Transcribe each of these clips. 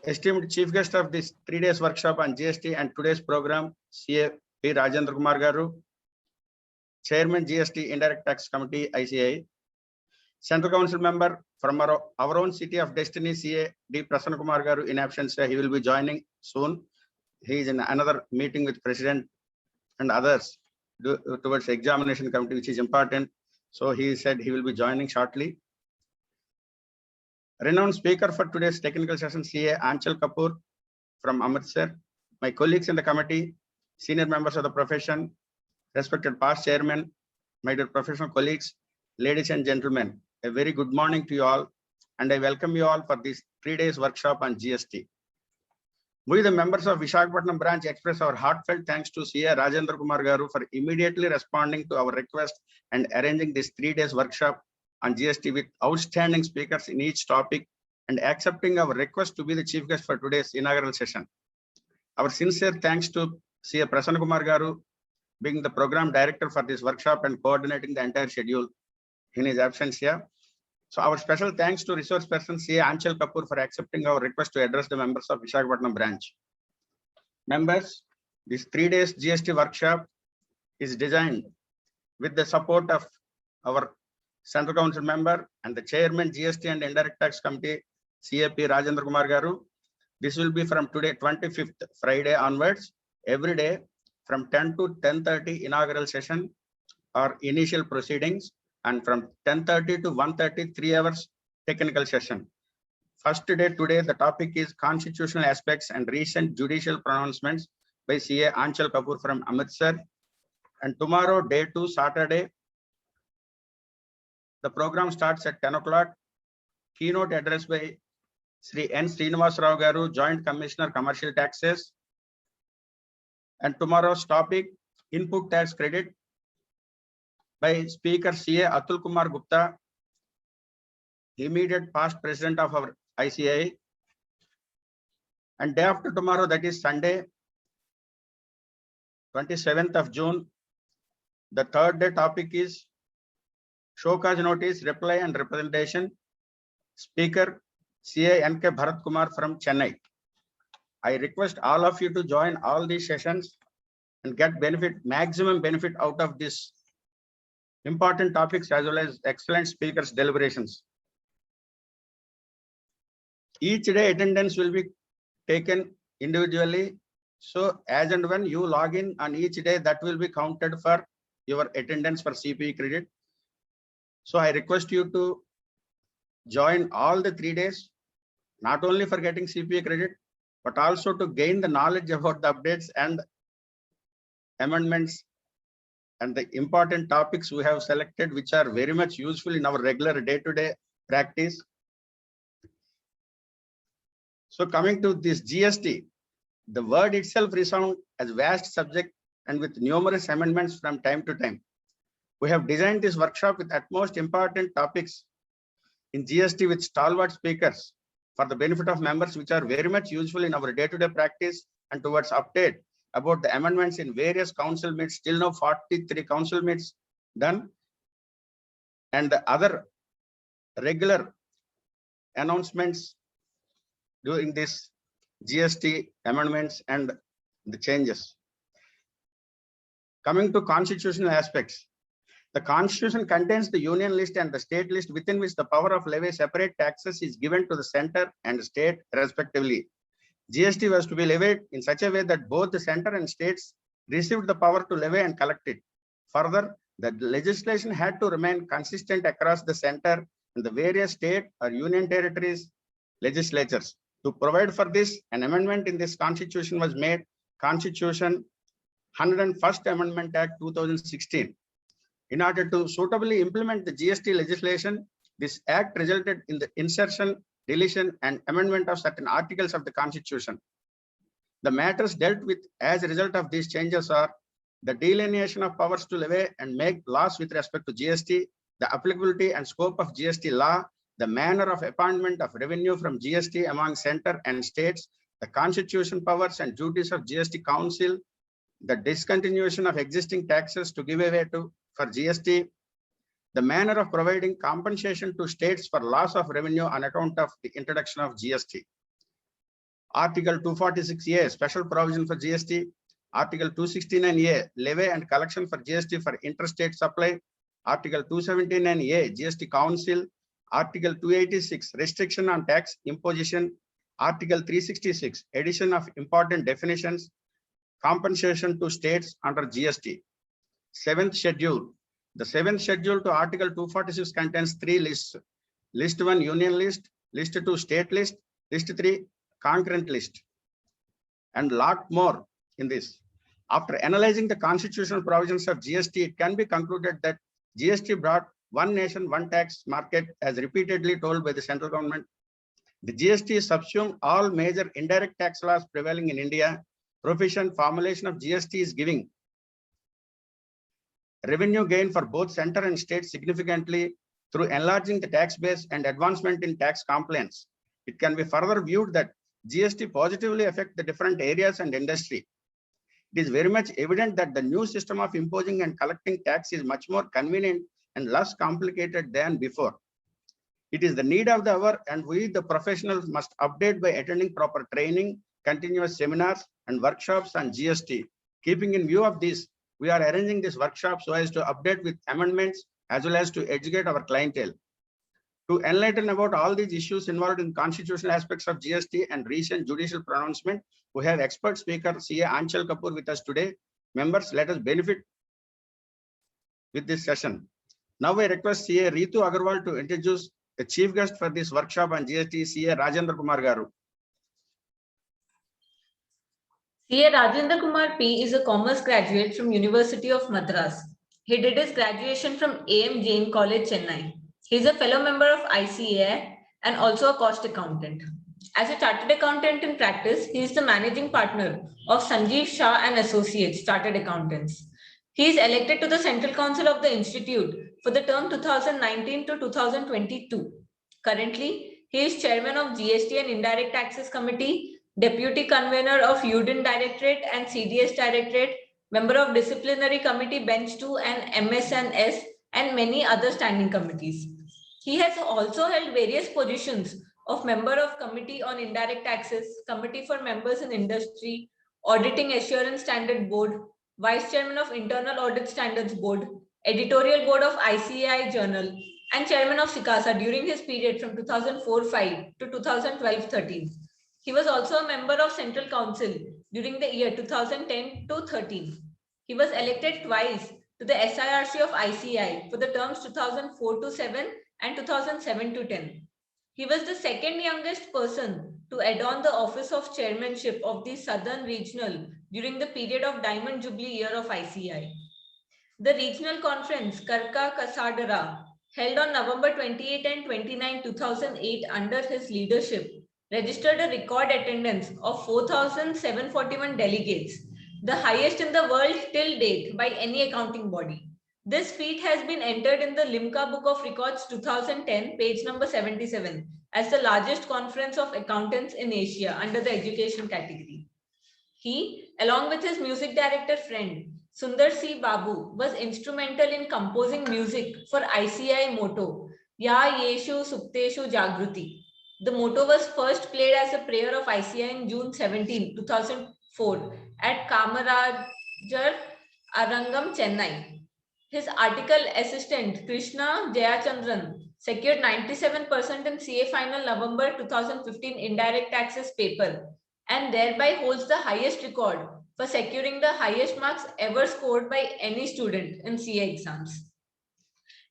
Esteemed Chief Guest of this 3 days workshop on GST and today's program, CA P. Rajendra Kumar Garu, Chairman-GST Indirect Tax Committee, ICAI, Central Council member from our own city of destiny, CA D. Prasanna Kumar Garu, in absence. He will be joining soon. He is in another meeting with President and others towards examination committee, which is important. So he said he will be joining shortly. Renowned speaker for today's technical session, CA Aanchal Kapoor from Amritsar. My colleagues in the committee, senior members of the profession, respected past chairman, my dear professional colleagues, ladies and gentlemen, a very good morning to you all, and I welcome you all for this 3 days workshop on GST. We, the members of Visakhapatnam branch, express our heartfelt thanks to CA Rajendra Kumar Garu for immediately responding to our request and arranging this 3 days workshop on GST with outstanding speakers in each topic and accepting our request to be the chief guest for today's inaugural session. Our sincere thanks to CA Prasanna Kumar Garu, being the program director for this workshop and coordinating the entire schedule in his absence here. So our special thanks to resource person CA Aanchal Kapoor for accepting our request to address the members of Visakhapatnam branch. Members, this 3 days GST workshop is designed with the support of our Central Council member and the Chairman GST and Indirect Tax Committee, CAP Rajendra Kumar Garu. This will be from today, 25th Friday onwards, every day from 10 to 10:30 inaugural session or initial proceedings, and from 10:30 to 1:30, 3 hours technical session. First day today, the topic is constitutional aspects and recent judicial pronouncements by CA Aanchal Kapoor from Amritsar. And tomorrow, day 2, Saturday, the program starts at 10 o'clock. Keynote address by Sri N. Srinivas Rao Garu, Joint Commissioner, Commercial Taxes. And tomorrow's topic, input tax credit, by Speaker CA Atul Kumar Gupta, immediate past president of our ICAI. And day after tomorrow, that is Sunday, 27th of June, the third day topic is Showcase notice, reply and representation. Speaker CA NK Bharat Kumar from Chennai. I request all of you to join all these sessions and get maximum benefit out of this important topics as well as excellent speakers' deliberations. Each day attendance will be taken individually. So as and when you log in on each day, that will be counted for your attendance for CPE credit. So I request you to join all the 3 days, not only for getting CPA credit, but also to gain the knowledge about the updates and amendments and the important topics we have selected, which are very much useful in our regular day-to-day practice. So coming to this GST, the word itself resounds as vast subject and with numerous amendments from time to time. We have designed this workshop with utmost important topics in GST with stalwart speakers for the benefit of members, which are very much useful in our day-to-day practice and towards update about the amendments in various council meets. Till now, 43 council meets done, and the other regular announcements during this GST amendments and the changes. Coming to constitutional aspects. The Constitution contains the union list and the state list, within which the power of levy separate taxes is given to the center and state respectively. GST was to be levied in such a way that both the center and states received the power to levy and collect it. Further, the legislation had to remain consistent across the center and the various state or union territories legislatures. To provide for this, an amendment in this Constitution was made, Constitution 101st Amendment Act 2016. In order to suitably implement the GST legislation, this act resulted in the insertion, deletion, and amendment of certain articles of the Constitution. The matters dealt with as a result of these changes are the delineation of powers to levy and make laws with respect to GST, the applicability and scope of GST law, the manner of appointment of revenue from GST among center and states, the constitution powers and duties of GST Council, the discontinuation of existing taxes to give away for GST, the manner of providing compensation to states for loss of revenue on account of the introduction of GST. Article 246A, special provision for GST. Article 269A, levy and collection for GST for interstate supply. Article 279A, GST Council. Article 286, restriction on tax imposition. Article 366, addition of important definitions, compensation to states under GST. Seventh schedule. The seventh schedule to Article 246 contains 3 lists. List 1, union list. List 2, state list. List 3, concurrent list. And lot more in this. After analyzing the constitutional provisions of GST, it can be concluded that GST brought one nation, one tax market, as repeatedly told by the central government. The GST subsumed all major indirect tax laws prevailing in India. Proficient formulation of GST is giving revenue gain for both center and state significantly through enlarging the tax base and advancement in tax compliance. It can be further viewed that GST positively affects the different areas and industry. It is very much evident that the new system of imposing and collecting tax is much more convenient and less complicated than before. It is the need of the hour, and we, the professionals, must update by attending proper training, continuous seminars, and workshops on GST. Keeping in view of this, we are arranging this workshop so as to update with amendments as well as to educate our clientele. To enlighten about all these issues involved in constitutional aspects of GST and recent judicial pronouncement, we have expert speaker CA Aanchal Kapoor with us today. Members, let us benefit with this session. Now I request CA Ritu Agarwal to introduce the chief guest for this workshop on GST, CA Rajendra Kumar Garu. CA Rajendra Kumar P is a commerce graduate from University of Madras. He did his graduation from AM Jain College, Chennai. He is a fellow member of ICAI and also a cost accountant. As a chartered accountant in practice, he is the managing partner of Sanjeev Shah and Associates Chartered Accountants. He is elected to the Central Council of the Institute for the term 2019 to 2022. Currently, he is chairman of GST and Indirect Taxes Committee, deputy convener of UDIN Directorate and CDS Directorate, member of Disciplinary Committee Bench 2 and MS&S, and many other standing committees. He has also held various positions of member of Committee on Indirect Taxes, Committee for Members in Industry, Auditing Assurance Standard Board, Vice Chairman of Internal Audit Standards Board, Editorial Board of ICAI Journal, and Chairman of SICASA during his period from 2004-5 to 2012-13. He was also a member of Central Council during the year 2010-13. He was elected twice to the SIRC of ICAI for the terms 2004-7 and 2007-10. He was the second youngest person to adorn the office of chairmanship of the Southern Regional during the period of Diamond Jubilee year of ICAI. The regional conference Karka Kasadara, held on November 28 and 29, 2008 under his leadership, registered a record attendance of 4,741 delegates, the highest in the world till date by any accounting body. This feat has been entered in the Limca Book of Records 2010, page number 77, as the largest conference of accountants in Asia under the education category. He, along with his music director friend, Sundar C. Babu, was instrumental in composing music for ICAI motto, Ya Yeshu Sukteshu Jagruti. The motto was first played as a prayer of ICAI in June 17, 2004 at Kamarajar Arangam, Chennai. His article assistant, Krishna Jayachandran, secured 97% in CA Final November 2015 Indirect Taxes paper and thereby holds the highest record for securing the highest marks ever scored by any student in CA exams.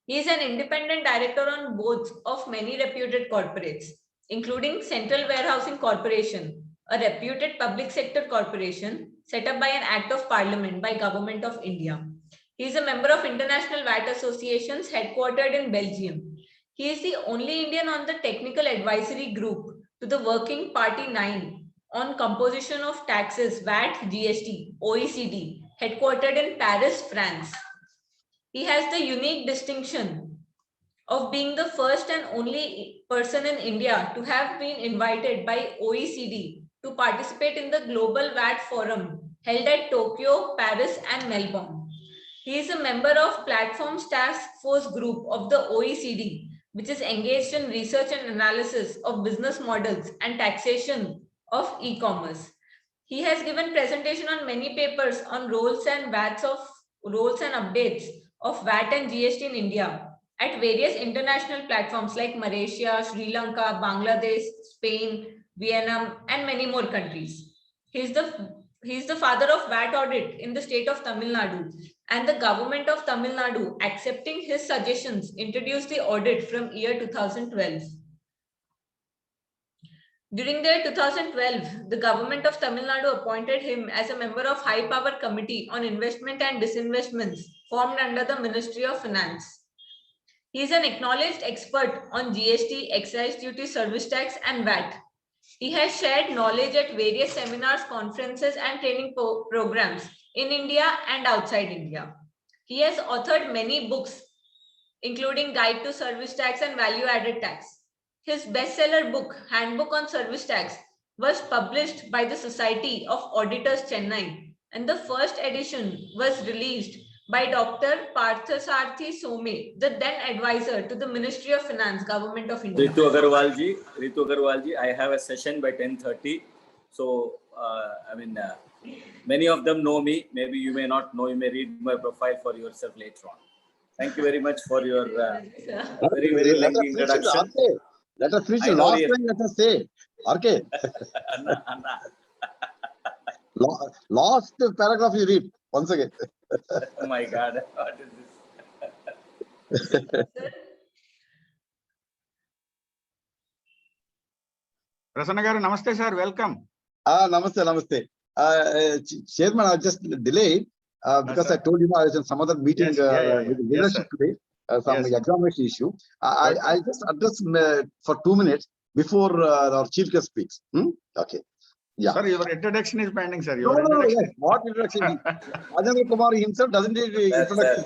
He is an independent director on boards of many reputed corporates, including Central Warehousing Corporation, a reputed public sector corporation set up by an Act of Parliament by Government of India. He is a member of International VAT Associations headquartered in Belgium. He is the only Indian on the technical advisory group to the Working Party 9 on composition of taxes, VAT, GST, OECD, headquartered in Paris, France. He has the unique distinction of being the first and only person in India to have been invited by OECD to participate in the Global VAT Forum held at Tokyo, Paris, and Melbourne. He is a member of Platforms Task Force Group of the OECD, which is engaged in research and analysis of business models and taxation of e-commerce. He has given presentation on many papers on roles and updates of VAT and GST in India at various international platforms like Malaysia, Sri Lanka, Bangladesh, Spain, Vietnam, and many more countries. He is the father of VAT audit in the state of Tamil Nadu, and the government of Tamil Nadu, accepting his suggestions, introduced the audit from year 2012. During the year 2012, the government of Tamil Nadu appointed him as a member of High Power Committee on Investment and Disinvestments formed under the Ministry of Finance. He is an acknowledged expert on GST, excise duty, service tax, and VAT. He has shared knowledge at various seminars, conferences, and training programs in India and outside India. He has authored many books, including Guide to Service Tax and Value Added Tax. His bestseller book, Handbook on Service Tax, was published by the Society of Auditors, Chennai, and the first edition was released by Dr. Parthasarthi Some, the then advisor to the Ministry of Finance, Government of India. Ritu Agarwalji, I have a session by 10:30. So, many of them know me. Maybe you may not know. You may read my profile for yourself later on. Thank you very much for your very lengthy introduction. Let us preach the last thing, let us say. Okay. Anna. Last paragraph you read once again. Oh my God. What is this? Prasanna garu, namaste sir, welcome. Namaste. Chairman, I just delayed because I told you I was in some other meeting with the leadership today. Some examination issue. I just address for 2 minutes before our chief guest speaks. Okay. Yeah. Sir, your introduction is pending, sir. No, yes. What introduction? Rajendra Kumar himself doesn't need introduction.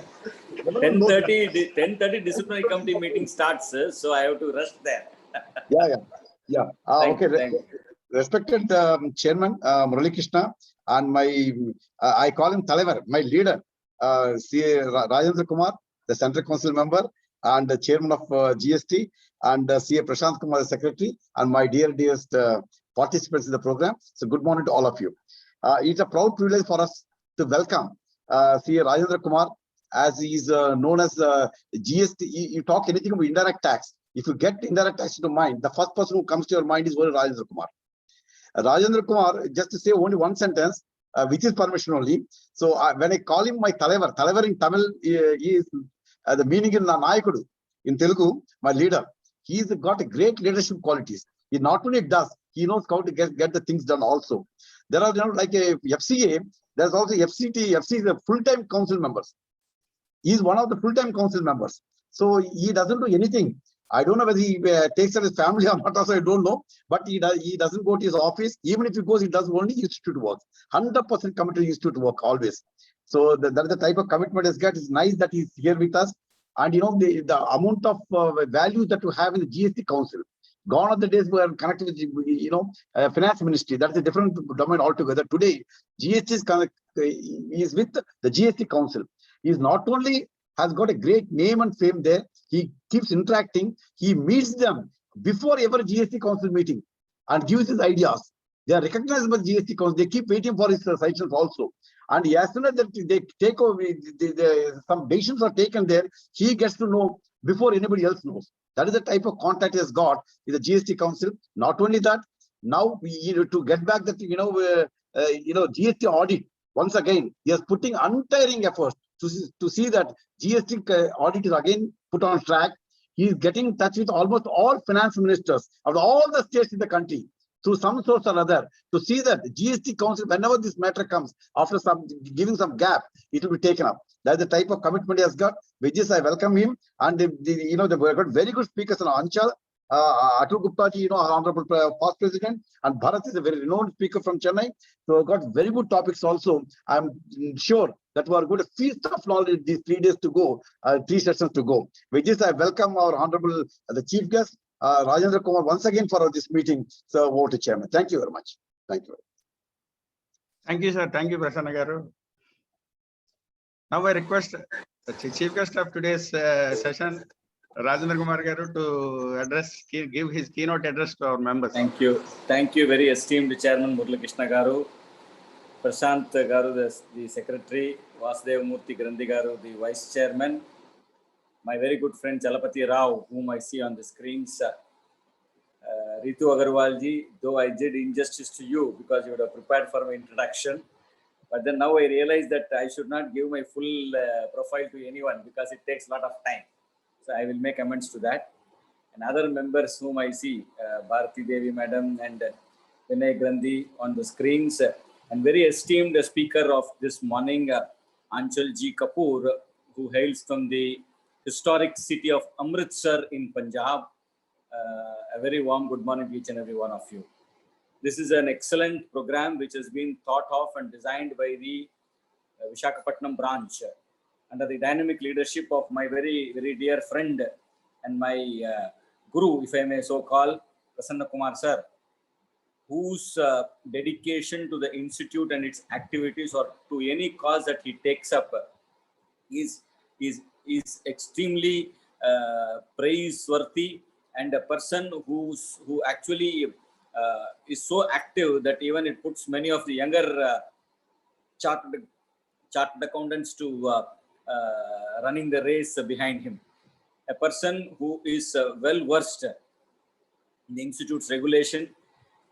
10:30 disciplinary committee meeting starts, so I have to rush there. Yeah. Thank you. Respected Chairman Murali Krishna and my I call him Talavar, my leader, CA Rajendra Kumar, the Central Council member and the Chairman of GST, and CA Prashant Kumar, the Secretary, and my dearest participants in the program. So good morning to all of you. It's a proud privilege for us to welcome CA Rajendra Kumar, as he is known as GST. You talk anything about indirect tax. If you get indirect tax into mind, the first person who comes to your mind is Rajendra Kumar. Rajendra Kumar, just to say only one sentence, with his permission only. So when I call him my Talavar in Tamil is the meaning in Nayikudu. In Telugu, my leader. He's got a great leadership qualities. He not only does, he knows how to get the things done also. There are, like a FCA, there's also FCT. FC is a full-time council members. He's one of the full-time council members. So he doesn't do anything. I don't know whether he takes care of his family or not, also I don't know. But he doesn't go to his office. Even if he goes, he does only institute work. 100% committed to institute work always. So that is the type of commitment he's got. It's nice that he's here with us. And the amount of value that you have in the GST Council. Gone are the days we are connected with Finance Ministry. That's a different domain altogether. Today, GST is with the GST Council. He is not only has got a great name and fame there, he keeps interacting. He meets them before ever GST Council meeting and gives his ideas. They are recognized by GST Council. They keep waiting for his suggestions also. And as soon as they take over, some decisions are taken there, he gets to know before anybody else knows. That is the type of contact he has got with the GST Council. Not only that, now to get back that GST audit once again, he is putting untiring efforts to see that GST audit is again put on track. He is getting in touch with almost all finance ministers of all the states in the country through some source or other to see that the GST Council, whenever this matter comes, after giving some gap, it will be taken up. That's the type of commitment he has got. With this, I welcome him. And they've got very good speakers on Aanchal. Atul Gupta ji, our honorable past president, and Bharat is a very renowned speaker from Chennai. So got very good topics also. I'm sure that we are going to feast of knowledge these 3 days to go, 3 sessions to go. With this, I welcome our honorable the chief guest, Rajendra Kumar, once again for this meeting. So over to Chairman. Thank you very much. Thank you. Thank you, sir. Thank you, Prasanna garu. Now I request the chief guest of today's session, Rajendra Kumar Garu to give his keynote address to our members. Thank you, very esteemed Chairman Murali Garu, Prashant Garu, the Secretary, Vasudev Murthy Grandi Garu, the Vice Chairman, my very good friend Chalapati Rao, whom I see on the screens, Ritu Agarwal ji, though I did injustice to you because you would have prepared for my introduction, but then now I realize that I should not give my full profile to anyone because it takes a lot of time. So I will make amends to that. And other members whom I see, Bharati Devi Madam and Vinay Grandi on the screens, and very esteemed speaker of this morning, Aanchal Ji Kapoor, who hails from the historic city of Amritsar in Punjab. A very warm good morning to each and every one of you. This is an excellent program which has been thought of and designed by the Visakhapatnam branch under the dynamic leadership of my very, very dear friend and my guru, if I may so call, Prasanna Kumar sir, whose dedication to the institute and its activities or to any cause that he takes up is extremely praiseworthy, and a person who actually is so active that even it puts many of the younger chartered accountants to running the race behind him. A person who is well versed in the institute's regulation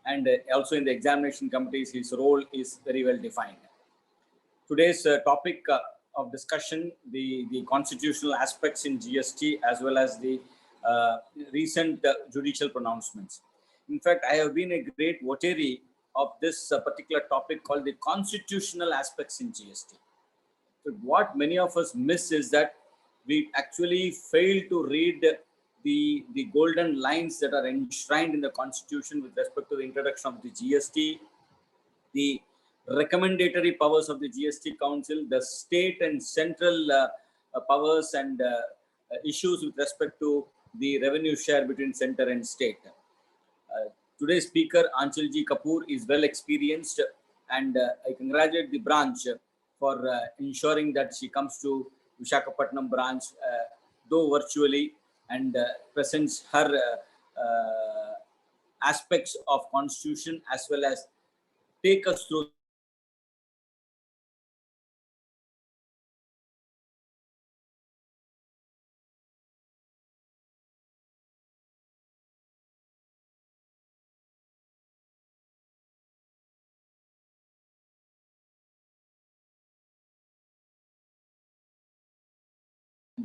and also in the examination committees. His role is very well defined. Today's topic of discussion, the constitutional aspects in GST as well as the recent judicial pronouncements. In fact, I have been a great votary of this particular topic called the constitutional aspects in GST. So what many of us miss is that we actually fail to read the golden lines that are enshrined in the Constitution with respect to the introduction of the GST, the recommendatory powers of the GST Council, the state and central powers and issues with respect to the revenue share between center and state. Today's speaker, Aanchal Ji Kapoor, is well experienced, and I congratulate the branch for ensuring that she comes to Visakhapatnam branch, though virtually, and presents her aspects of Constitution as well as take us through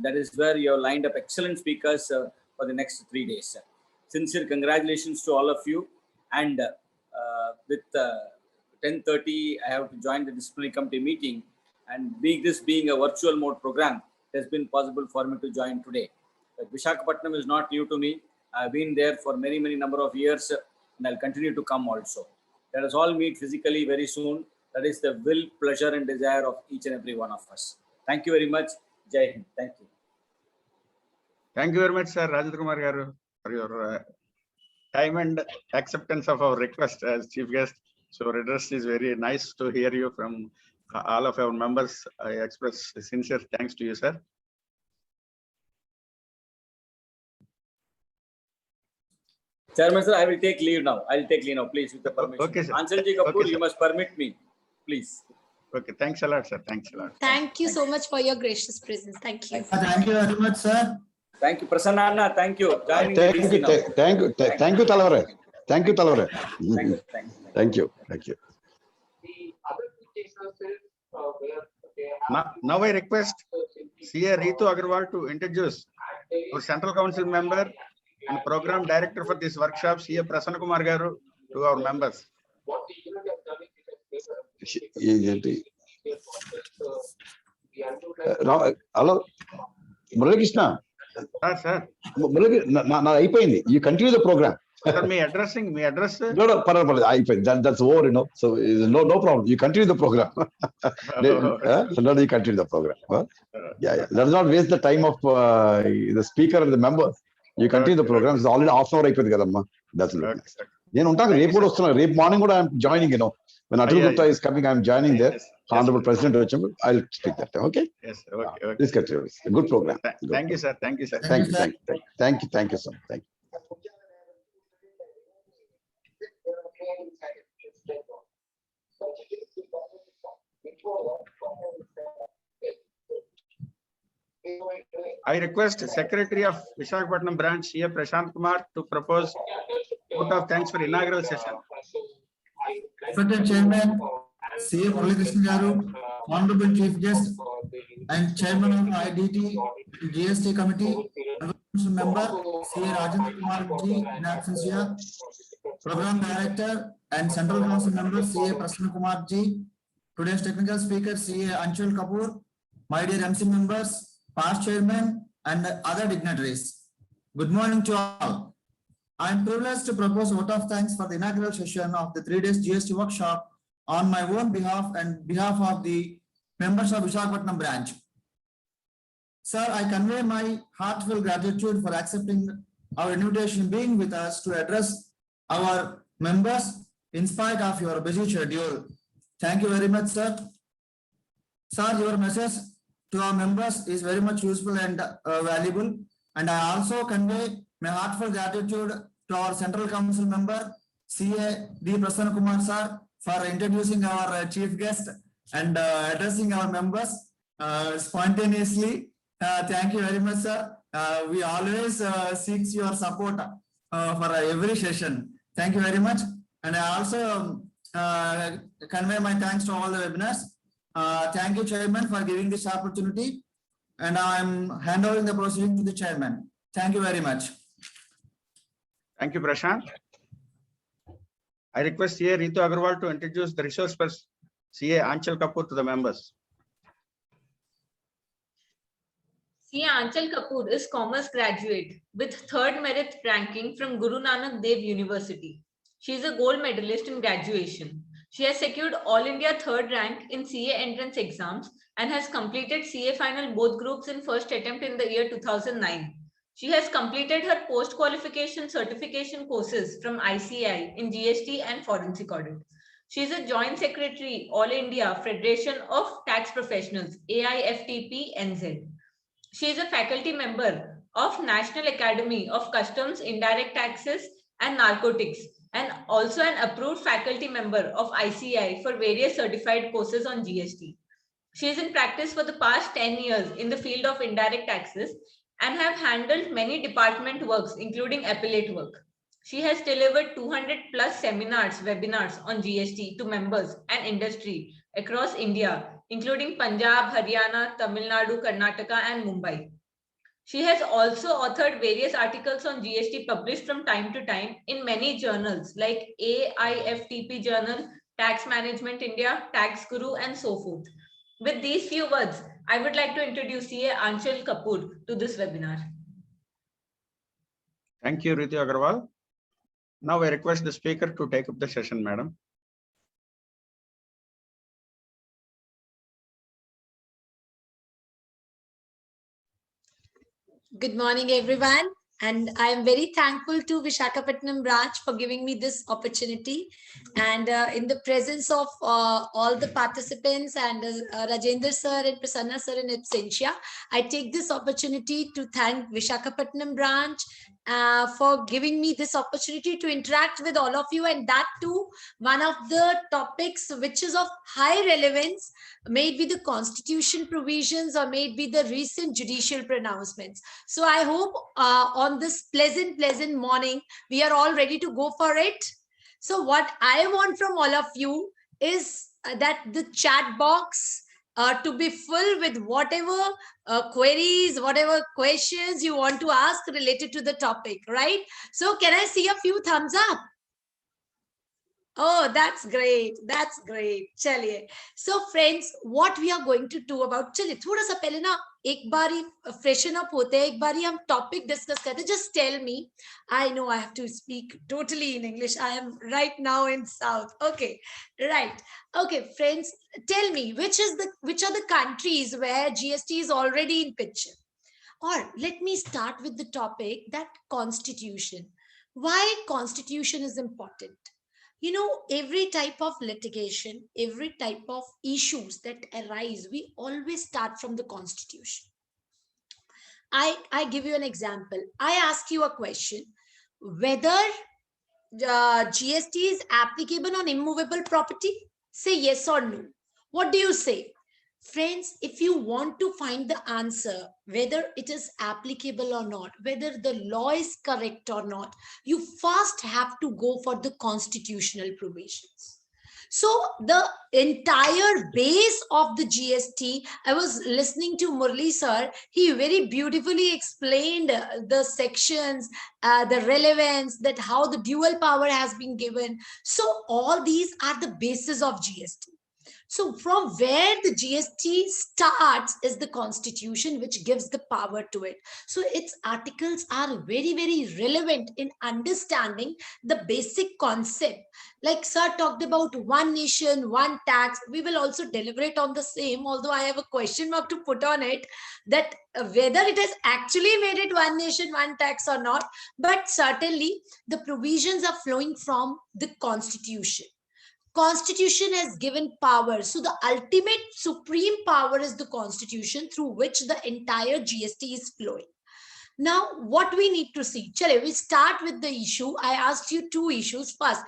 that is where you have lined up excellent speakers for the next 3 days. Sincere congratulations to all of you. And with 10:30, I have to join the disciplinary committee meeting. And this being a virtual mode program, it has been possible for me to join today. But Visakhapatnam is not new to me. I've been there for many number of years, and I'll continue to come also. Let us all meet physically very soon. That is the will, pleasure, and desire of each and every one of us. Thank you very much. Jai Hind. Thank you. Thank you very much, sir, Rajendra Kumar Garu, for your time and acceptance of our request as chief guest. So your address is very nice to hear you from all of our members. I express sincere thanks to you, sir. Chairman, sir, I will take leave now. I'll take leave now, please, with the permission. Okay, sir. Aanchal Ji Kapoor, Okay, you must permit me, please. Okay, thanks a lot, sir. Thanks a lot. Thank you so much for your gracious presence. Thank you. Thank you very much, sir. Thank you, Prasanna Anna. Thank you. Joining Thank the you, DC now. thank you, Talavare. Thank you, Talavare. Thank you. Thank you. Now I request CA Ritu Agarwal to introduce our Central Council member and Program Director for this workshop, CA Prasanna Kumar Garu, to our members. Hello, Murali Krishna. Sir, You continue the program. sir, me address. No, that's over, So no problem. You continue the program. No, you continue the program. Yeah. Let's not waste the time of the speaker and the members. You continue the program. It's already half an hour. That's it. Then morning, I'm joining, when Atul Gupta is coming, I'm joining there. Honorable President వచ్చినప్పుడు I'll speak that time. Okay. Yes, okay, okay. Please continue. Good program. Good Thank you, sir. Thank you, sir. Thank you. Thank you, sir. Thank you. I request Secretary of Visakhapatnam branch here, Prashant Kumar, to propose vote of thanks for inaugural session. Respected Chairman, CA Murali Garu, Honorable Chief Guest, and Chairman of IDT GST Committee, Member CA Rajendra in absence here, Program Director and Central Council Member CA Prasanna, today's technical speaker CA Aanchal Kapoor, my dear MC members, past chairman and other dignitaries. Good morning to all. I am privileged to propose a vote of thanks for the inaugural session of the 3 days GST workshop on my own behalf and behalf of the members of Visakhapatnam branch. Sir, I convey my heartfelt gratitude for accepting our invitation, being with us to address our members in spite of your busy schedule. Thank you very much, sir. Sir, your message to our members is very much useful and valuable. And I also convey my heartfelt gratitude to our Central Council member, CA D. Prasanna sir, for introducing our chief guest and addressing our members spontaneously. Thank you very much, sir. We always seek your support for every session. Thank you very much. And I also convey my thanks to all the webinars. Thank you, Chairman, for giving this opportunity. And I'm handovering the proceeding to the Chairman. Thank you very much. Thank you, Prashant. I request CA Ritu Agarwal to introduce the resource person, CA Aanchal Kapoor, to the members. CA Aanchal Kapoor is commerce graduate with 3rd merit ranking from Guru Nanak Dev University. She is a gold medalist in graduation. She has secured All India 3rd rank in CA entrance exams and has completed CA final both groups in first attempt in the year 2009. She has completed her post-qualification certification courses from ICAI in GST and Forensic Audit. She is a Joint Secretary, All India Federation of Tax Professionals, AIFTP NZ. She is a faculty member of National Academy of Customs, Indirect Taxes and Narcotics, and also an approved faculty member of ICAI for various certified courses on GST. She is in practice for the past 10 years in the field of indirect taxes and have handled many department works, including appellate work. She has delivered 200 plus seminars, webinars on GST to members and industry across India, including Punjab, Haryana, Tamil Nadu, Karnataka, and Mumbai. She has also authored various articles on GST published from time to time in many journals like AIFTP Journal, Tax Management India, Tax Guru, and so forth. With these few words, I would like to introduce CA Aanchal Kapoor to this webinar. Thank you, Ritu Agarwal. Now I request the speaker to take up the session, madam. Good morning, everyone. And I am very thankful to Visakhapatnam branch for giving me this opportunity. And in the presence of all the participants and Rajendra sir and Prasanna sir in absentia, I take this opportunity to thank Visakhapatnam branch for giving me this opportunity to interact with all of you, and that too, one of the topics which is of high relevance, may it be the constitution provisions or may it be the recent judicial pronouncements. So I hope on this pleasant morning, we are all ready to go for it. So what I want from all of you is that the chat box to be full with whatever queries, whatever questions you want to ask related to the topic, right? So can I see a few thumbs up? Oh, that's great. That's great. Chaliye. So friends, what we are going to do about, chaliye, thoda sa pehle na ek bari freshen up hote hain, ek bari hum topic discuss karte hain. Just tell me. I know I have to speak totally in English. I am right now in South. Okay, right. Okay, friends, tell me which are the countries where GST is already in picture. Or let me start with the topic that constitution. Why constitution is important? You know, every type of litigation, every type of issues that arise, we always start from the constitution. I give you an example. I ask you a question, whether GST is applicable on immovable property? Say yes or no. What do you say? Friends, if you want to find the answer, whether it is applicable or not, whether the law is correct or not, you first have to go for the constitutional provisions. So the entire base of the GST, I was listening to Murli sir, he very beautifully explained the sections, the relevance, that how the dual power has been given. So all these are the basis of GST. So from where the GST starts is the constitution, which gives the power to it. So its articles are very, very relevant in understanding the basic concept. Like sir talked about one nation, one tax. We will also deliberate on the same, although I have a question mark to put on it, that whether it has actually made it one nation, one tax or not. But certainly the provisions are flowing from the constitution. Constitution has given power. So the ultimate supreme power is the constitution, through which the entire GST is flowing. Now, what we need to see, Chale, we start with the issue. I asked you two issues. First,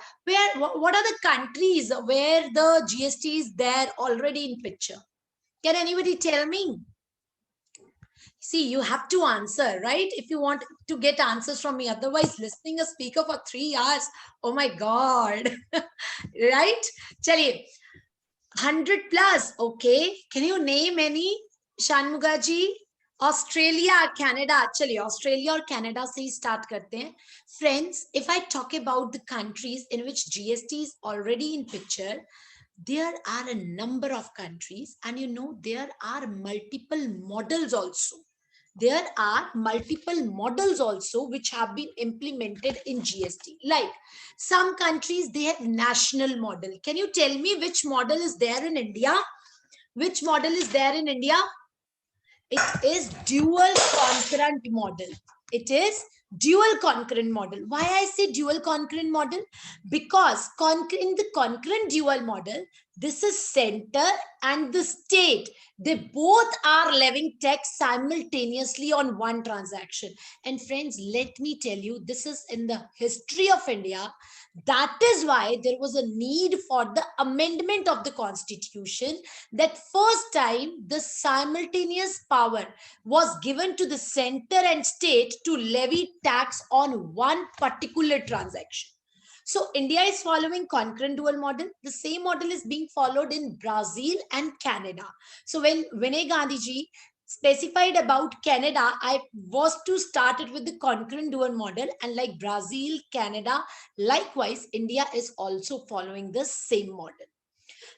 what are the countries where the GST is there already in picture? Can anybody tell me? See, you have to answer, right? If you want to get answers from me, otherwise listening a speaker for 3 hours, oh my God, right? Chaliye, 100 plus, okay. Can you name any? Shanmugaji? Australia, Canada. Chaliye, Australia or Canada se hi start karte hain. Friends, if I talk about the countries in which GST is already in picture, there are a number of countries, and you know, there are multiple models also. There are multiple models also which have been implemented in GST. Like some countries, they have national model. Can you tell me which model is there in India? Which model is there in India? It is dual concurrent model. It is dual concurrent model. Why I say dual concurrent model? Because in the concurrent dual model, this is center and the state. They both are levying tax simultaneously on one transaction. And friends, let me tell you, this is in the history of India. That is why there was a need for the amendment of the constitution, that first time the simultaneous power was given to the center and state to levy tax on one particular transaction. So India is following concurrent dual model. The same model is being followed in Brazil and Canada. So when Vinay Gandhi ji specified about Canada, I was to start it with the concurrent dual model, and like Brazil, Canada, likewise, India is also following the same model.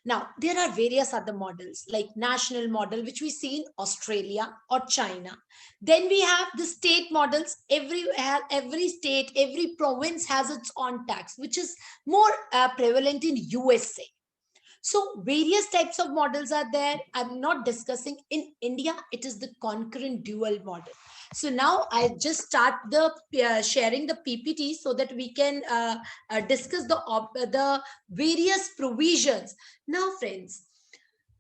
Now, there are various other models like national model, which we see in Australia or China. Then we have the state models. Every state, every province has its own tax, which is more prevalent in USA. So various types of models are there. I'm not discussing. In India, it is the concurrent dual model. So now I just start the sharing the PPT so that we can discuss the various provisions. Now, friends,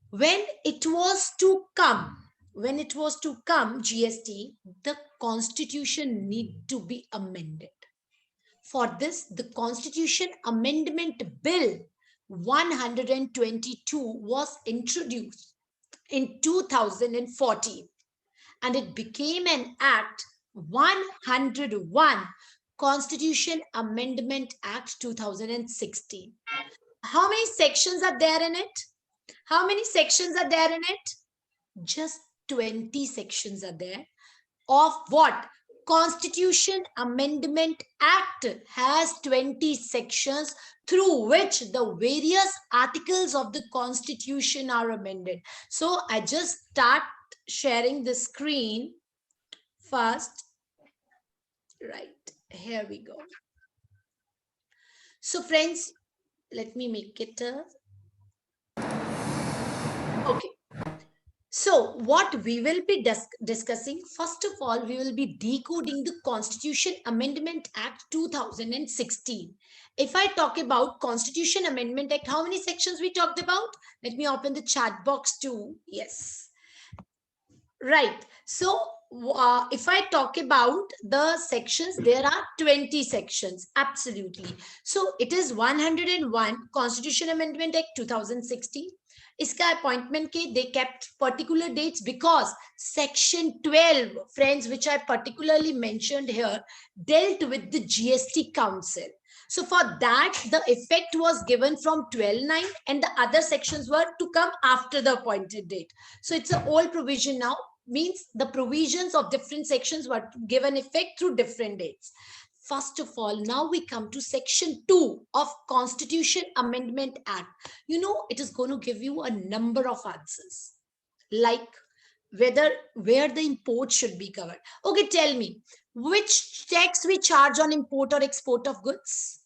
when it was to come GST, the constitution need to be amended. For this, the Constitution Amendment Bill 122 was introduced in 2014, and it became an Act 101, Constitution Amendment Act 2016. How many sections are there in it? How many sections are there in it? Just 20 sections are there. Of what? Constitution Amendment Act has 20 sections through which the various articles of the Constitution are amended. So I just start sharing the screen first. Right, here we go. So friends, let me make it okay. So what we will be discussing, first of all, we will be decoding the Constitution Amendment Act 2016. If I talk about Constitution Amendment Act, how many sections we talked about? Let me open the chat box too. Yes. Right. So if I talk about the sections, there are 20 sections. Absolutely. So it is 101 Constitution Amendment Act 2016. Iska appointment ke they kept particular dates because section 12, friends, which I particularly mentioned here, dealt with the GST Council. So for that, the effect was given from 12/9 and the other sections were to come after the appointed date. So it's an old provision now, means the provisions of different sections were given effect through different dates. First of all, now we come to section 2 of Constitution Amendment Act. You know, it is going to give you a number of answers, like where the import should be covered. Okay, tell me, which tax we charge on import or export of goods?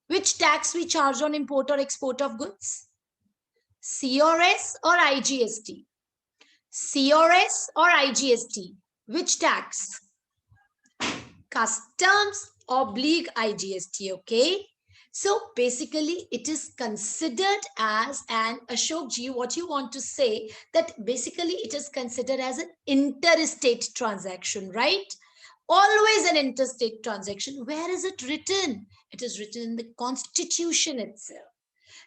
Which tax we charge on import or export of goods? CRS or IGST? CRS or IGST? Which tax? Customs / IGST, okay? So basically it is considered as an, Ashok ji, what you want to say, that basically it is considered as an interstate transaction, right? Always an interstate transaction. Where is it written? It is written in the Constitution itself.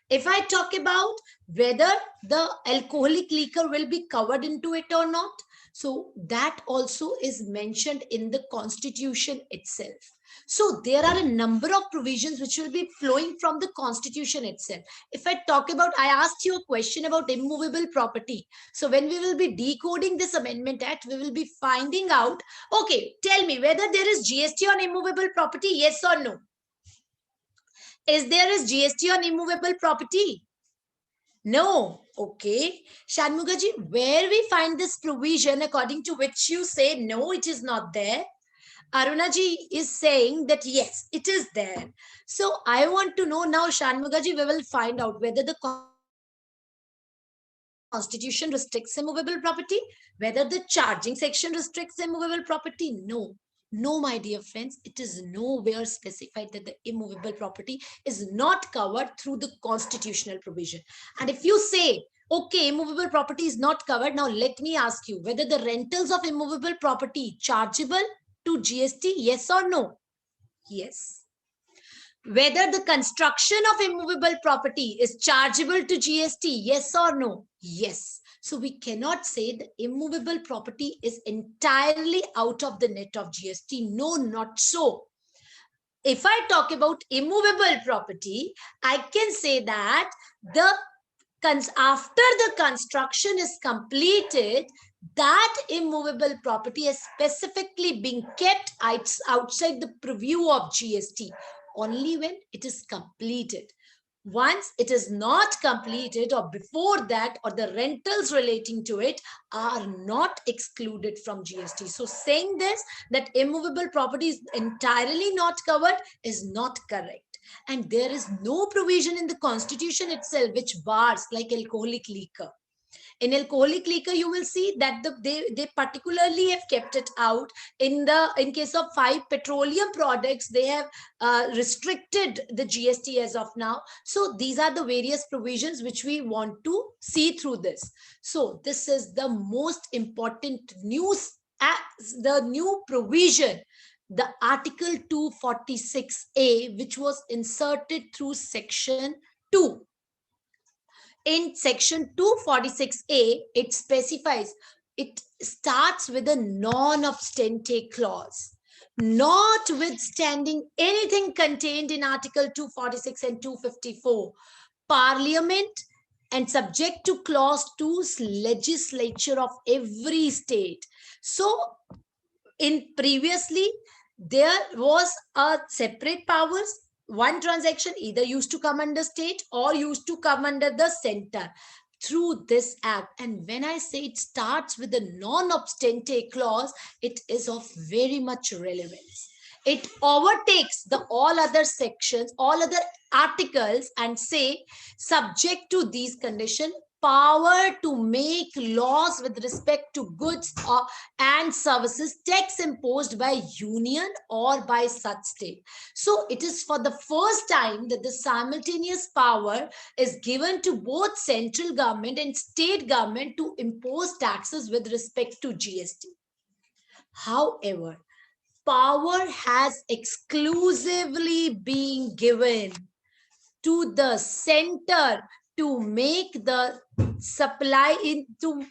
If I talk about whether the alcoholic liquor will be covered into it or not, so that also is mentioned in the Constitution itself. So there are a number of provisions which will be flowing from the Constitution itself. If I talk about, I asked you a question about immovable property. So when we will be decoding this Amendment Act, we will be finding out, okay, tell me whether there is GST on immovable property, yes or no? Is there is GST on immovable property? No. Okay. Shanmugaji, where we find this provision according to which you say, no, it is not there? Arunaji is saying that, yes, it is there. So I want to know now, Shanmugaji, we will find out whether the Constitution restricts immovable property, whether the charging section restricts immovable property. No. No, my dear friends, it is nowhere specified that the immovable property is not covered through the constitutional provision. And if you say, okay, immovable property is not covered, now let me ask you whether the rentals of immovable property chargeable to GST, yes or no? Yes. Whether the construction of immovable property is chargeable to GST, yes or no? Yes. So we cannot say the immovable property is entirely out of the net of GST. No, not so. If I talk about immovable property, I can say that after the construction is completed, that immovable property is specifically being kept outside the purview of GST only when it is completed. Once it is not completed or before that, or the rentals relating to it are not excluded from GST. So saying this, that immovable property is entirely not covered is not correct. And there is no provision in the Constitution itself which bars like alcoholic liquor. In alcoholic liquor, you will see that they particularly have kept it out. In case of 5 petroleum products, they have restricted the GST as of now. So these are the various provisions which we want to see through this. So this is the most important news, the new provision, the Article 246A, which was inserted through Section 2. In Section 246A, it specifies, it starts with a non-obstante clause. Notwithstanding anything contained in Article 246 and 254, Parliament, and subject to Clause 2's legislature of every state. So, in previously, there was a separate powers. One transaction either used to come under state or used to come under the center through this act. And when I say it starts with a non-obstante clause, it is of very much relevance. It overtakes the all other sections, all other articles, and say subject to these conditions, power to make laws with respect to goods and services, tax imposed by union or by such state. So it is for the first time that the simultaneous power is given to both central government and state government to impose taxes with respect to GST. However, power has exclusively been given to the center to make the supply to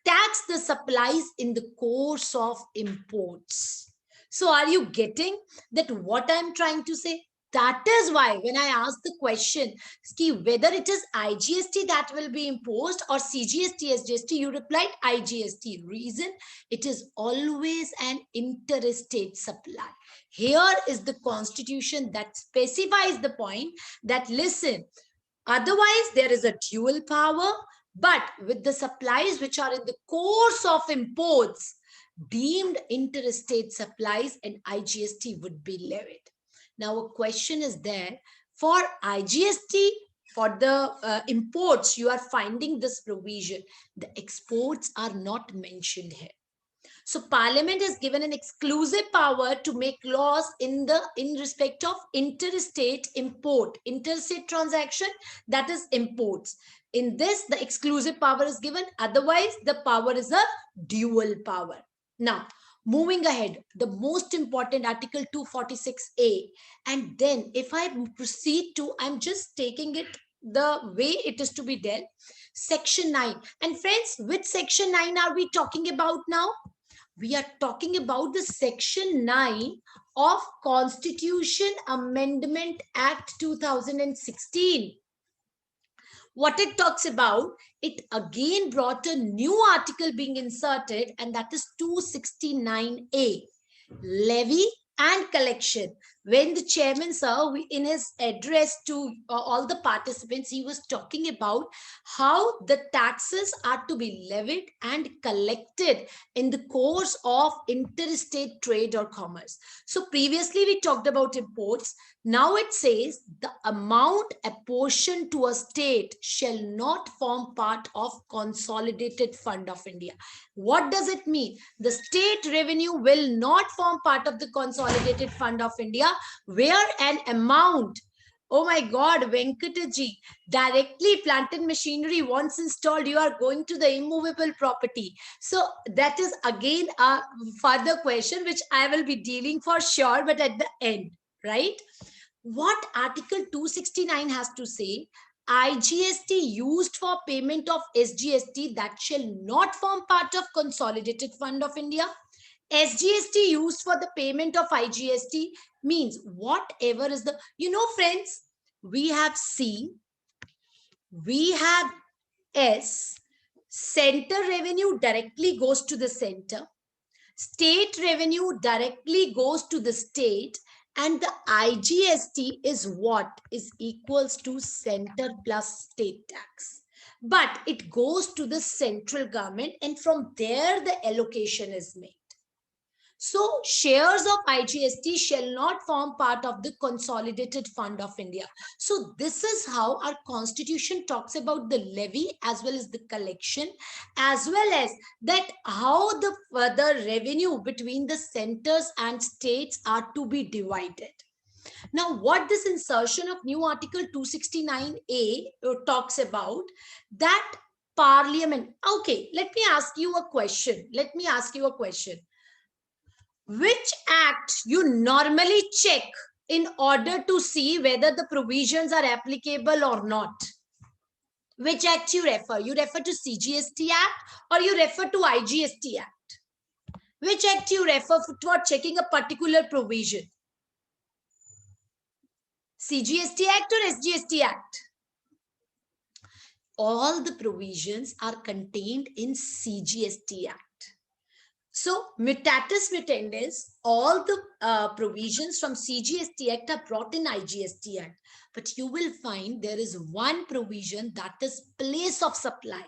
tax the supplies in the course of imports. So are you getting that what I'm trying to say? That is why when I asked the question, whether it is IGST that will be imposed or CGST, SGST, you replied IGST. Reason, it is always an interstate supply. Here is the constitution that specifies the point that, listen, otherwise there is a dual power, but with the supplies which are in the course of imports, deemed interstate supplies, and IGST would be levied. Now a question is there, for IGST, for the imports, you are finding this provision. The exports are not mentioned here. So Parliament is given an exclusive power to make laws in respect of interstate import, interstate transaction, that is imports. In this, the exclusive power is given. Otherwise, the power is a dual power. Now, moving ahead, the most important Article 246A. And then if I proceed to, I'm just taking it the way it is to be dealt. Section 9. And friends, which section 9 are we talking about now? We are talking about the section 9 of Constitution Amendment Act 2016. What it talks about, it again brought a new article being inserted, and that is 269A, levy and collection. When the chairman, sir, in his address to all the participants, he was talking about how the taxes are to be levied and collected in the course of interstate trade or commerce. So previously we talked about imports. Now it says the amount apportioned to a state shall not form part of Consolidated Fund of India. What does it mean? The state revenue will not form part of the Consolidated Fund of India, where an amount, oh my God, Venkataji, directly plant and machinery once installed, you are going to the immovable property. So that is again a further question which I will be dealing for sure, but at the end, right? What Article 269 has to say? IGST used for payment of SGST that shall not form part of Consolidated Fund of India. SGST used for the payment of IGST means whatever is the, friends, we have C, we have S, center revenue directly goes to the center, state revenue directly goes to the state, and the IGST is what is equals to center plus state tax. But it goes to the central government, and from there the allocation is made. So shares of IGST shall not form part of the Consolidated Fund of India. So this is how our constitution talks about the levy as well as the collection, as well as that how the further revenue between the centers and states are to be divided. Now, what this insertion of new Article 269A talks about, that Parliament. Okay, let me ask you a question. Which act you normally check in order to see whether the provisions are applicable or not? Which act you refer? You refer to CGST Act or you refer to IGST Act? Which act you refer for checking a particular provision? CGST Act or SGST Act? All the provisions are contained in CGST Act. So, mutatis mutandis, all the provisions from CGST Act are brought in IGST Act. But you will find there is one provision, that is place of supply.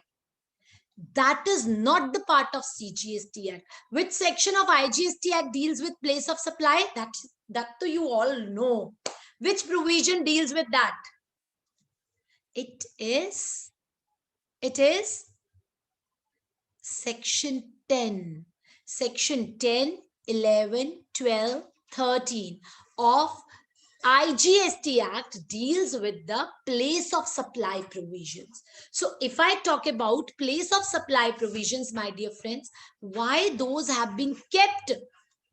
That is not the part of CGST Act. Which section of IGST Act deals with place of supply? That you all know. Which provision deals with that? It is It is Section 10. Section 10, 11, 12, 13 of IGST Act deals with the place of supply provisions. So if I talk about place of supply provisions, my dear friends, why those have been kept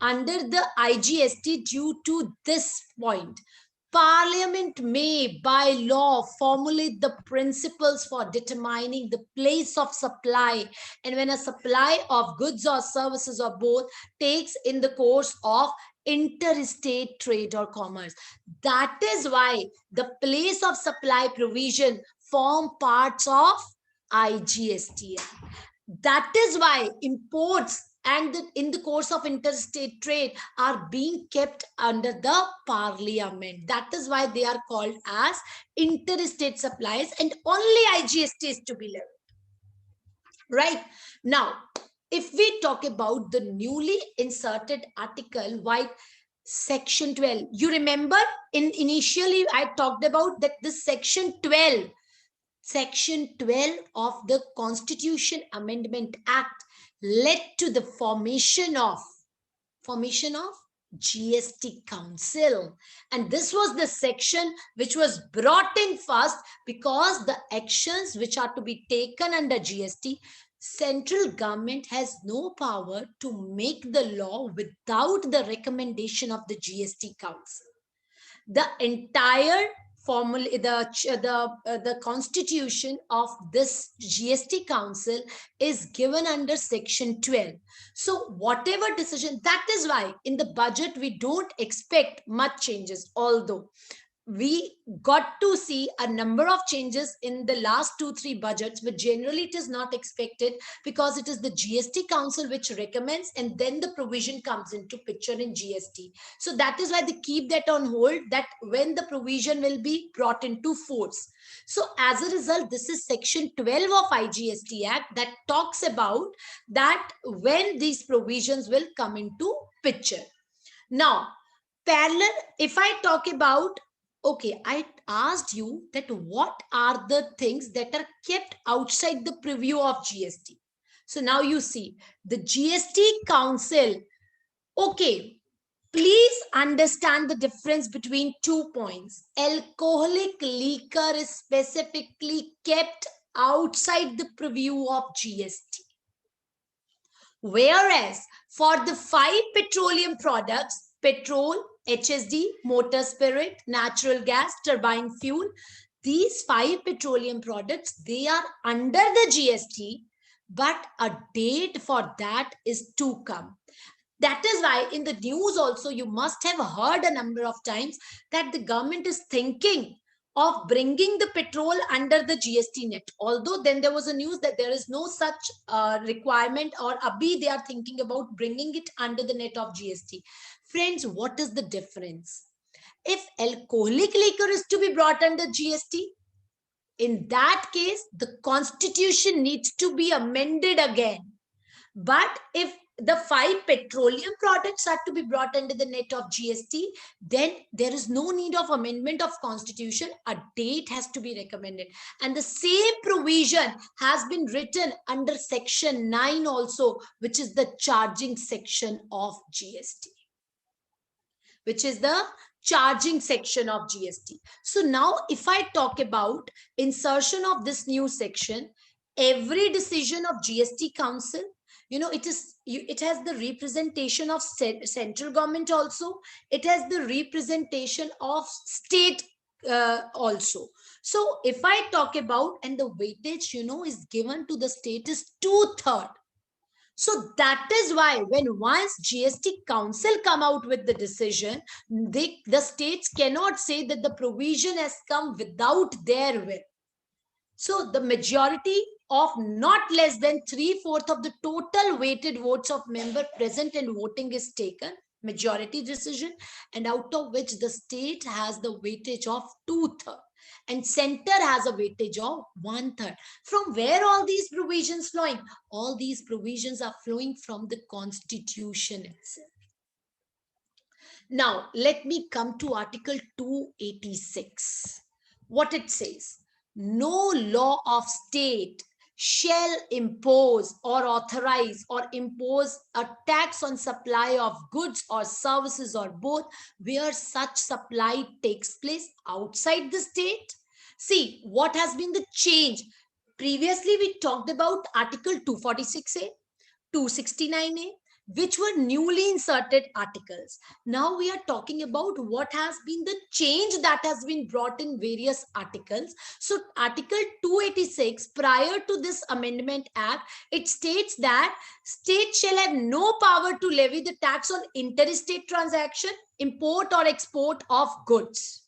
under the IGST due to this point. Parliament may, by law, formulate the principles for determining the place of supply, and when a supply of goods or services or both takes in the course of interstate trade or commerce. That is why the place of supply provision form parts of IGST. That is why imports and in the course of interstate trade are being kept under the parliament. That is why they are called as interstate supplies, and only IGST is to be levied. Right now, if we talk about the newly inserted article, why section 12, you remember initially I talked about that this section 12 of the Constitution Amendment Act led to the formation of GST Council. And this was the section which was brought in first, because the actions which are to be taken under GST, central government has no power to make the law without the recommendation of the GST Council. The entire formula, the constitution of this GST Council is given under section 12. So whatever decision, that is why in the budget we don't expect much changes, although we got to see a number of changes in the last 2-3 budgets, but generally it is not expected, because it is the GST Council which recommends, and then the provision comes into picture in GST. So that is why they keep that on hold, that when the provision will be brought into force. So as a result, this is section 12 of IGST Act that talks about that when these provisions will come into picture. Now, parallel, if I talk about, okay, I asked you that what are the things that are kept outside the preview of GST. So now you see the GST Council. Okay, please understand the difference between 2 points. Alcoholic liquor is specifically kept outside the preview of GST. Whereas for the 5 petroleum products, petrol, HSD, motor spirit, natural gas, turbine fuel, these 5 petroleum products, they are under the GST, but a date for that is to come. That is why in the news also you must have heard a number of times that the government is thinking of bringing the petrol under the GST net. Although then there was a news that there is no such requirement, or abhi they are thinking about bringing it under the net of GST. Friends, what is the difference? If alcoholic liquor is to be brought under GST, in that case, the constitution needs to be amended again. But if the 5 petroleum products are to be brought under the net of GST, then there is no need of amendment of constitution. A date has to be recommended. And the same provision has been written under section 9 also, which is the charging section of GST. So now if I talk about insertion of this new section, every decision of GST Council, it has the representation of central government also. It has the representation of state also. So if I talk about, and the weightage, is given to the state is 2/3. So that is why when once GST Council come out with the decision, the states cannot say that the provision has come without their will. So the majority of not less than 3/4 of the total weighted votes of member present and voting is taken, majority decision, and out of which the state has the weightage of 2/3 and center has a weightage of 1/3. From where all these provisions flowing? All these provisions are flowing from the constitution itself. Now let me come to Article 286. What it says: no law of state shall impose or authorize or impose a tax on supply of goods or services or both where such supply takes place outside the state. See, what has been the change? Previously, we talked about Article 246A, 269A, which were newly inserted articles. Now we are talking about what has been the change that has been brought in various articles. So Article 286, prior to this Amendment Act, it states that states shall have no power to levy the tax on interstate transaction, import or export of goods.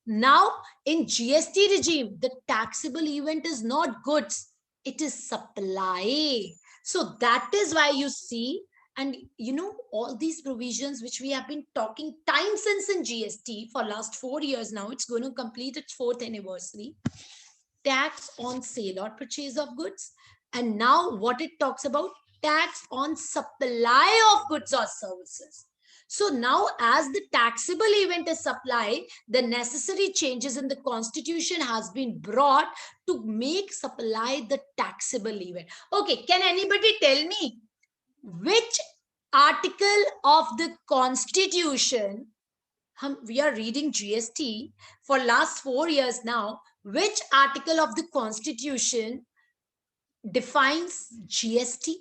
Now in GST regime, the taxable event is not goods, it is supply. So that is why you see, and you know, all these provisions which we have been talking time since in GST for last 4 years now, it's going to complete its 4th anniversary. Tax on sale or purchase of goods. And now what it talks about, tax on supply of goods or services. So now as the taxable event is supply, the necessary changes in the constitution has been brought to make supply the taxable event. Okay, can anybody tell me which article of the constitution, we are reading GST for last 4 years now, which article of the constitution defines GST?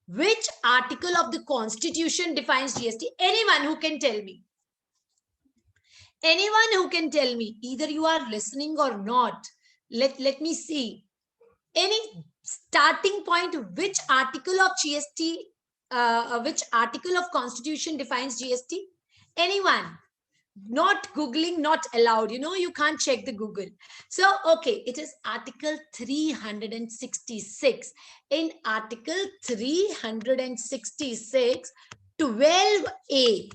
Which article of the constitution defines GST? Anyone who can tell me? Anyone who can tell me? Either you are listening or not. Let me see. Any starting point, which article of GST, which article of constitution defines GST? Anyone? Not Googling, not allowed. You know, you can't check the Google. So, okay, it is Article 366. In Article 366, 12A.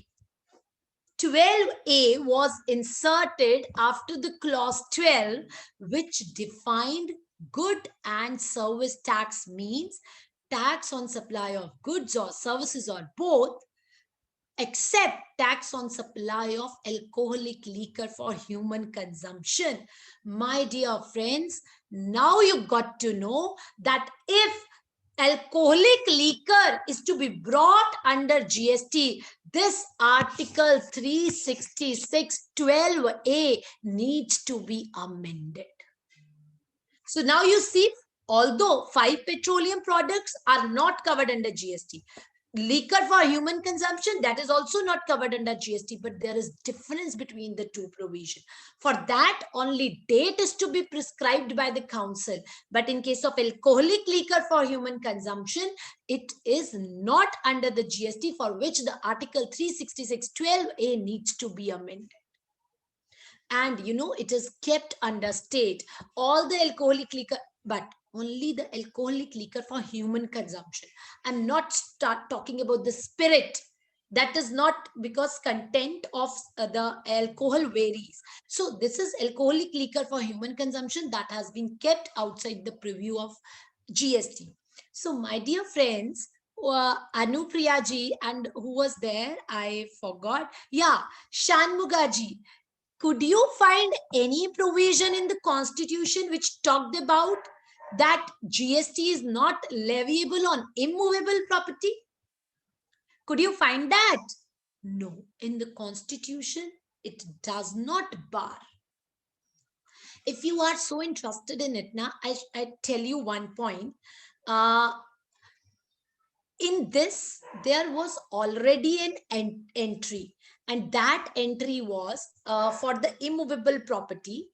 12A was inserted after the clause 12, which defined good and service tax means tax on supply of goods or services or both, except tax on supply of alcoholic liquor for human consumption. My dear friends, now you got to know that if alcoholic liquor is to be brought under GST, this Article 366 12A needs to be amended. So now you see, although 5 petroleum products are not covered under GST, liquor for human consumption, that is also not covered under GST, but there is difference between the two provisions. For that, only date is to be prescribed by the council. But in case of alcoholic liquor for human consumption, it is not under the GST, for which the Article 366 12A needs to be amended. And you know, it is kept under state. All the alcoholic liquor, but only the alcoholic liquor for human consumption. I'm not talking about the spirit. That is not, because content of the alcohol varies. So this is alcoholic liquor for human consumption that has been kept outside the preview of GST. So my dear friends, Anupriya ji, and who was there? I forgot. Yeah, Shanmuga ji. Could you find any provision in the constitution which talked about that GST is not leviable on immovable property? Could you find that? No, in the constitution, it does not bar. If you are so interested in it, now I tell you one point. In this, there was already an entry, and that entry was for the immovable property.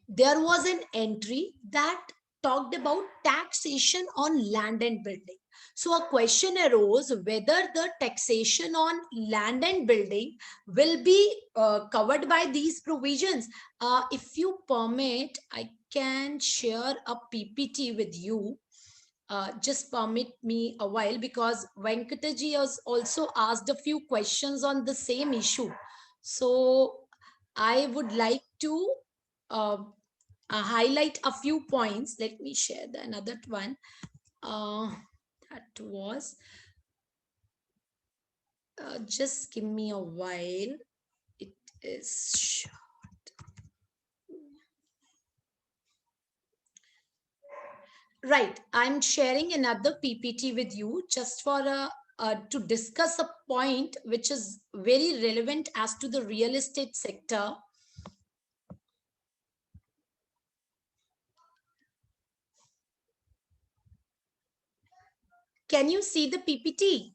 There was an entry that talked about taxation on land and building. So a question arose whether the taxation on land and building will be covered by these provisions. If you permit, I can share a PPT with you. Just permit me a while, because Venkataji has also asked a few questions on the same issue. So I would like to highlight a few points. Let me share the another one. That was, just give me a while. It is short. Right. I'm sharing another PPT with you just for to discuss a point which is very relevant as to the real estate sector. Can you see the PPT?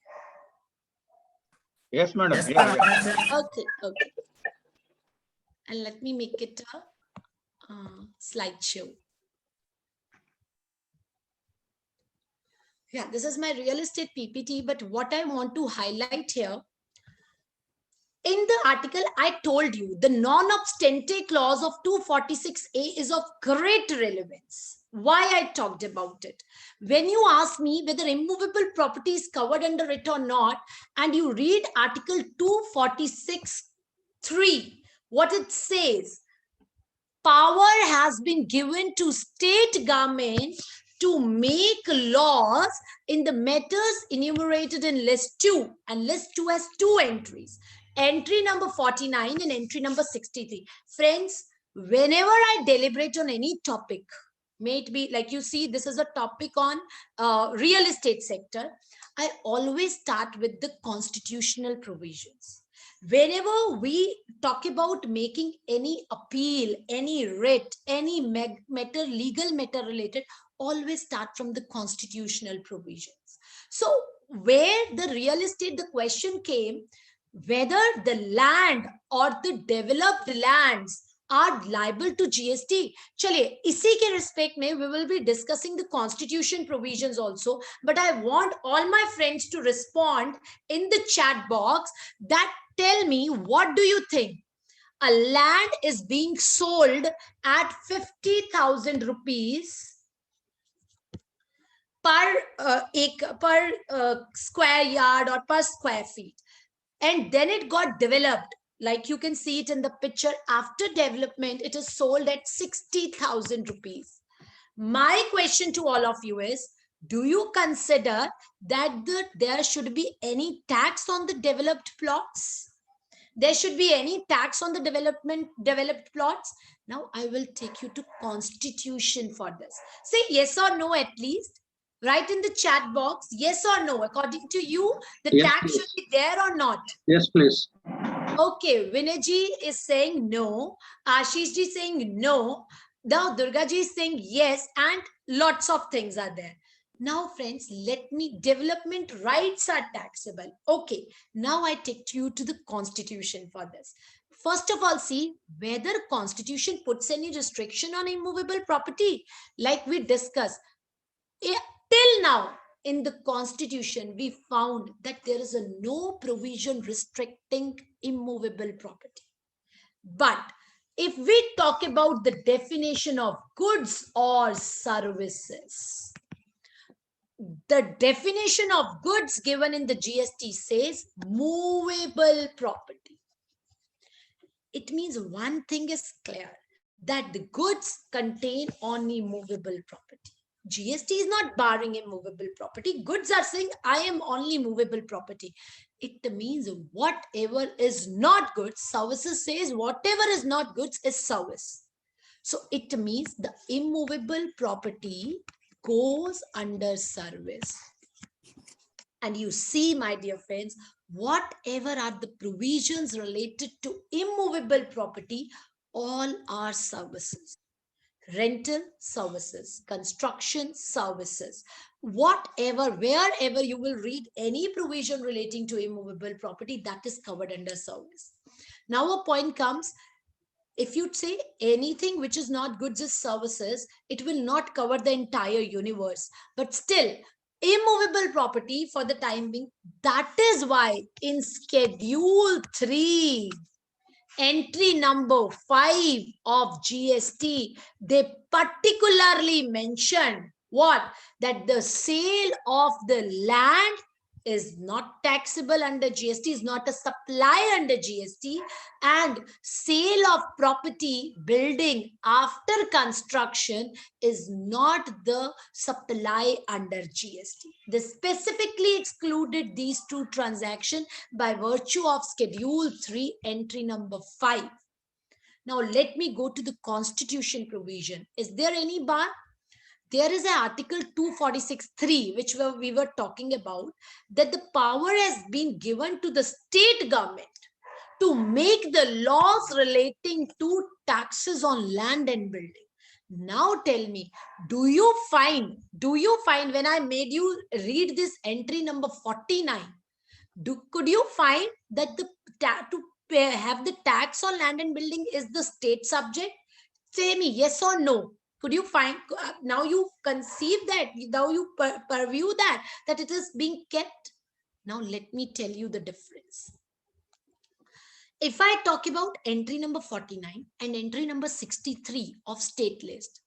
Yes, madam. Yes, Yeah, yeah. ma'am. Okay, okay. And let me make it a slideshow. Yeah, this is my real estate PPT, but what I want to highlight here, in the article, I told you the non-obstante clause of 246A is of great relevance. Why I talked about it? When you ask me whether immovable property is covered under it or not, and you read article 246(3), what it says, power has been given to state government to make laws in the matters enumerated in list 2, and list 2 has 2 entries. Entry number 49 and entry number 63. Friends, whenever I deliberate on any topic, may it be like you see, this is a topic on real estate sector, I always start with the constitutional provisions. Whenever we talk about making any appeal, any writ, any matter, legal matter related, always start from the constitutional provisions. So where the real estate, the question came, whether the land or the developed lands are liable to GST. Chaliye, इसी के respect में we will be discussing the constitution provisions also, but I want all my friends to respond in the chat box that tell me, what do you think? A land is being sold at 50,000 rupees per square yard or per square feet. And then it got developed. Like you can see it in the picture, after development, it is sold at 60,000 rupees. My question to all of you is, do you consider that there should be any tax on the developed plots? There should be any tax on the developed plots? Now I will take you to constitution for this. Say yes or no at least. Write in the chat box, yes or no. According to you, the Yes, tax should be there or not? Yes, please. Okay, Vinayji is saying no. Ashish ji saying no. Now Durga ji is saying yes, and lots of things are there. Now, friends, let me, development rights are taxable. Okay, now I take you to the constitution for this. First of all, see whether constitution puts any restriction on immovable property. Like we discussed, till now in the constitution, we found that there is no provision restricting immovable property. But if we talk about the definition of goods or services, the definition of goods given in the GST says movable property. It means one thing is clear, that the goods contain only movable property. GST is not barring immovable property. Goods are saying, I am only movable property. It means whatever is not goods, services says whatever is not goods is service. So it means the immovable property goes under service. And you see, my dear friends, whatever are the provisions related to immovable property, all are services. Rental services, construction services, whatever, wherever you will read any provision relating to immovable property, that is covered under service. Now a point comes, if you say anything which is not goods is services, it will not cover the entire universe. But still, immovable property for the time being, that is why in Schedule 3, entry number 5 of GST, they particularly mentioned what? That the sale of the land is not taxable under GST, is not a supply under GST, and sale of property, building after construction is not the supply under GST. They specifically excluded these two transactions by virtue of Schedule 3, entry number 5. Now let me go to the constitution provision. Is there any bar? there is an article 246(3), which we were talking about, that the power has been given to the state government to make the laws relating to taxes on land and building. Now tell me, do you find when I made you read this entry number 49, could you find that have the tax on land and building is the state subject? Say me yes or no. Could you find, now you conceive that, now you purview that it is being kept? Now let me tell you the difference. If I talk about entry number 49 and entry number 63 of state list,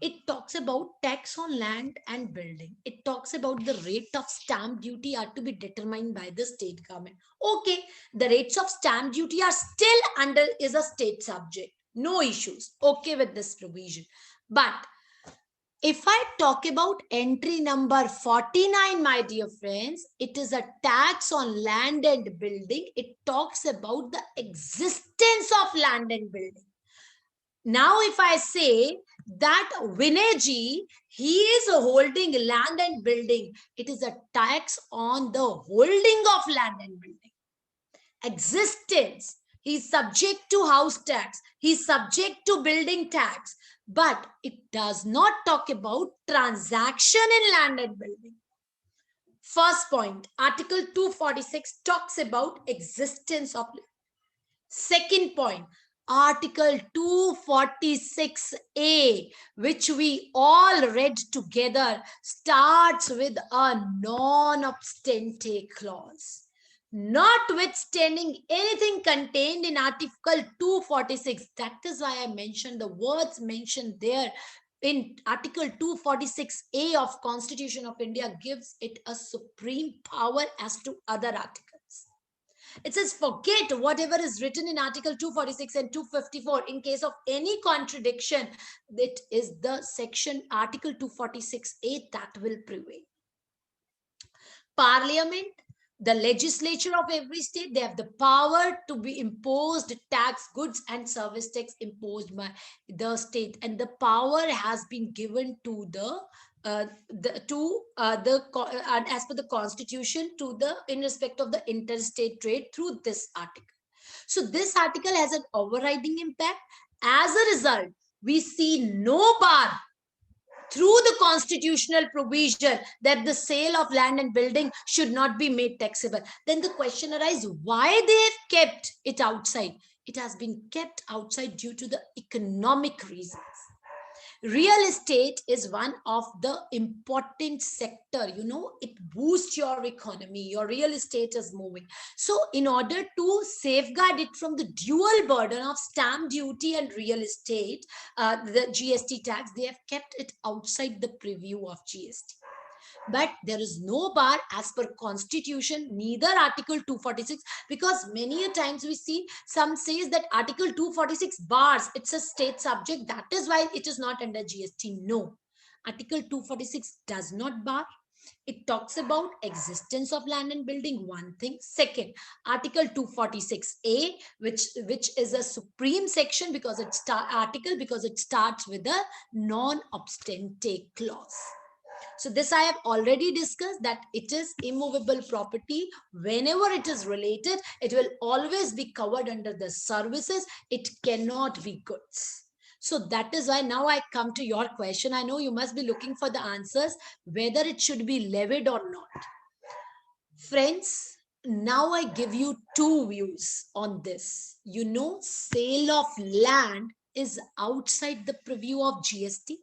it talks about tax on land and building. It talks about the rate of stamp duty are to be determined by the state government. Okay, the rates of stamp duty are still is a state subject. No issues. Okay with this provision. But if I talk about entry number 49, my dear friends, it is a tax on land and building. It talks about the existence of land and building. Now, if I say that Vinayji, he is holding land and building, it is a tax on the holding of land and building. Existence, he is subject to house tax, he is subject to building tax, but it does not talk about transaction in land and building. First point, Article 246 talks about existence of land. Second point, Article 246A, which we all read together, starts with a non-obstante clause. Notwithstanding anything contained in Article 246, that is why I mentioned the words mentioned there in Article 246A of Constitution of India gives it a supreme power as to other articles. It says, forget whatever is written in Article 246 and 254. In case of any contradiction, it is the section Article 246A that will prevail. Parliament, the legislature of every state, they have the power to be imposed tax, goods and service tax imposed by the state, and the power has been given to as per the Constitution in respect of the interstate trade through this article. So this article has an overriding impact. As a result, we see no bar through the constitutional provision that the sale of land and building should not be made taxable. Then the question arises, why they have kept it outside? It has been kept outside due to the economic reasons. Real estate is one of the important sector, it boosts your economy, your real estate is moving. So in order to safeguard it from the dual burden of stamp duty and real estate, the GST tax, they have kept it outside the preview of GST. But there is no bar as per Constitution, neither Article 246, because many a times we see some says that Article 246 bars, it's a state subject, that is why it is not under GST. No, Article 246 does not bar. It talks about existence of land and building, one thing. Second, Article 246A, which is a supreme section because it starts with a non-obstante clause. So this I have already discussed, that it is immovable property. Whenever it is related, it will always be covered under the services. It cannot be goods. So that is why now I come to your question. I know you must be looking for the answers, whether it should be levied or not. Friends, now I give you two views on this. Sale of land is outside the preview of GST.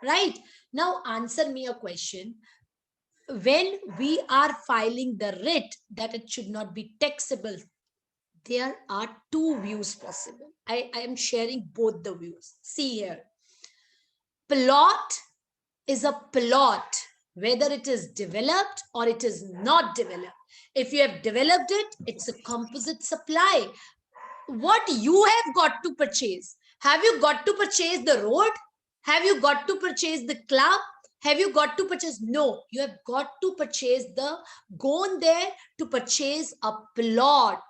Right? Now answer me a question. When we are filing the writ that it should not be taxable, there are two views possible. I am sharing both the views. See here. Plot is a plot, whether it is developed or it is not developed. If you have developed it, it's a composite supply. What you have got to purchase? Have you got to purchase the road? Have you got to purchase the club? Have you got to purchase? No, you have got to purchase gone there to purchase a plot.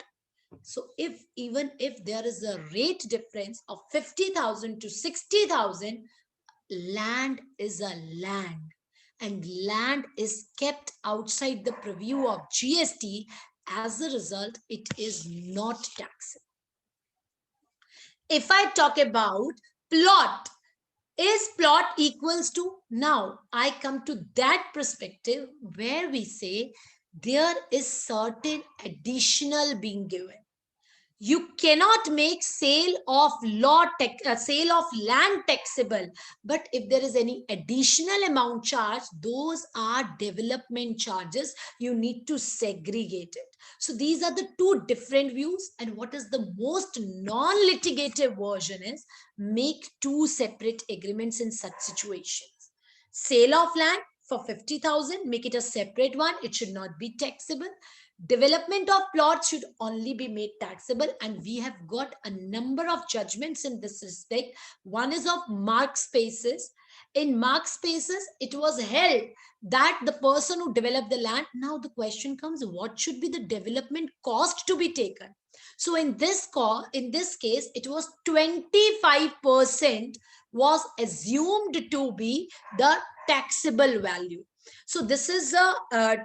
So even if there is a rate difference of 50,000 to 60,000, land is a land, and land is kept outside the purview of GST. As a result, it is not taxable. If I talk about plot, is plot equals to? Now I come to that perspective where we say there is certain additional being given. You cannot make sale of sale of land taxable, but if there is any additional amount charged, those are development charges. You need to segregate it. So these are the two different views. And what is the most non-litigative version is make two separate agreements in such situations. Sale of land for 50,000, make it a separate one. It should not be taxable. Development of plots should only be made taxable, and we have got a number of judgments in this respect. One is of mark spaces. In mark spaces, it was held that the person who developed the land, now the question comes, what should be the development cost to be taken? So in this case, it was 25% was assumed to be the taxable value. So this is a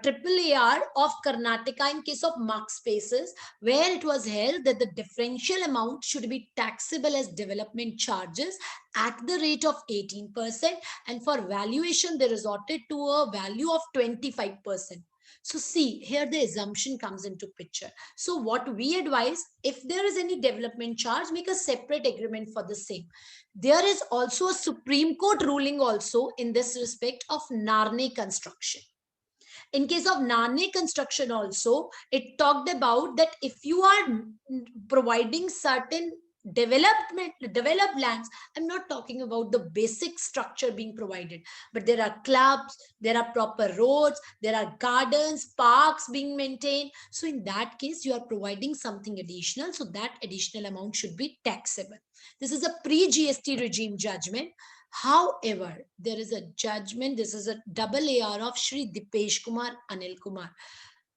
triple AR of Karnataka in case of mark spaces, where it was held that the differential amount should be taxable as development charges at the rate of 18%, and for valuation they resorted to a value of 25%. So see, here the assumption comes into picture. So what we advise, if there is any development charge, make a separate agreement for the same. There is also a Supreme Court ruling also in this respect of Narne construction. In case of Narne construction also, it talked about that if you are providing certain developed lands, I'm not talking about the basic structure being provided, but there are clubs, there are proper roads, there are gardens, parks being maintained. So in that case, you are providing something additional, so that additional amount should be taxable. This is a pre-GST regime judgment. However, there is a judgment, this is a double AR of Shri Dipesh Kumar, Anil Kumar,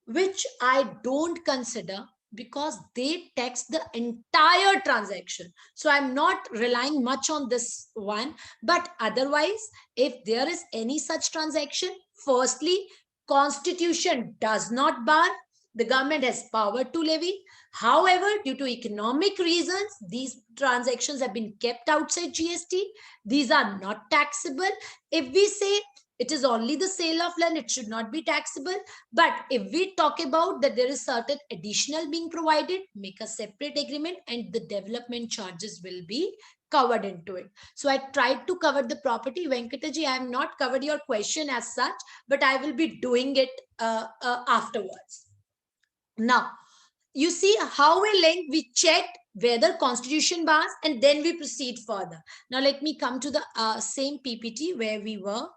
which I don't consider, because they tax the entire transaction. So I'm not relying much on this one. But otherwise, if there is any such transaction, firstly, Constitution does not bar. The government has power to levy. However, due to economic reasons, these transactions have been kept outside GST. These are not taxable. If we say it is only the sale of land, it should not be taxable. But if we talk about that there is certain additional being provided, make a separate agreement and the development charges will be covered into it. So I tried to cover the property. Venkataji, I have not covered your question as such, but I will be doing it afterwards. Now, you see how a link we checked whether Constitution bars, and then we proceed further. Now let me come to the same PPT where we were.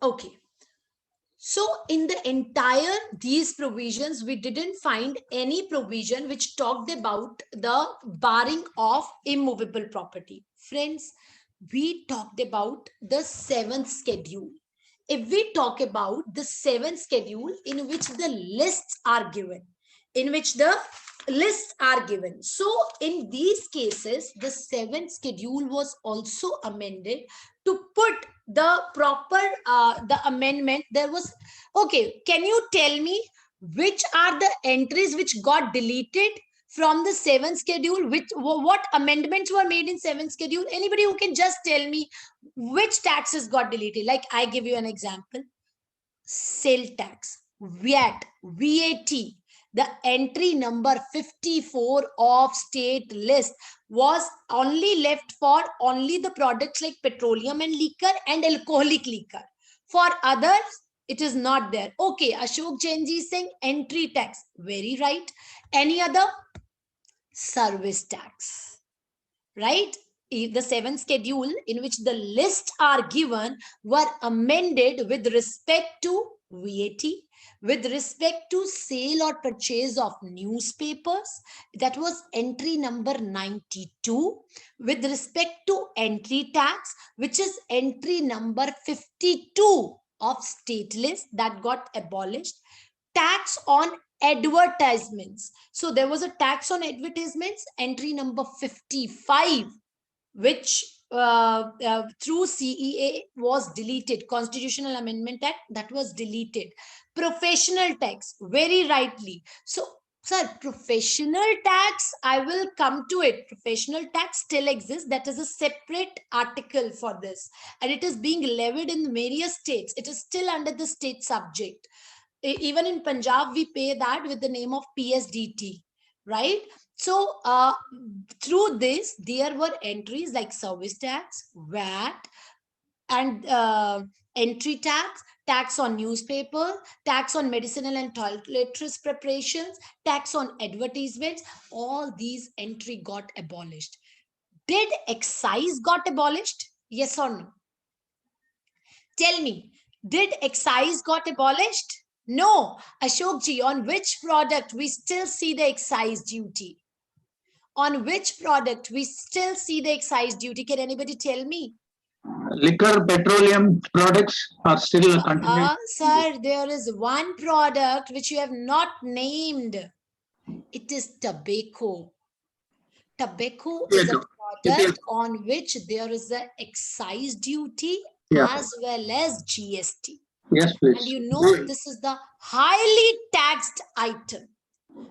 Okay. So in the entire these provisions, we didn't find any provision which talked about the barring of immovable property. Friends, we talked about the seventh schedule. If we talk about the seventh schedule in which the lists are given, so in these cases, the seventh schedule was also amended to put the proper, the amendment. There was, okay, can you tell me which are the entries which got deleted from the seventh schedule? What amendments were made in seventh schedule? Anybody who can just tell me which taxes got deleted? Like I give you an example. Sale tax, VAT, the entry number 54 of state list was only left for only the products like petroleum and liquor and alcoholic liquor. For others, it is not there. Okay, Ashok Jainji is saying entry tax. Very right. Any other? Service tax. Right? The seventh schedule in which the lists are given were amended with respect to VAT, with respect to sale or purchase of newspapers, that was entry number 92, with respect to entry tax, which is entry number 52 of state list, that got abolished. Tax on advertisements. So there was a tax on advertisements, entry number 55 which through CEA was deleted. Constitutional Amendment Act, that was deleted. Professional tax, very rightly. So, sir, professional tax, I will come to it. Professional tax still exists. That is a separate article for this. And it is being levied in various states. It is still under the state subject. Even in Punjab, we pay that with the name of PSDT, right? So through this, there were entries like service tax, VAT, and entry tax, tax on newspaper, tax on medicinal and toiletries preparations, tax on advertisements. All these entry got abolished. Did excise got abolished? Yes or no? Tell me, did excise got abolished? No. Ashok ji, on which product we still see the excise duty? On which product we still see the excise duty? Can anybody tell me? Liquor, petroleum products are still continuing. Sir, there is one product which you have not named. It is tobacco. Tobacco is a product on which there is an excise duty as well as GST. Yes, please. And you know, this is the highly taxed item.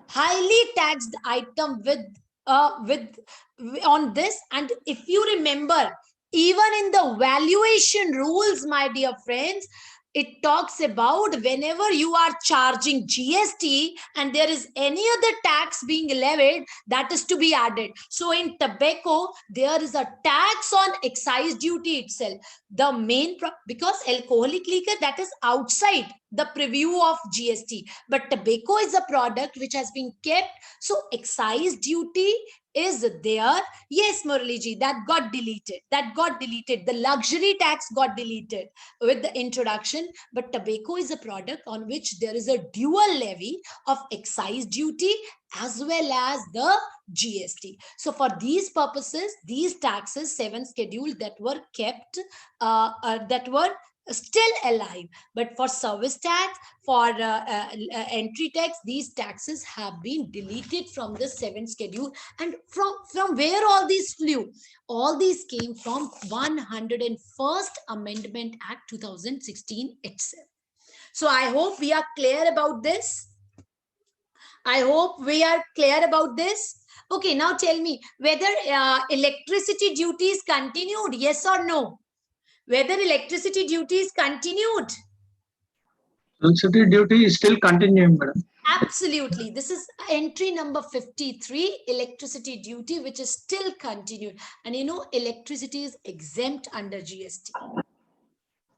Highly taxed item with on this. And if you remember, even in the valuation rules, my dear friends, it talks about whenever you are charging GST and there is any other tax being levied, that is to be added. So in tobacco, there is a tax on excise duty itself. The main, because alcoholic liquor, that is outside the preview of GST. But tobacco is a product which has been kept. So excise duty is there. Yes, Muraliji, that got deleted. That got deleted. The luxury tax got deleted with the introduction. But tobacco is a product on which there is a dual levy of excise duty as well as the GST. So for these purposes, these taxes, 7 schedules that were kept, that were still alive. But for service tax, for entry tax, these taxes have been deleted from the 7th schedule. And from where all these flew? All these came from 101st Amendment Act 2016 itself. So I hope we are clear about this. I hope we are clear about this. Okay, now tell me whether electricity duty is continued, yes or no? Whether electricity duty is continued? Electricity duty is still continuing, madam. Absolutely. This is entry number 53, electricity duty, which is still continued. And you know, electricity is exempt under GST.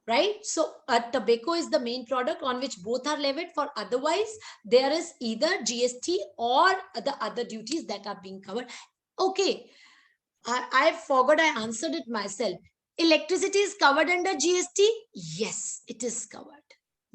Right? So tobacco is the main product on which both are levied. For otherwise, there is either GST or the other duties that are being covered. Okay. I forgot I answered it myself. Electricity is covered under GST? Yes, it is covered.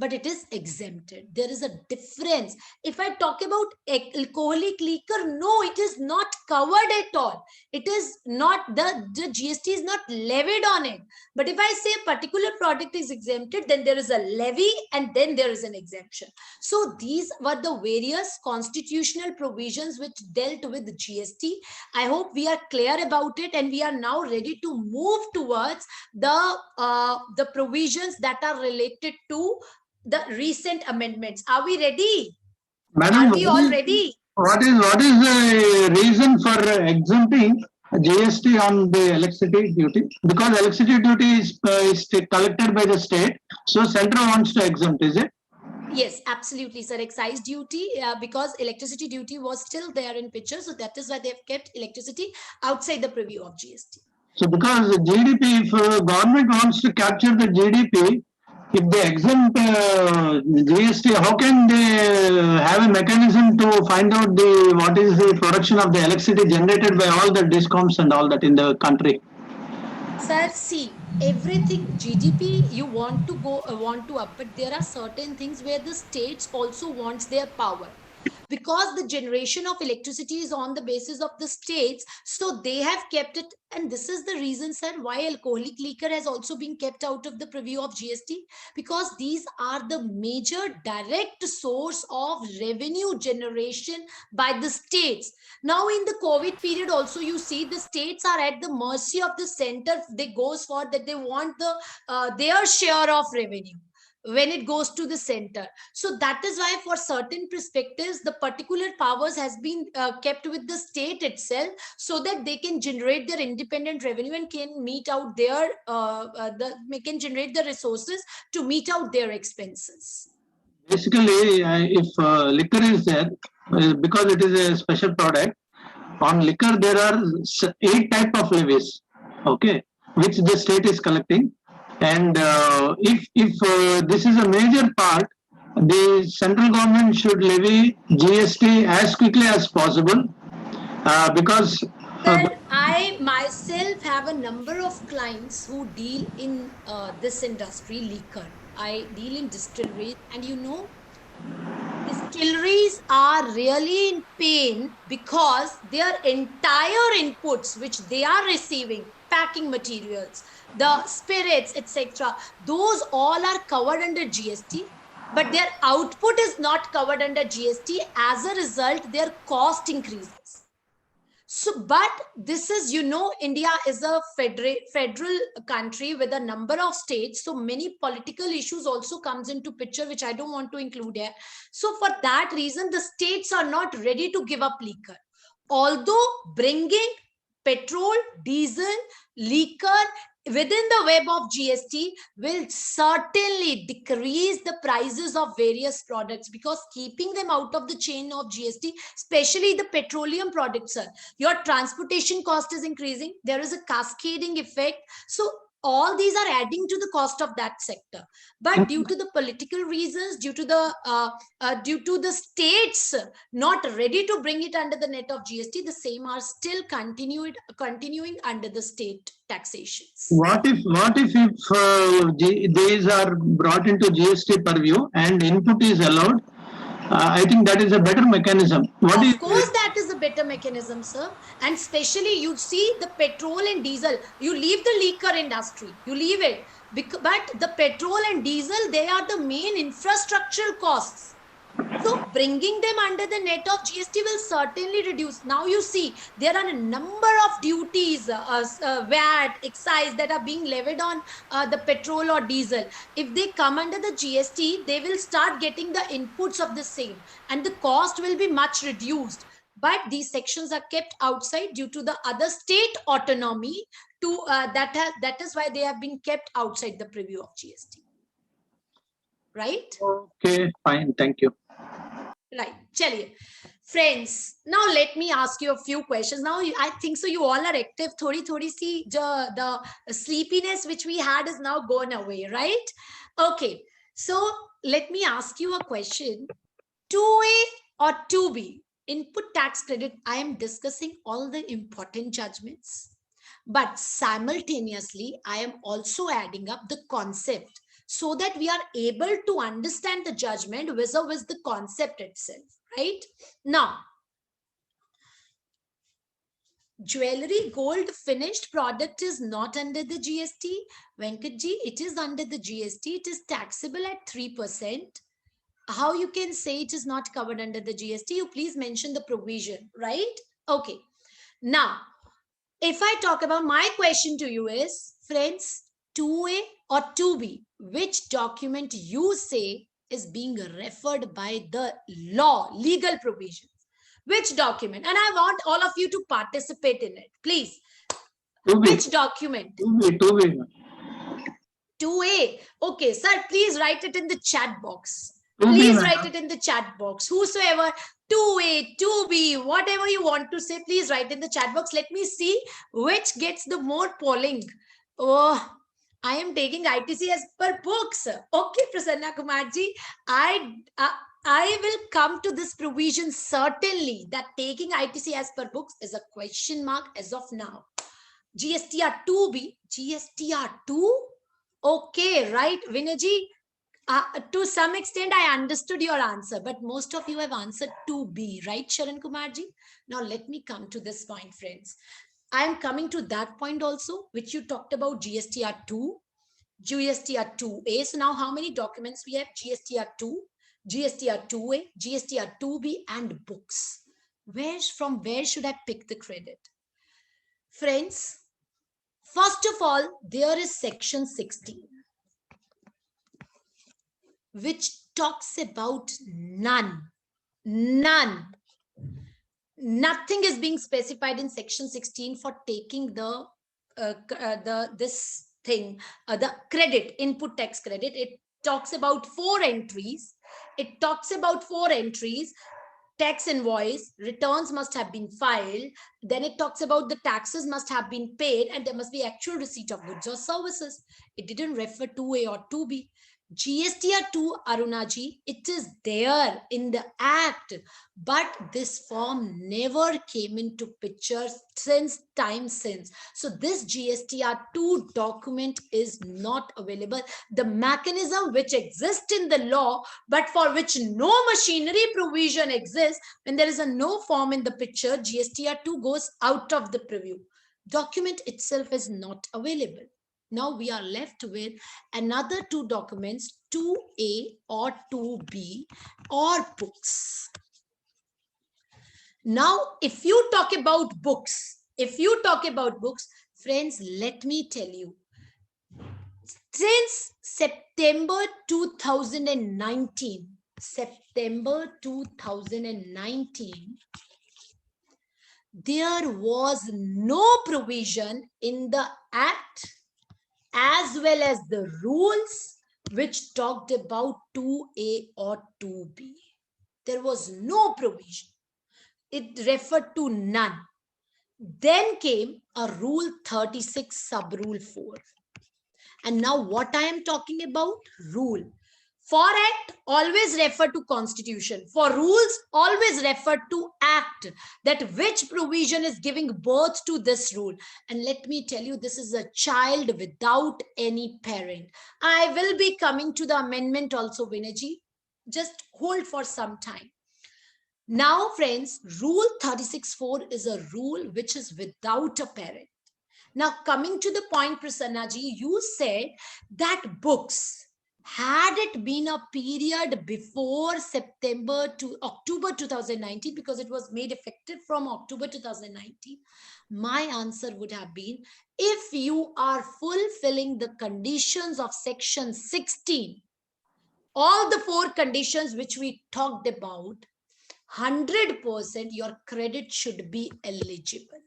But it is exempted. There is a difference. If I talk about alcoholic liquor, no, it is not covered at all. It is not, the GST is not levied on it. But if I say a particular product is exempted, then there is a levy and then there is an exemption. So these were the various constitutional provisions which dealt with GST. I hope we are clear about it and we are now ready to move towards the provisions that are related to the recent amendments. Are we ready? Madam, Are we all ready? What is the reason for exempting GST on the electricity duty? Because electricity duty is collected by the state, so central wants to exempt, is it? Yes, absolutely, sir. Excise duty, because electricity duty was still there in picture, so that is why they have kept electricity outside the purview of GST. So because the GDP, if government wants to capture the GDP, if they exempt GST, how can they have a mechanism to find out what is the production of the electricity generated by all the discoms and all that in the country? Sir, see, everything GDP you want to up, but there are certain things where the states also wants their power. because the generation of electricity is on the basis of the states, so they have kept it. And this is the reason, sir, why alcoholic liquor has also been kept out of the purview of GST, because these are the major direct source of revenue generation by the states. Now in the COVID period also, you see the states are at the mercy of the center. They goes for that, they want the their share of revenue when it goes to the center. So that is why for certain perspectives, the particular powers has been kept with the state itself, so that they can generate their independent revenue and can meet out their, can generate the resources to meet out their expenses. Basically, if liquor is there, because it is a special product, on liquor there are 8 type of levies, okay, which the state is collecting. And if this is a major part, the central government should levy GST as quickly as possible, because Well, I myself have a number of clients who deal in this industry, liquor. I deal in distilleries, and you know, distilleries are really in pain because their entire inputs which they are receiving, packing materials, the spirits, etc., those all are covered under GST, but their output is not covered under GST. As a result, their cost increases. So, but this is, you know, India is a federal country with a number of states. So many political issues also comes into picture, which I don't want to include here. So for that reason, the states are not ready to give up liquor. Although bringing petrol, diesel, liquor within the web of GST will certainly decrease the prices of various products, because keeping them out of the chain of GST, especially the petroleum products, sir, your transportation cost is increasing. There is a cascading effect. So all these are adding to the cost of that sector. But due to the political reasons, due to the states not ready to bring it under the net of GST, the same are still continuing under the state taxations. what if these are brought into GST purview and input is allowed? I think that is a better mechanism. Of course, that is a better mechanism, sir. And especially you see the petrol and diesel, you leave the liquor industry, you leave it. But the petrol and diesel, they are the main infrastructural costs. So bringing them under the net of GST will certainly reduce. Now you see, there are a number of duties, VAT, excise that are being levied on the petrol or diesel. If they come under the GST, they will start getting the inputs of the same, and the cost will be much reduced. But these sections are kept outside due to the other state autonomy. That is why they have been kept outside the purview of GST. Right? Okay, fine, thank you. Right, chaliye. Friends, now let me ask you a few questions. Now I think so you all are active. Thodi si the sleepiness which we had is now gone away, right? Okay, so let me ask you a question. 2A or 2B, input tax credit. I am discussing all the important judgments, but simultaneously I am also adding up the concept, so that we are able to understand the judgment vis-a-vis the concept itself, right? Now, jewelry, gold, finished product is not under the GST. Venkatji, it is under the GST. It is taxable at 3%. How you can say it is not covered under the GST? You please mention the provision, right? Okay. Now, if I talk about, my question to you is, friends, 2A or 2B, which document you say is being referred by the law, legal provisions? Which document? And I want all of you to participate in it, please. 2B. Which document? 2B. 2A. Okay, sir, please write it in the chat box. 2B, Please write it in the chat box. Whosoever, 2A, 2B, whatever you want to say, please write in the chat box. Let me see which gets the more polling. Oh, I am taking ITC as per books. Okay, Prasanna Kumarji, I will come to this provision certainly, that taking ITC as per books is a question mark as of now. GSTR 2B, GSTR 2? Okay, right, Vinayji. To some extent, I understood your answer, but most of you have answered 2B, right, Sharan Kumarji? Now, let me come to this point, friends. I am coming to that point also, which you talked about GSTR 2, GSTR 2A. So now how many documents we have? GSTR 2, GSTR 2A, GSTR 2B, and books. From where should I pick the credit? Friends, first of all, there is section 16, which talks about none. Nothing is being specified in section 16 for taking the credit, input tax credit. It talks about 4 entries. Tax invoice, returns must have been filed. Then it talks about the taxes must have been paid, and there must be actual receipt of goods or services. It didn't refer to A or 2B. GSTR 2, Arunaji, it is there in the act, but this form never came into picture since. So this GSTR 2 document is not available. The mechanism which exists in the law, but for which no machinery provision exists, when there is a no form in the picture, GSTR 2 goes out of the preview. Document itself is not available. Now we are left with another 2 documents, 2A or 2B or books. Now, if you talk about books, friends, let me tell you, since September 2019, there was no provision in the act as well as the rules which talked about 2A or 2B. There was no provision. It referred to none. Then came a Rule 36 Sub-Rule 4. And now what I am talking about? Rule. For Act, always refer to Constitution. For rules, always refer to Act, that which provision is giving birth to this rule. And let me tell you, this is a child without any parent. I will be coming to the amendment also, Vinayji. Just hold for some time. Now, friends, Rule 36.4 is a rule which is without a parent. Now, coming to the point, Prasannaji, you said that books, had it been a period before September to October 2019, because it was made effective from October 2019, my answer would have been, if you are fulfilling the conditions of section 16, all the 4 conditions which we talked about, 100% your credit should be eligible.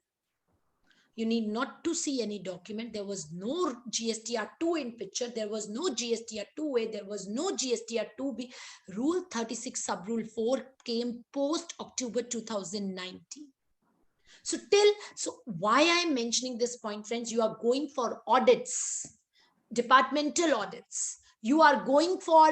You need not to see any document. There was no GSTR 2 in picture. There was no GSTR 2A. There was no GSTR 2B. Rule 36 Sub-Rule 4 came post October 2019. So why I am mentioning this point, friends, you are going for audits, departmental audits. You are going for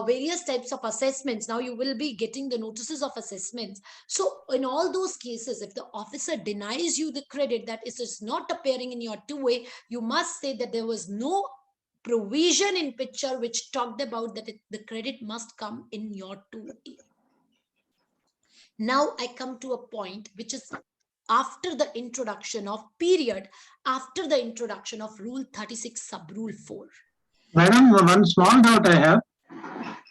various types of assessments. Now you will be getting the notices of assessments. So in all those cases, if the officer denies you the credit that it is not appearing in your 2A, you must say that there was no provision in picture which talked about that the credit must come in your 2A. Now I come to a point which is after the introduction of Rule 36 Sub-Rule 4. Madam, one small doubt I have.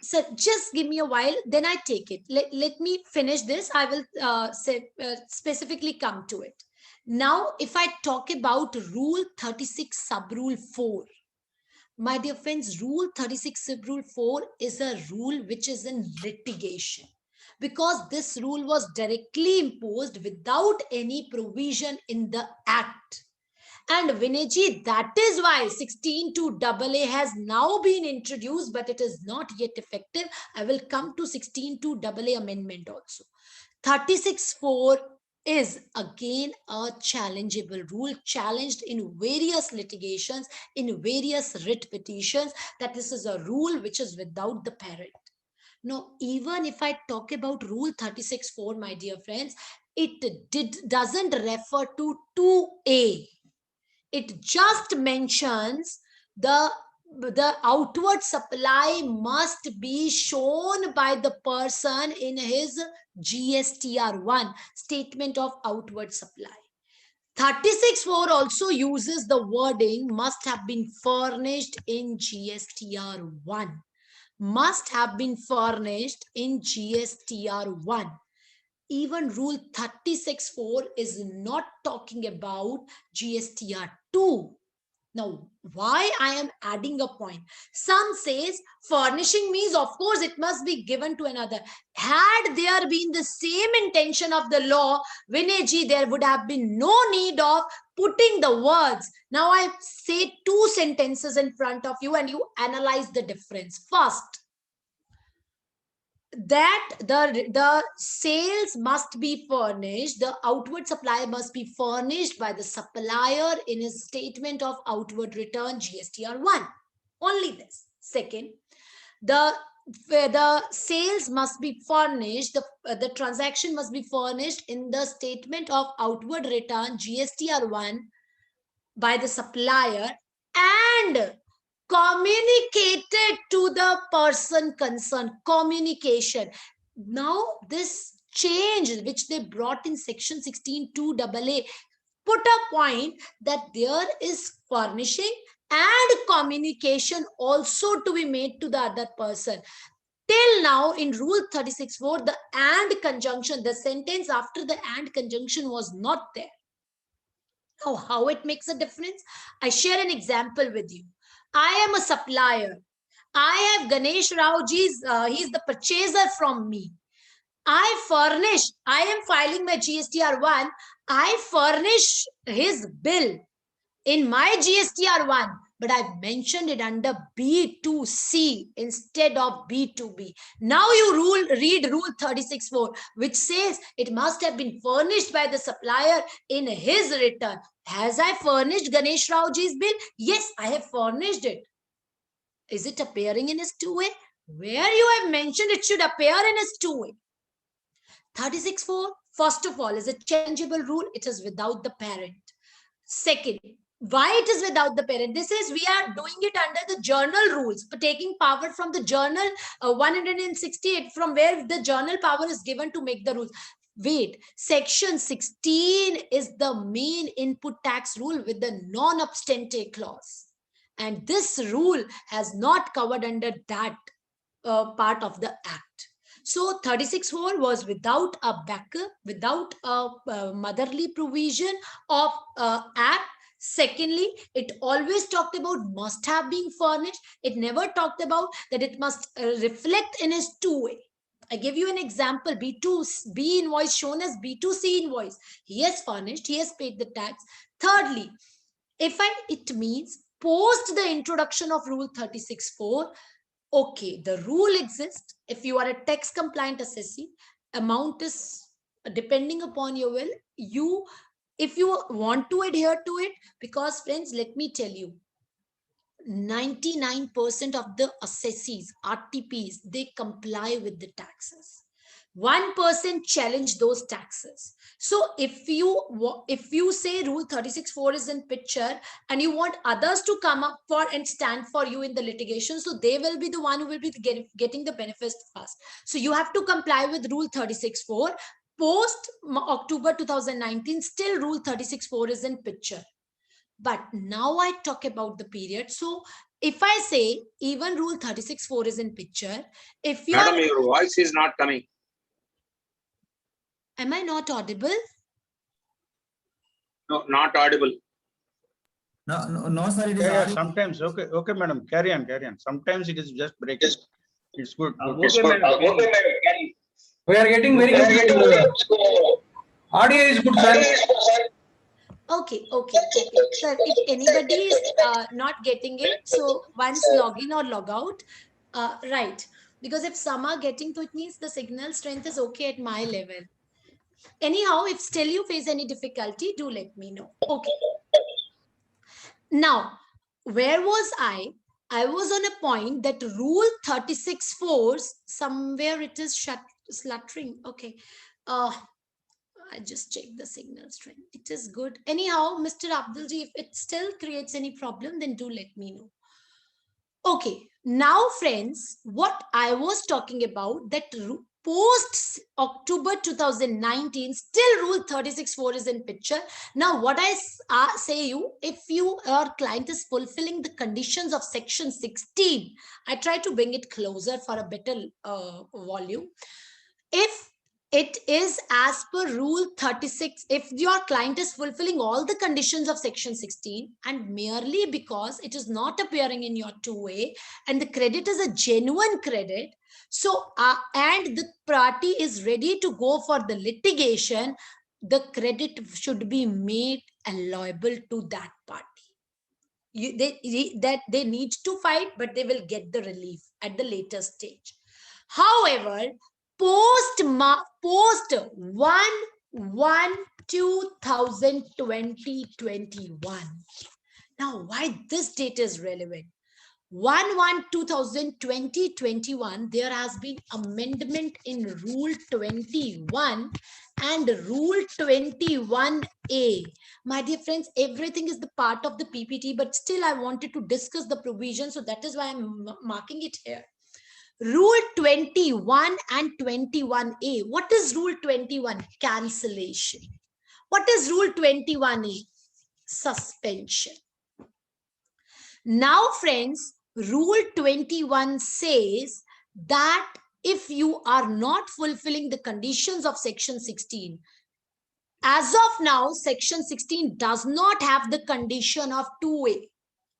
Sir, just give me a while, then I take it. Let me finish this. I will specifically come to it. Now, if I talk about Rule 36 Sub-Rule 4, my dear friends, Rule 36 Sub-Rule 4 is a rule which is in litigation, because this rule was directly imposed without any provision in the Act. And Vinayji, that is why 16(2)AA has now been introduced, but it is not yet effective. I will come to 16(2)AA amendment also. 36(4) is again a challengeable rule, challenged in various litigations, in various writ petitions, that this is a rule which is without the parent. Now, even if I talk about Rule 36(4), my dear friends, it doesn't refer to 2A. It just mentions the the outward supply must be shown by the person in his GSTR1, statement of outward supply. 36(4) also uses the wording must have been furnished in GSTR1. Must have been furnished in GSTR1. Even rule 36(4) is not talking about GSTR2. Now, why I am adding a point? Some says furnishing means, of course, it must be given to another. Had there been the same intention of the law, Vinay ji, there would have been no need of putting the words. Now I say two sentences in front of you and you analyze the difference. First, that the sales must be furnished, the outward supply must be furnished by the supplier in his statement of outward return GSTR1. Only this. Second, the sales must be furnished, the transaction must be furnished in the statement of outward return GSTR1 by the supplier and communicated to the person concerned. Communication. Now this change which they brought in section 16(2)AA put a point that there is furnishing and communication also to be made to the other person. Till now in rule 36(4), the and conjunction, the sentence after the and conjunction was not there. Now how it makes a difference? I share an example with you. I am a supplier. I have Ganesh Raoji's, he's the purchaser from me. I am filing my GSTR1. I furnish his bill in my GSTR1, but I've mentioned it under B2C instead of B2B. Now you read rule 36(4), which says it must have been furnished by the supplier in his return. Has I furnished Ganesh Raoji's bill? Yes, I have furnished it. Is it appearing in his 2A? Where you have mentioned it should appear in his 2A. 36(4), first of all, is a changeable rule. It is without the parent. Second, why it is without the parent? This is, we are doing it under the journal rules, but taking power from the journal 168, from where the journal power is given to make the rules. Wait, section 16 is the main input tax rule with the non-obstante clause. And this rule has not covered under that part of the act. So 36(4) was without a backup, without a motherly provision of act. Secondly, it always talked about must have been furnished. It never talked about that it must reflect in his 2A. I give you an example, B invoice shown as B2C invoice. He has furnished, he has paid the tax. Thirdly, it means post the introduction of rule 36(4), okay, the rule exists. If you are a tax compliant assessee, amount is depending upon your will. If you want to adhere to it, because friends, let me tell you, 99% of the assessees, RTPs, they comply with the taxes. 1% challenge those taxes. So if you say rule 36(4) is in picture and you want others to come up for and stand for you in the litigation, so they will be the one who will be getting the benefits first. So you have to comply with rule 36(4). Post October 2019, still rule 36(4) is in picture. But now I talk about the period. So if I say even rule 36(4) is in picture, if you Madam, your voice is not coming. Am I not audible? No, not audible. No, sir, it is Yeah, audible. sometimes. Okay, madam. Carry on. Sometimes it is just breaking. It's good. It's good. We are getting very good. Audio is good, sir. Okay. Sir, if anybody is not getting it, so once log in or log out, right. Because if some are getting to it, means the signal strength is okay at my level. Anyhow, if still you face any difficulty, do let me know. Okay. Now, where was I? I was on a point that rule 36(4), somewhere it is sluttering. Okay. I just checked the signal strength. It is good. Anyhow, Mr. Abdulji, if it still creates any problem, then do let me know. Okay, now friends, what I was talking about, that post October 2019, still rule 36.4 is in picture. Now what I say you, if your client is fulfilling the conditions of section 16, I try to bring it closer for a better volume. If it is as per rule 36, if your client is fulfilling all the conditions of section 16 and merely because it is not appearing in your 2A and the credit is a genuine credit, so and the party is ready to go for the litigation, the credit should be made allowable to that party. They need to fight, but they will get the relief at the later stage. However, post 1/1/2021. Now, why this date is relevant? 1/1/2021, there has been amendment in Rule 21 and Rule 21A. My dear friends, everything is the part of the PPT, but still I wanted to discuss the provision, so that is why I'm marking it here. Rule 21 and 21A. What is Rule 21? Cancellation. What is Rule 21A? Suspension. Now, friends, Rule 21 says that if you are not fulfilling the conditions of Section 16, as of now, Section 16 does not have the condition of 2A.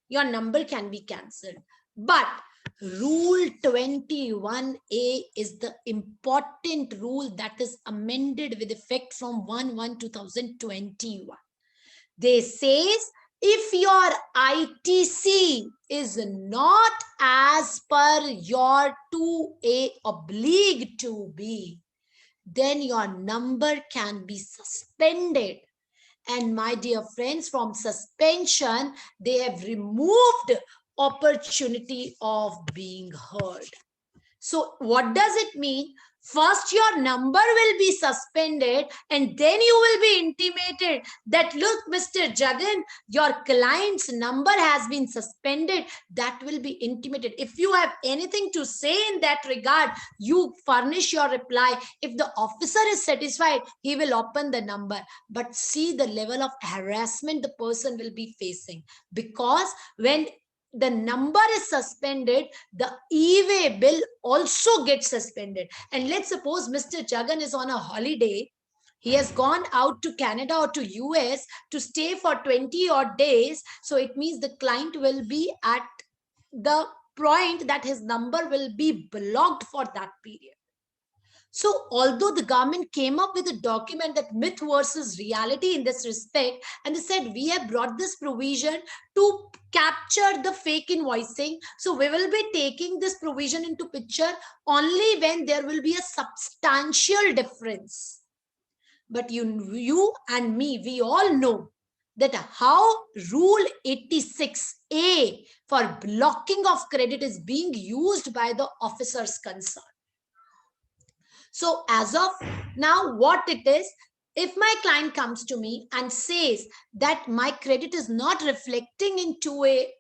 Your number can be cancelled. But Rule 21A is the important rule that is amended with effect from 1/1/2021. They says if your ITC is not as per your 2A/2B, then your number can be suspended. And my dear friends, from suspension, they have removed opportunity of being heard. So what does it mean? First, your number will be suspended, and then you will be intimated that, look, Mr. Jagan, your client's number has been suspended. That will be intimated. If you have anything to say in that regard, you furnish your reply. If the officer is satisfied, he will open the number. But see the level of harassment the person will be facing, because when the number is suspended, the e-way bill also gets suspended. And let's suppose Mr. Jagan is on a holiday. He has gone out to Canada or to US to stay for 20 odd days. So it means the client will be at the point that his number will be blocked for that period. So although the government came up with a document that myth versus reality in this respect, and they said we have brought this provision to capture the fake invoicing. So we will be taking this provision into picture only when there will be a substantial difference. But you and me, we all know that how Rule 86A for blocking of credit is being used by the officers concerned. So as of now, what it is, if my client comes to me and says that my credit is not reflecting in 2A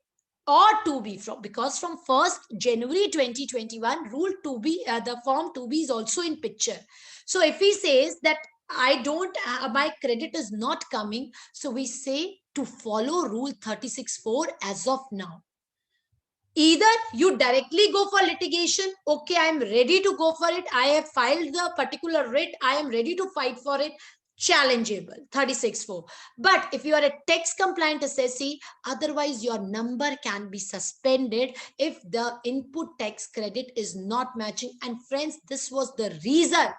or 2B, because from 1st January 2021, Rule 2B, the Form 2B is also in picture. So if he says that I don't, my credit is not coming, so we say to follow Rule 36.4 as of now. Either you directly go for litigation. Okay, I am ready to go for it. I have filed the particular writ. I am ready to fight for it. Challengeable, 36.4. But if you are a tax compliant assessee, otherwise your number can be suspended if the input tax credit is not matching. And friends, this was the reason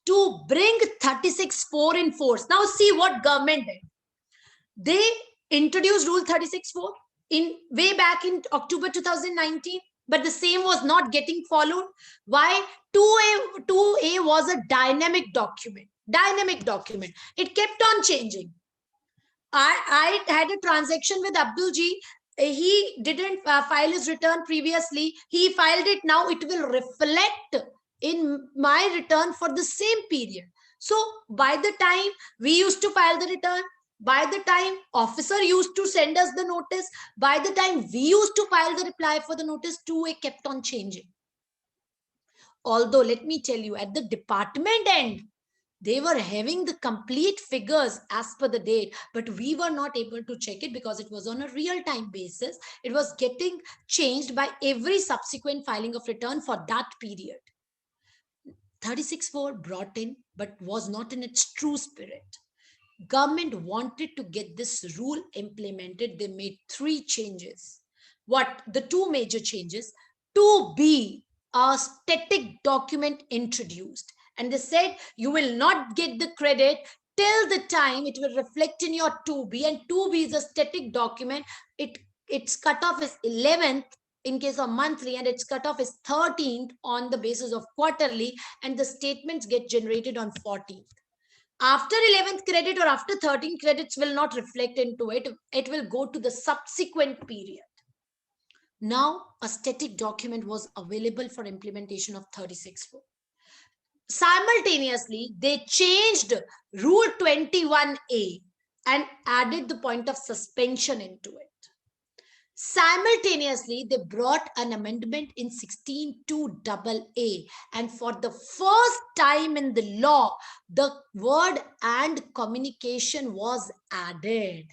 to bring 36.4 in force. Now see what government did. They introduced Rule 36.4 in way back in October 2019, but the same was not getting followed. Why? 2A was a dynamic document. It kept on changing. I had a transaction with Abdul Ji. He didn't file his return previously. He filed it now. It will reflect in my return for the same period. So by the time we used to file the return, By the time officer used to send us the notice, by the time we used to file the reply for the notice, 2A kept on changing. Although, let me tell you, at the department end, they were having the complete figures as per the date, but we were not able to check it because it was on a real-time basis. It was getting changed by every subsequent filing of return for that period. 36(4) brought in, but was not in its true spirit. Government wanted to get this rule implemented. They made 3 changes. What? The 2 major changes. 2B, a static document introduced. And they said you will not get the credit till the time it will reflect in your 2B. And 2B is a static document. Its cutoff is 11th in case of monthly, and its cutoff is 13th on the basis of quarterly, and the statements get generated on 14th. After 11th credit or after 13 credits will not reflect into it. It will go to the subsequent period. Now, a static document was available for implementation of 36(4). Simultaneously, they changed Rule 21A and added the point of suspension into it. Simultaneously, they brought an amendment in 16(2)AA, and for the first time in the law, the word "and communication" was added.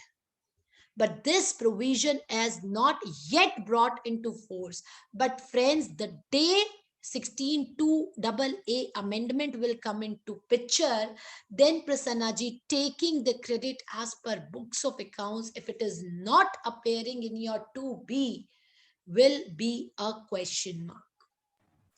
But this provision has not yet brought into force. But friends, the day 16(2)AA amendment will come into picture, then Prasanna ji, taking the credit as per books of accounts, if it is not appearing in your 2B, will be a question mark.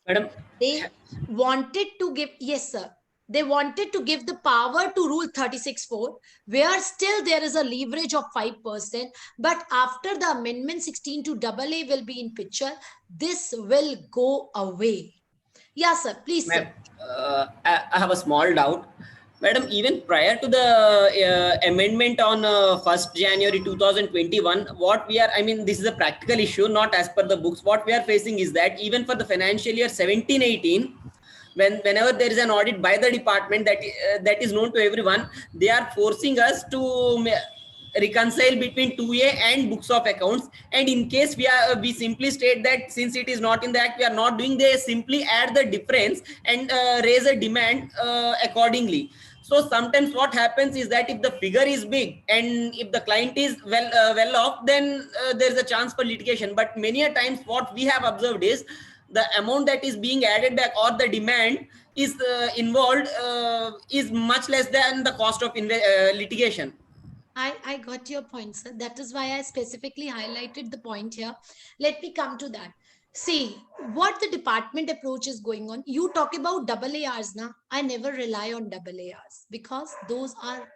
Madam, they wanted to give, yes sir, they wanted to give the power to Rule 36(4), where still there is a leverage of 5%. But after the amendment 16(2)AA will be in picture, this will go away. Yes, sir. Please, sir. I have a small doubt. Madam, even prior to the amendment on 1st January 2021, what we are, I mean, this is a practical issue, not as per the books. What we are facing is that even for the financial year 17-18, whenever there is an audit by the department that is known to everyone, they are forcing us to reconcile between 2A and books of accounts. And in case we simply state that since it is not in the act, we are not doing, they simply add the difference and raise a demand accordingly. So sometimes what happens is that if the figure is big and if the client is well off, then there is a chance for litigation. But many a times what we have observed is the amount that is being added back or the demand is involved is much less than the cost of litigation. I got your point, sir. That is why I specifically highlighted the point here. Let me come to that. See, what the department approach is going on. You talk about AARs now. I never rely on AARs because those are,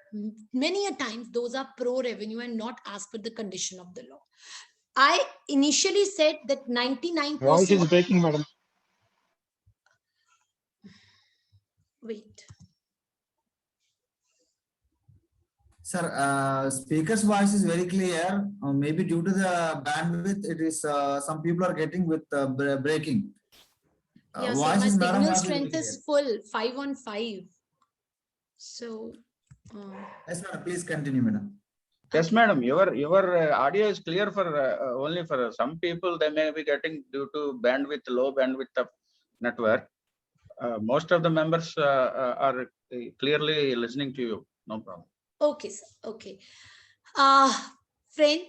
many a times, those are pro-revenue and not as per the condition of the law. I initially said that 99%. Voice is breaking, madam. Wait. Sir, speaker's voice is very clear. Maybe due to the bandwidth, it is some people are getting with breaking. Yeah, so my signal strength is full, 5 on 5. So. Yes, madam. Please continue, madam. Yes, madam. Your audio is clear for only for some people. They may be getting due to bandwidth, low bandwidth of network. Most of the members are clearly listening to you. No problem. Okay, sir. Okay. Friend,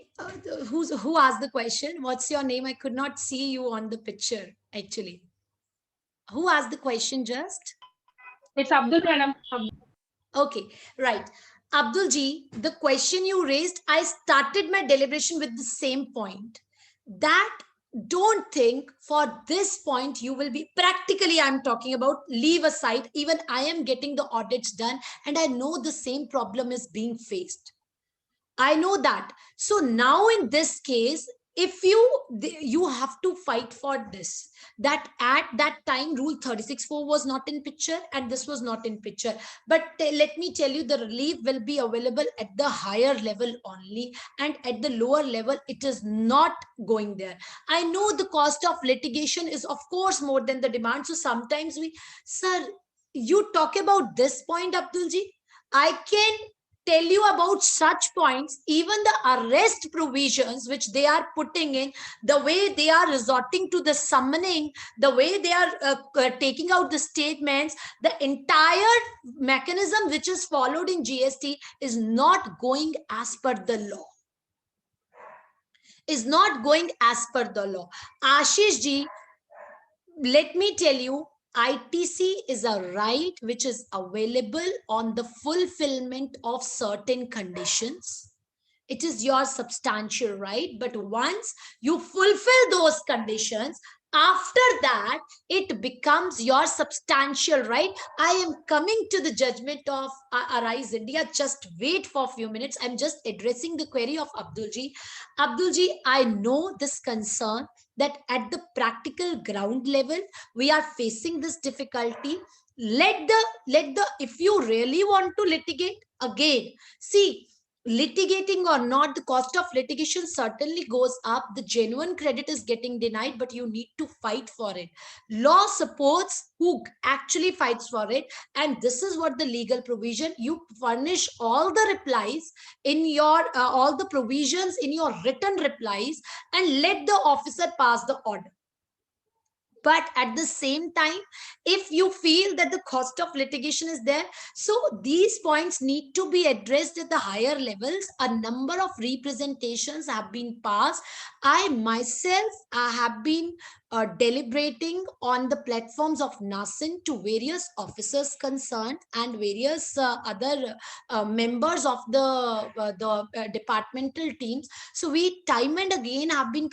who asked the question? What's your name? I could not see you on the picture, actually. Who asked the question just? It's Abdul, madam. Okay, right. Abdul ji, the question you raised, I started my deliberation with the same point. That don't think for this point you will be, practically I'm talking about, leave aside, even I am getting the audits done and I know the same problem is being faced. I know that. So now in this case, if you have to fight for this, that at that time Rule 36(4) was not in picture and this was not in picture. But let me tell you, the relief will be available at the higher level only, and at the lower level it is not going there. I know the cost of litigation is of course more than the demand. So sometimes sir, you talk about this point, Abdul ji, I can tell you about such points, even the arrest provisions which they are putting in, the way they are resorting to the summoning, the way they are taking out the statements, the entire mechanism which is followed in GST is not going as per the law. Is not going as per the law. Ashish ji, let me tell you, ITC is a right which is available on the fulfillment of certain conditions. It is your substantial right, but once you fulfill those conditions, after that, it becomes your substantial right. I am coming to the judgment of Arise India. Just wait for a few minutes. I'm just addressing the query of Abdulji. Abdulji, I know this concern that at the practical ground level, we are facing this difficulty. Let the, if you really want to litigate, again, see, litigating or not, the cost of litigation certainly goes up. The genuine credit is getting denied, but you need to fight for it. Law supports who actually fights for it. And this is what the legal provision, you furnish all the replies in your, all the provisions in your written replies, and let the officer pass the order. But at the same time, if you feel that the cost of litigation is there, so these points need to be addressed at the higher levels. A number of representations have been passed. I myself have been deliberating on the platforms of NASIN to various officers concerned and various other members of the departmental teams. So we time and again have been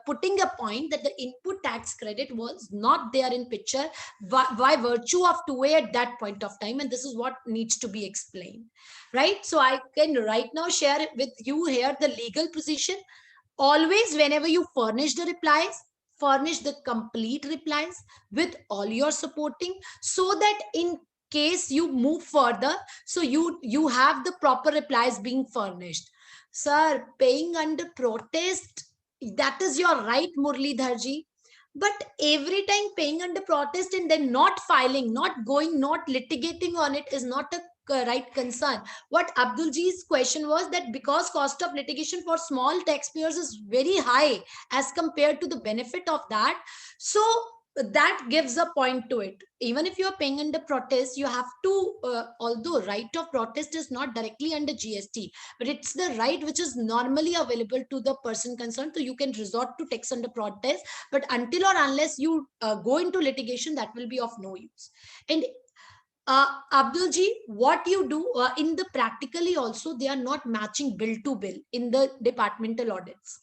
putting a point that the input tax credit was not there in picture by virtue of 2A at that point of time, and this is what needs to be explained, right? So I can right now share it with you here the legal position. Always, whenever you furnish the replies, furnish the complete replies with all your supporting, so that in case you move further, so you have the proper replies being furnished. Sir, paying under protest, that is your right, Murlidhar ji. But every time paying under protest and then not filing, not going, not litigating on it is not a right concern. What Abdulji's question was that because cost of litigation for small taxpayers is very high as compared to the benefit of that, so that gives a point to it. Even if you are paying under protest, you have to, although right of protest is not directly under GST, but it's the right which is normally available to the person concerned. So you can resort to tax under protest, but until or unless you go into litigation, that will be of no use. And Abdulji, what you do in the practically also, they are not matching bill to bill in the departmental audits.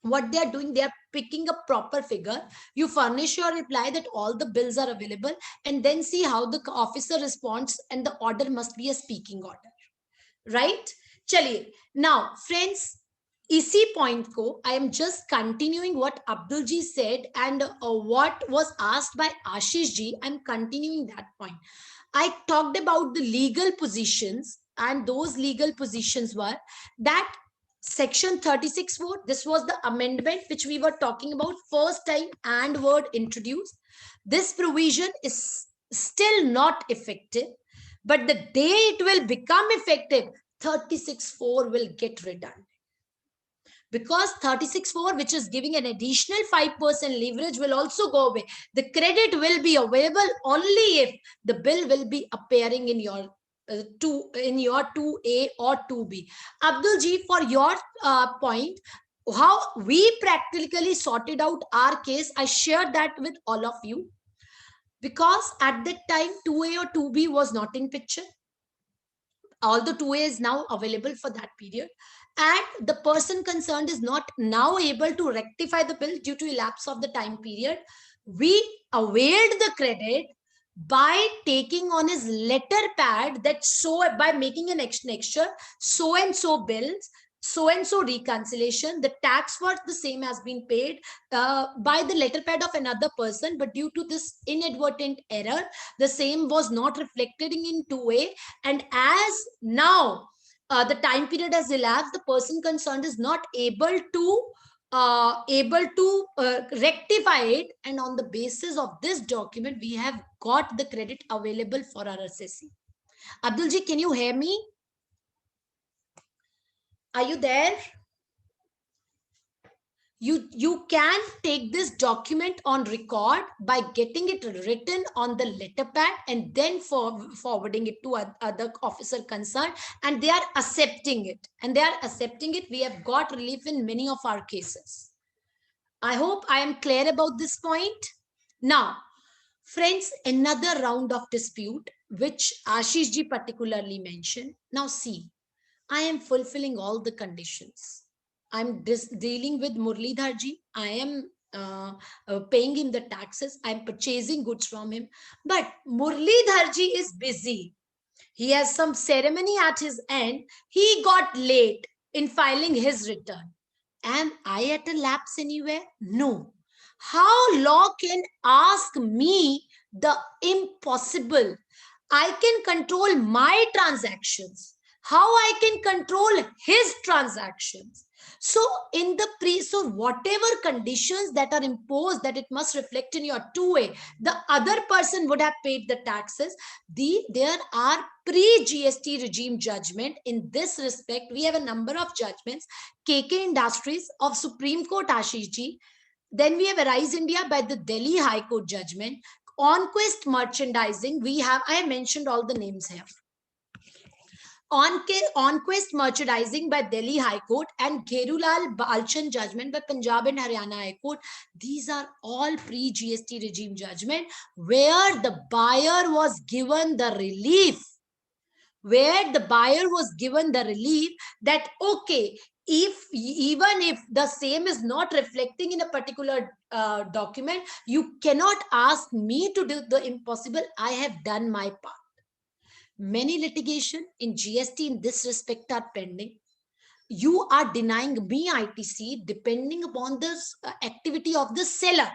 What they are doing, they are picking a proper figure. You furnish your reply that all the bills are available, and then see how the officer responds, and the order must be a speaking order, right? Chaliye. Now, friends, इसी point को, I am just continuing what Abdulji said and what was asked by Ashish ji. I'm continuing that point. I talked about the legal positions, and those legal positions were that Section 36(4), this was the amendment which we were talking about first time and word introduced. This provision is still not effective, but the day it will become effective, 36(4) will get redundant. Because 36(4), which is giving an additional 5% leverage, will also go away. The credit will be available only if the bill will be appearing in your 2A or 2B. Abdulji, for your point, how we practically sorted out our case, I shared that with all of you. Because at that time, 2A or 2B was not in picture. Although 2A is now available for that period, and the person concerned is not now able to rectify the bill due to elapse of the time period, we availed the credit by taking on his letter pad that so by making an extra so and so bills, so and so reconciliation, the tax for the same has been paid by the letter pad of another person, but due to this inadvertent error, the same was not reflected in 2A, and as now the time period has elapsed, the person concerned is not able to rectify it, and on the basis of this document we have got the credit available for our assessee. Abdulji, can you hear me? Are you there? You can take this document on record by getting it written on the letter pad and then forwarding it to other officer concerned, and they are accepting it. We have got relief in many of our cases. I hope I am clear about this point. Now, friends, another round of dispute which Ashish ji particularly mentioned. Now see, I am fulfilling all the conditions. I'm dealing with Muralidhar ji. I am paying him the taxes. I'm purchasing goods from him. But Muralidhar ji is busy. He has some ceremony at his end. He got late in filing his return. Am I at a lapse anywhere? No. How law can ask me the impossible? I can control my transactions. How I can control his transactions? So in the so whatever conditions that are imposed that it must reflect in your 2A, the other person would have paid the taxes. There are pre-GST regime judgment. In this respect, we have a number of judgments. KK Industries of Supreme Court, Ashish ji. Then we have Arise India by the Delhi High Court judgment. On-Quest Merchandising, I have mentioned all the names here. On-Quest Merchandising by Delhi High Court and Gherulal Balchan judgment by Punjab and Haryana High Court. These are all pre-GST regime judgment where the buyer was given the relief. That, okay, even if the same is not reflecting in a particular document, you cannot ask me to do the impossible. I have done my part. Many litigation in GST in this respect are pending. You are denying me ITC depending upon the activity of the seller.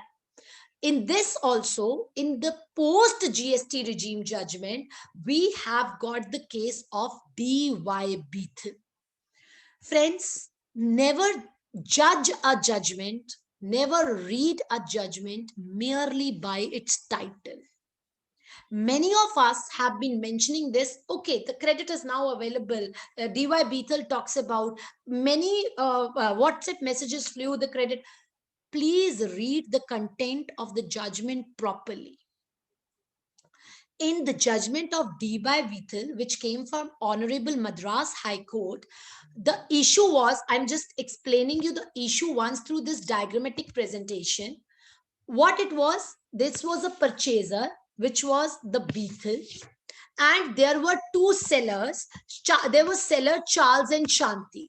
In this also, in the post-GST regime judgment, we have got the case of DY Beethel. Friends, never judge a judgment, never read a judgment merely by its title. Many of us have been mentioning this. Okay, the credit is now available. DY Beethel talks about many WhatsApp messages flew the credit. Please read the content of the judgment properly. In the judgment of DY Beethel, which came from Honorable Madras High Court, the issue was, I'm just explaining you the issue once through this diagrammatic presentation. What it was, this was a purchaser, which was the Beethel, and there were two sellers. There was seller Charles and Shanti.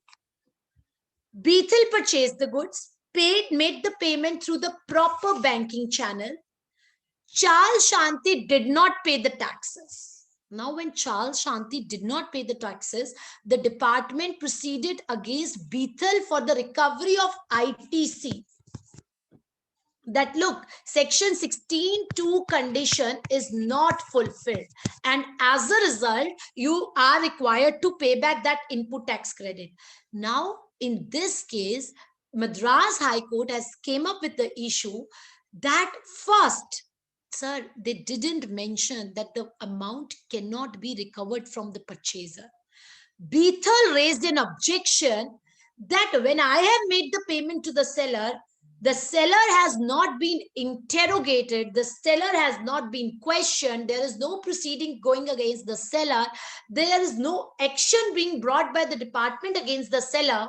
Beethel purchased the goods, made the payment through the proper banking channel. Charles Shanti did not pay the taxes. Now, when Charles Shanti did not pay the taxes, the department proceeded against Beethel for the recovery of ITC. That look, section 16(2) condition is not fulfilled, and as a result you are required to pay back that input tax credit. Now in this case, Madras High Court has came up with the issue that first, sir, they didn't mention that the amount cannot be recovered from the purchaser. Beethel raised an objection that when I have made the payment to the seller has not been interrogated, the seller has not been questioned, there is no proceeding going against the seller, there is no action being brought by the department against the seller,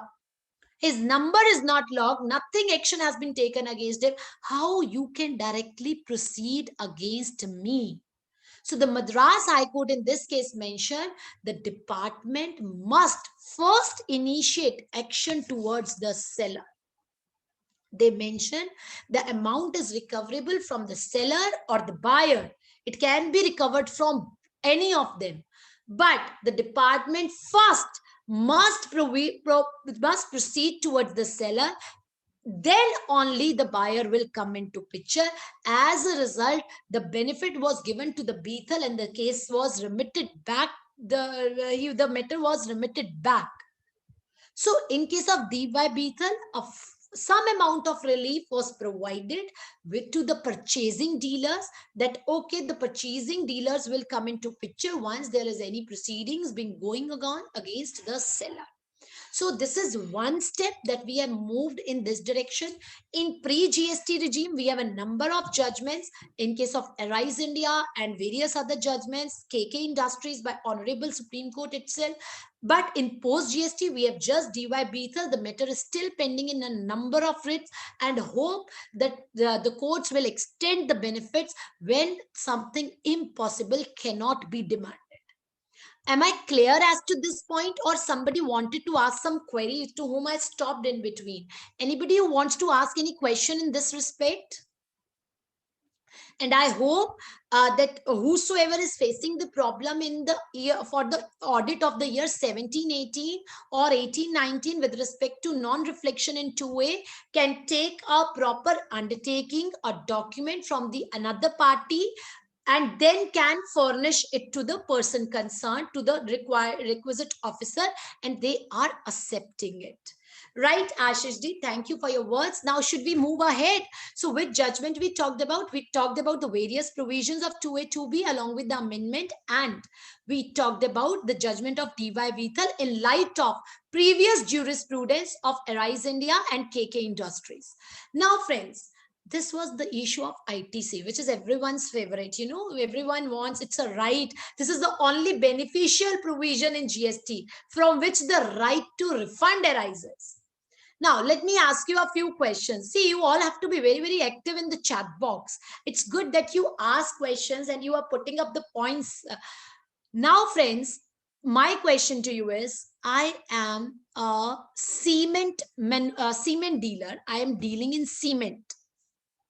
his number is not logged, nothing action has been taken against him. How you can directly proceed against me? So the Madras High Court in this case mentioned the department must first initiate action towards the seller. They mention the amount is recoverable from the seller or the buyer. It can be recovered from any of them. But the department first must proceed towards the seller. Then only the buyer will come into picture. As a result, the benefit was given to the Beethel and the case was remitted back. The matter was remitted back. So in case of DY Beethel, some amount of relief was provided to the purchasing dealers that, okay, the purchasing dealers will come into picture once there is any proceedings being going on against the seller. So this is one step that we have moved in this direction. In pre-GST regime, we have a number of judgments in case of Arise India and various other judgments, KK Industries by Honorable Supreme Court itself. But in post-GST, we have just DY Bethel. The matter is still pending in a number of writs, and hope that the courts will extend the benefits when something impossible cannot be demanded. Am I clear as to this point, or somebody wanted to ask some queries to whom I stopped in between? Anybody who wants to ask any question in this respect? And I hope that whosoever is facing the problem in the year for the audit of the year 17-18 or 18-19 with respect to non-reflection in 2A can take a proper undertaking, a document from the another party, and then can furnish it to the person concerned, to the requisite officer, and they are accepting it. Right, Ashish ji, thank you for your words. Now, should we move ahead? So, which judgment we talked about? We talked about the various provisions of 2A, 2B along with the amendment, and we talked about the judgment of DY Bethel in light of previous jurisprudence of Arise India and KK Industries. Now, friends, this was the issue of ITC, which is everyone's favorite. You know, everyone wants, it's a right. This is the only beneficial provision in GST from which the right to refund arises. Now, let me ask you a few questions. See, you all have to be very, very active in the chat box. It's good that you ask questions and you are putting up the points. Now, friends, my question to you is, I am a cement dealer. I am dealing in cement,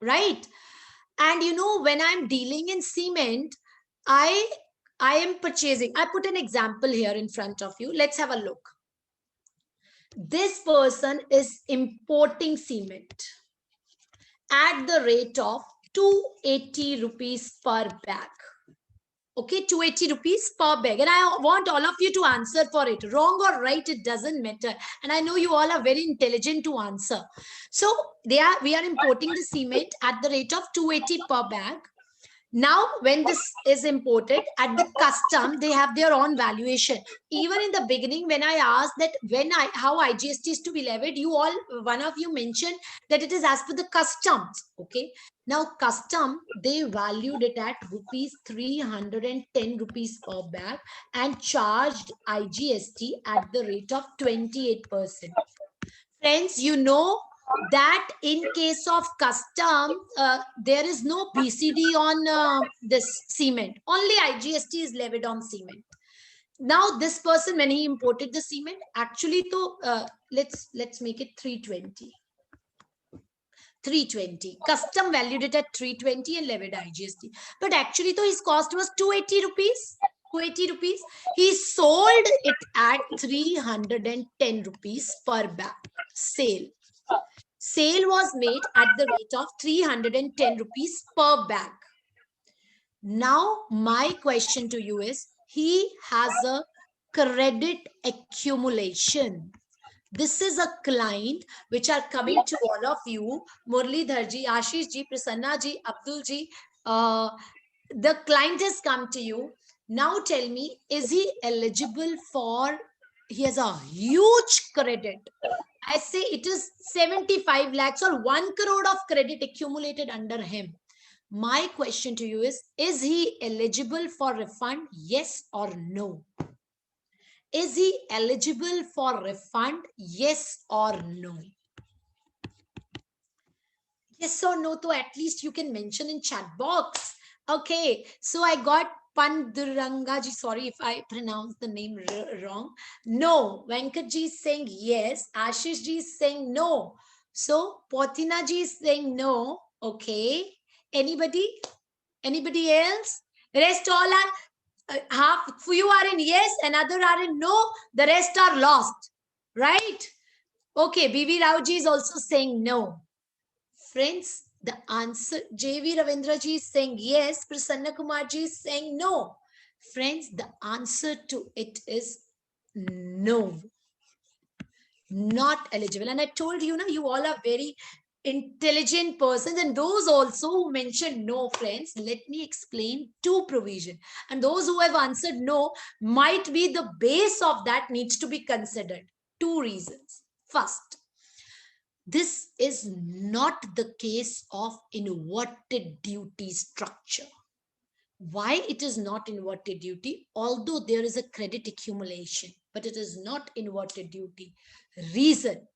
right? And you know, when I'm dealing in cement, I am purchasing. I put an example here in front of you. Let's have a look. This person is importing cement at the rate of 280 rupees per bag. Okay, 280 rupees per bag. And I want all of you to answer for it. Wrong or right, it doesn't matter. And I know you all are very intelligent to answer. So we are importing the cement at the rate of 280 per bag. Now, when this is imported at the custom, they have their own valuation. Even in the beginning, when I asked that how IGST is to be levied, one of you mentioned that it is as per the customs. Okay. Now, custom, they valued it at rupees 310 rupees per bag and charged IGST at the rate of 28%. Friends, you know that in case of custom, there is no BCD on this cement. Only IGST is levied on cement. Now, this person, when he imported the cement, actually, let's make it 320. 320. Custom valued it at 320 and levied IGST. But actually, his cost was 280 rupees. 280 rupees. He sold it at 310 rupees per bag. Sale was made at the rate of 310 rupees per bag. Now, my question to you is, he has a credit accumulation. This is a client which are coming to all of you, Murlidhar ji, Ashish ji, Prasanna ji, Abdul ji. The client has come to you. Now tell me, is he eligible for, he has a huge credit. I say it is 75 lakhs or 1 crore of credit accumulated under him. My question to you is he eligible for refund? Yes or no? Is he eligible for refund? Yes or no? Yes or no, so at least you can mention in chat box. Okay, so I got Pandurangaji, sorry if I pronounce the name wrong. No, Venkatji is saying yes. Ashish ji is saying no. So Potina ji is saying no. Okay. Anybody else? Rest all are half. Few are in yes, another are in no. The rest are lost. Right? Okay. BV Rao ji is also saying no. Friends, the answer, JV Ravindra ji is saying yes, Prasanna Kumar ji is saying no. Friends, the answer to it is no. Not eligible. And I told you, you all are very intelligent persons, and those also who mentioned no, friends, let me explain two provisions. And those who have answered no, might be the base of that needs to be considered. Two reasons. First, this is not the case of inverted duty structure. Why it is not inverted duty? Although there is a credit accumulation, but it is not inverted duty. Reason: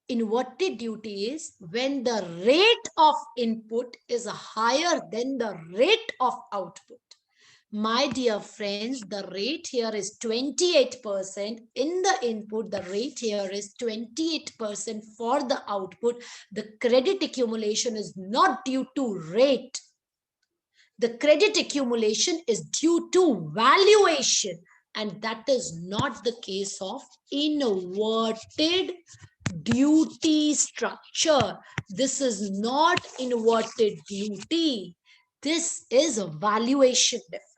inverted duty is when the rate of input is higher than the rate of output. My dear friends, the rate here is 28%. In the input, the rate here is 28% for the output. The credit accumulation is not due to rate. The credit accumulation is due to valuation, and that is not the case of inverted duty structure. This is not inverted duty. This is a valuation difference.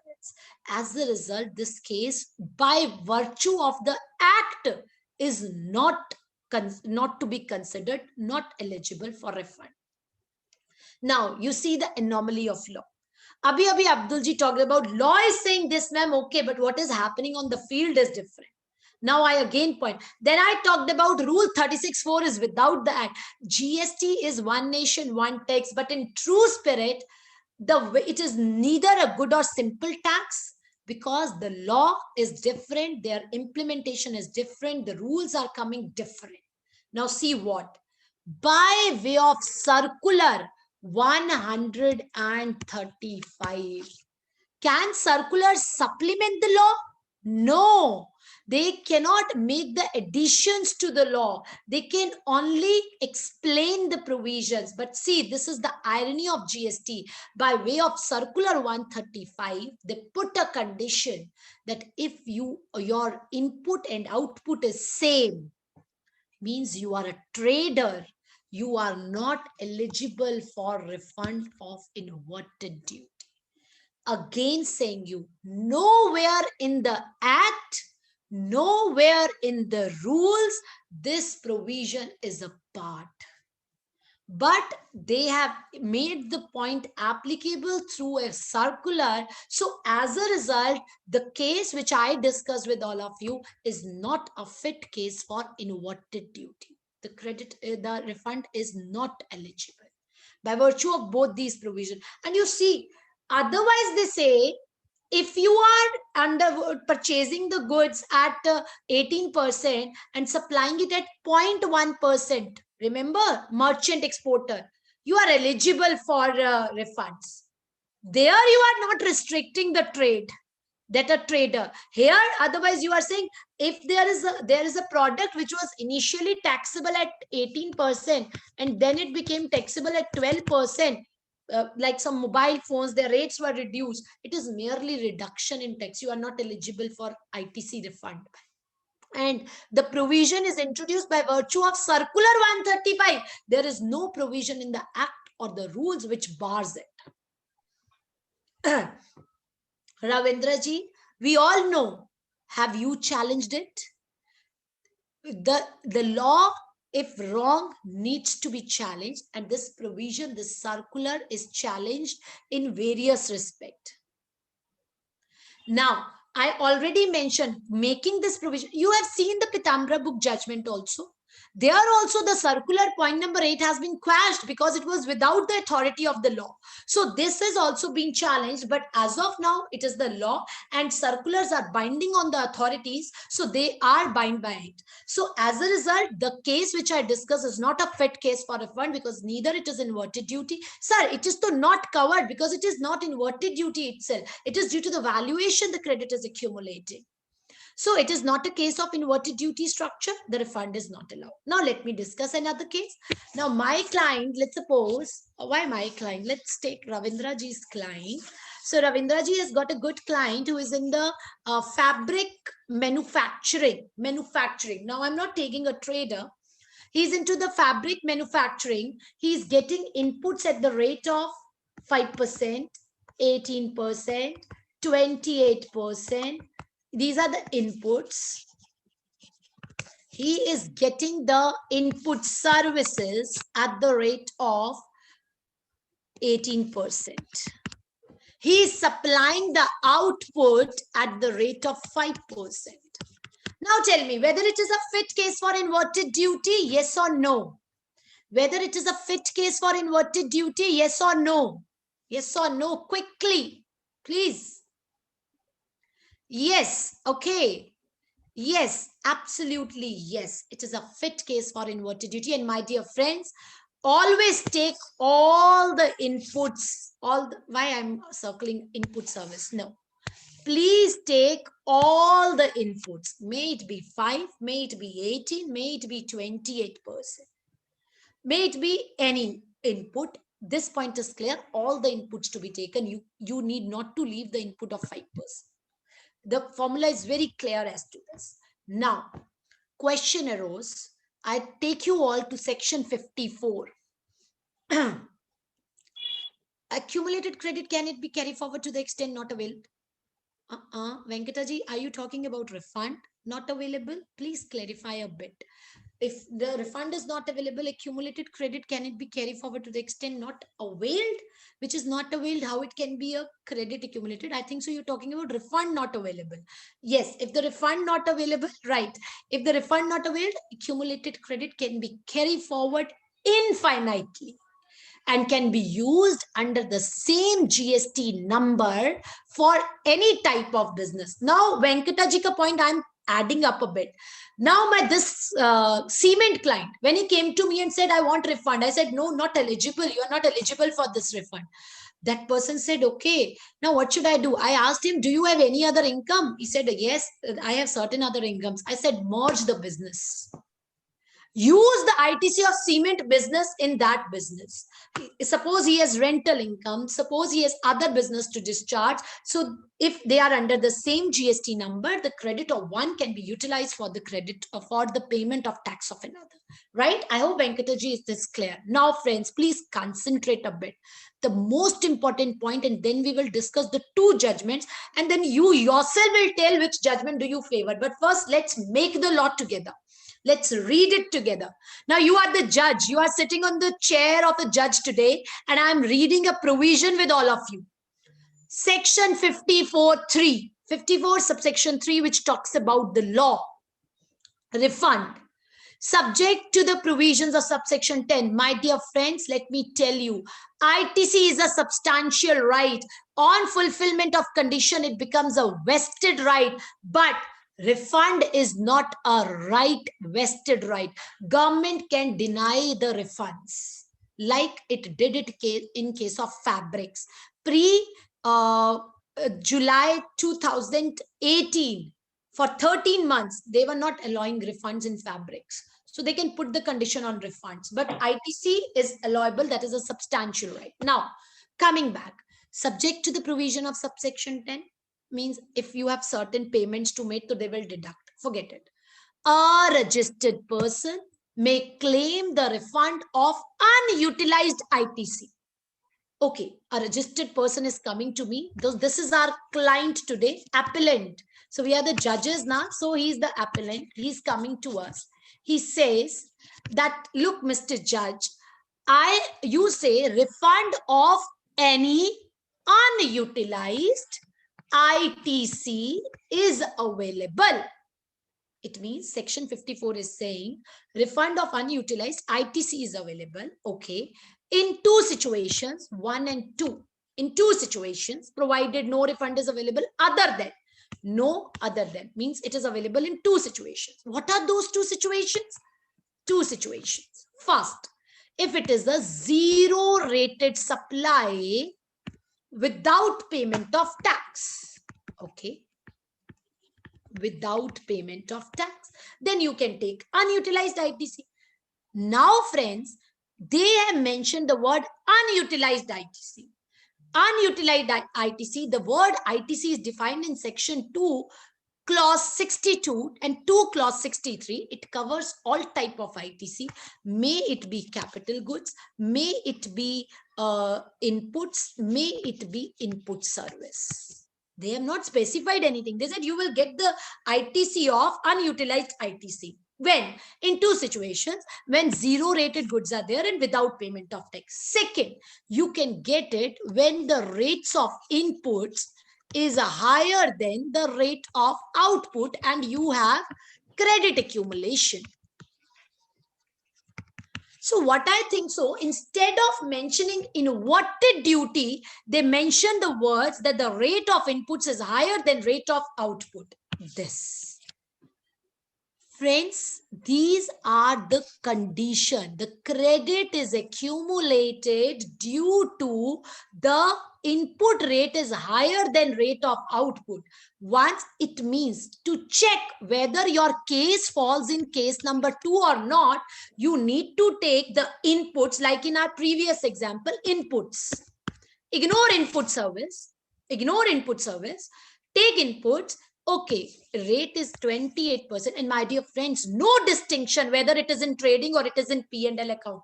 As a result, this case, by virtue of the act, is not to be considered, not eligible for refund. Now, you see the anomaly of law. Abhi Abdulji talked about law is saying this, ma'am, okay, but what is happening on the field is different. Now I again point. Then I talked about rule 36.4 is without the act. GST is one nation, one tax, but in true spirit, it is neither a good or simple tax, because the law is different, their implementation is different, the rules are coming different. Now see what? By way of circular 135. Can circular supplement the law? No, they cannot make the additions to the law. They can only explain the provisions. But see, this is the irony of GST. By way of circular 135, they put a condition that if your input and output is same, means you are a trader, you are not eligible for refund of inverted duty. Again saying you, nowhere in the act, nowhere in the rules, this provision is a part. But they have made the point applicable through a circular. So as a result, the case which I discussed with all of you is not a fit case for inverted duty. The refund is not eligible by virtue of both these provisions. And you see, otherwise they say, if you are purchasing the goods at 18% and supplying it at 0.1%, remember, merchant exporter, you are eligible for refunds. There you are not restricting the trade, that a trader. Here, otherwise you are saying, if there is a product which was initially taxable at 18% and then it became taxable at 12%, like some mobile phones, their rates were reduced. It is merely reduction in tax. You are not eligible for ITC refund. And the provision is introduced by virtue of circular 135. There is no provision in the act or the rules which bars it. Ravindra ji, we all know. Have you challenged it? The law, if wrong, needs to be challenged, and this provision, this circular, is challenged in various respects. Now, I already mentioned making this provision. You have seen the Pitambara book judgment also. There also the circular point number 8 has been quashed because it was without the authority of the law. So this is also being challenged, but as of now, it is the law and circulars are binding on the authorities. So they are bound by it. So as a result, the case which I discussed is not a fit case for refund because neither it is inverted duty. Sir, it is not covered because it is not inverted duty itself. It is due to the valuation the credit is accumulating. So it is not a case of inverted duty structure. The refund is not allowed. Now let me discuss another case. Now my client, let's suppose, why my client? Let's take Ravindra ji's client. So Ravindra ji has got a good client who is in the fabric manufacturing. Now I'm not taking a trader. He's into the fabric manufacturing. He's getting inputs at the rate of 5%, 18%, 28%. These are the inputs. He is getting the input services at the rate of 18%. He is supplying the output at the rate of 5%. Now tell me whether it is a fit case for inverted duty, yes or no? Whether it is a fit case for inverted duty, yes or no? Yes or no? Quickly, please. Yes, okay. Yes, absolutely yes. It is a fit case for inverted duty. And my dear friends, always take all the inputs, why I'm circling input service? No. Please take all the inputs. May it be 5, may it be 18, may it be 28%. May it be any input. This point is clear. All the inputs to be taken. You need not to leave the input of 5%. The formula is very clear as to this. Now, question arose. I take you all to section 54. Accumulated credit, can it be carried forward to the extent not available? Venkataji, are you talking about refund not available? Please clarify a bit. If the refund is not available, accumulated credit, can it be carried forward to the extent not availed? Which is not availed, how it can be a credit accumulated? I think so you're talking about refund not available. Yes, if the refund not available, right. If the refund not availed, accumulated credit can be carried forward infinitely and can be used under the same GST number for any type of business. Now, Venkataji ka point, I'm adding up a bit. Now, this cement client, when he came to me and said, I want refund, I said, no, not eligible. You are not eligible for this refund. That person said, okay, now what should I do? I asked him, do you have any other income? He said, yes, I have certain other incomes. I said, merge the business. Use the ITC of cement business in that business. Suppose he has rental income, suppose he has other business to discharge. So if they are under the same GST number, the credit of one can be utilized for the credit or for the payment of tax of another. Right? I hope Venkataji is this clear. Now, friends, please concentrate a bit. The most important point, and then we will discuss the two judgments, and then you yourself will tell which judgment do you favor. But first, let's make the law together. Let's read it together. Now, you are the judge. You are sitting on the chair of a judge today, and I'm reading a provision with all of you. Section 54(3), 54 subsection 3, which talks about the law. Refund. Subject to the provisions of subsection 10. My dear friends, let me tell you, ITC is a substantial right. On fulfillment of condition, it becomes a vested right. But refund is not a right, vested right. Government can deny the refunds like it did it in case of fabrics. July 2018, for 13 months, they were not allowing refunds in fabrics. So they can put the condition on refunds. But ITC is allowable. That is a substantial right. Now, coming back, subject to the provision of subsection 10, means if you have certain payments to make, so they will deduct. Forget it. A registered person may claim the refund of unutilized ITC. Okay, a registered person is coming to me. This is our client today, appellant. So we are the judges now. So he's the appellant. He's coming to us. He says that, look, Mr. Judge, you say refund of any unutilized ITC is available. It means section 54 is saying refund of unutilized ITC is available. Okay. In two situations, 1 and 2. In two situations, provided no refund is available other than. No other than means it is available in two situations. What are those two situations? Two situations. First, if it is a zero rated supply without payment of tax. Okay. Without payment of tax, then you can take unutilized ITC. Now, friends, they have mentioned the word unutilized ITC. Unutilized ITC, the word ITC is defined in section 2, clause 62 and 2 clause 63. It covers all type of ITC. May it be capital goods, may it be inputs, may it be input service. They have not specified anything. They said you will get the ITC of unutilized ITC. When? In two situations, when zero rated goods are there and without payment of tax. Second, you can get it when the rates of inputs is higher than the rate of output and you have credit accumulation. So what I think, so instead of mentioning inverted duty, they mention the words that the rate of inputs is higher than rate of output. This. Friends, these are the condition. The credit is accumulated due to the input rate is higher than rate of output. Once it means to check whether your case falls in case number 2 or not, you need to take the inputs, like in our previous example, inputs. Ignore input service. Ignore input service. Take inputs. Okay, rate is 28%. And my dear friends, no distinction whether it is in trading or it is in P&L account.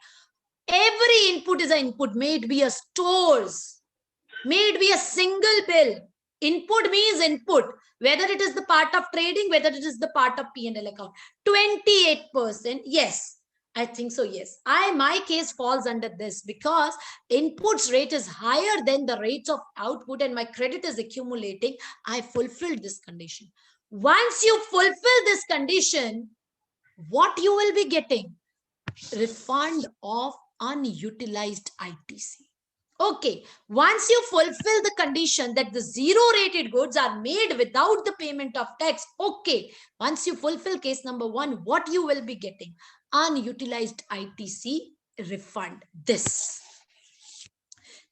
Every input is an input. May it be a stores, may it be a single bill. Input means input, whether it is the part of trading, whether it is the part of P&L account. 28%, yes. I think so, yes. My case falls under this because inputs rate is higher than the rates of output and my credit is accumulating. I fulfilled this condition. Once you fulfill this condition, what you will be getting? Refund of unutilized ITC. Okay, once you fulfill the condition that the zero rated goods are made without the payment of tax, okay, once you fulfill case number 1, what you will be getting? Unutilized ITC refund. This.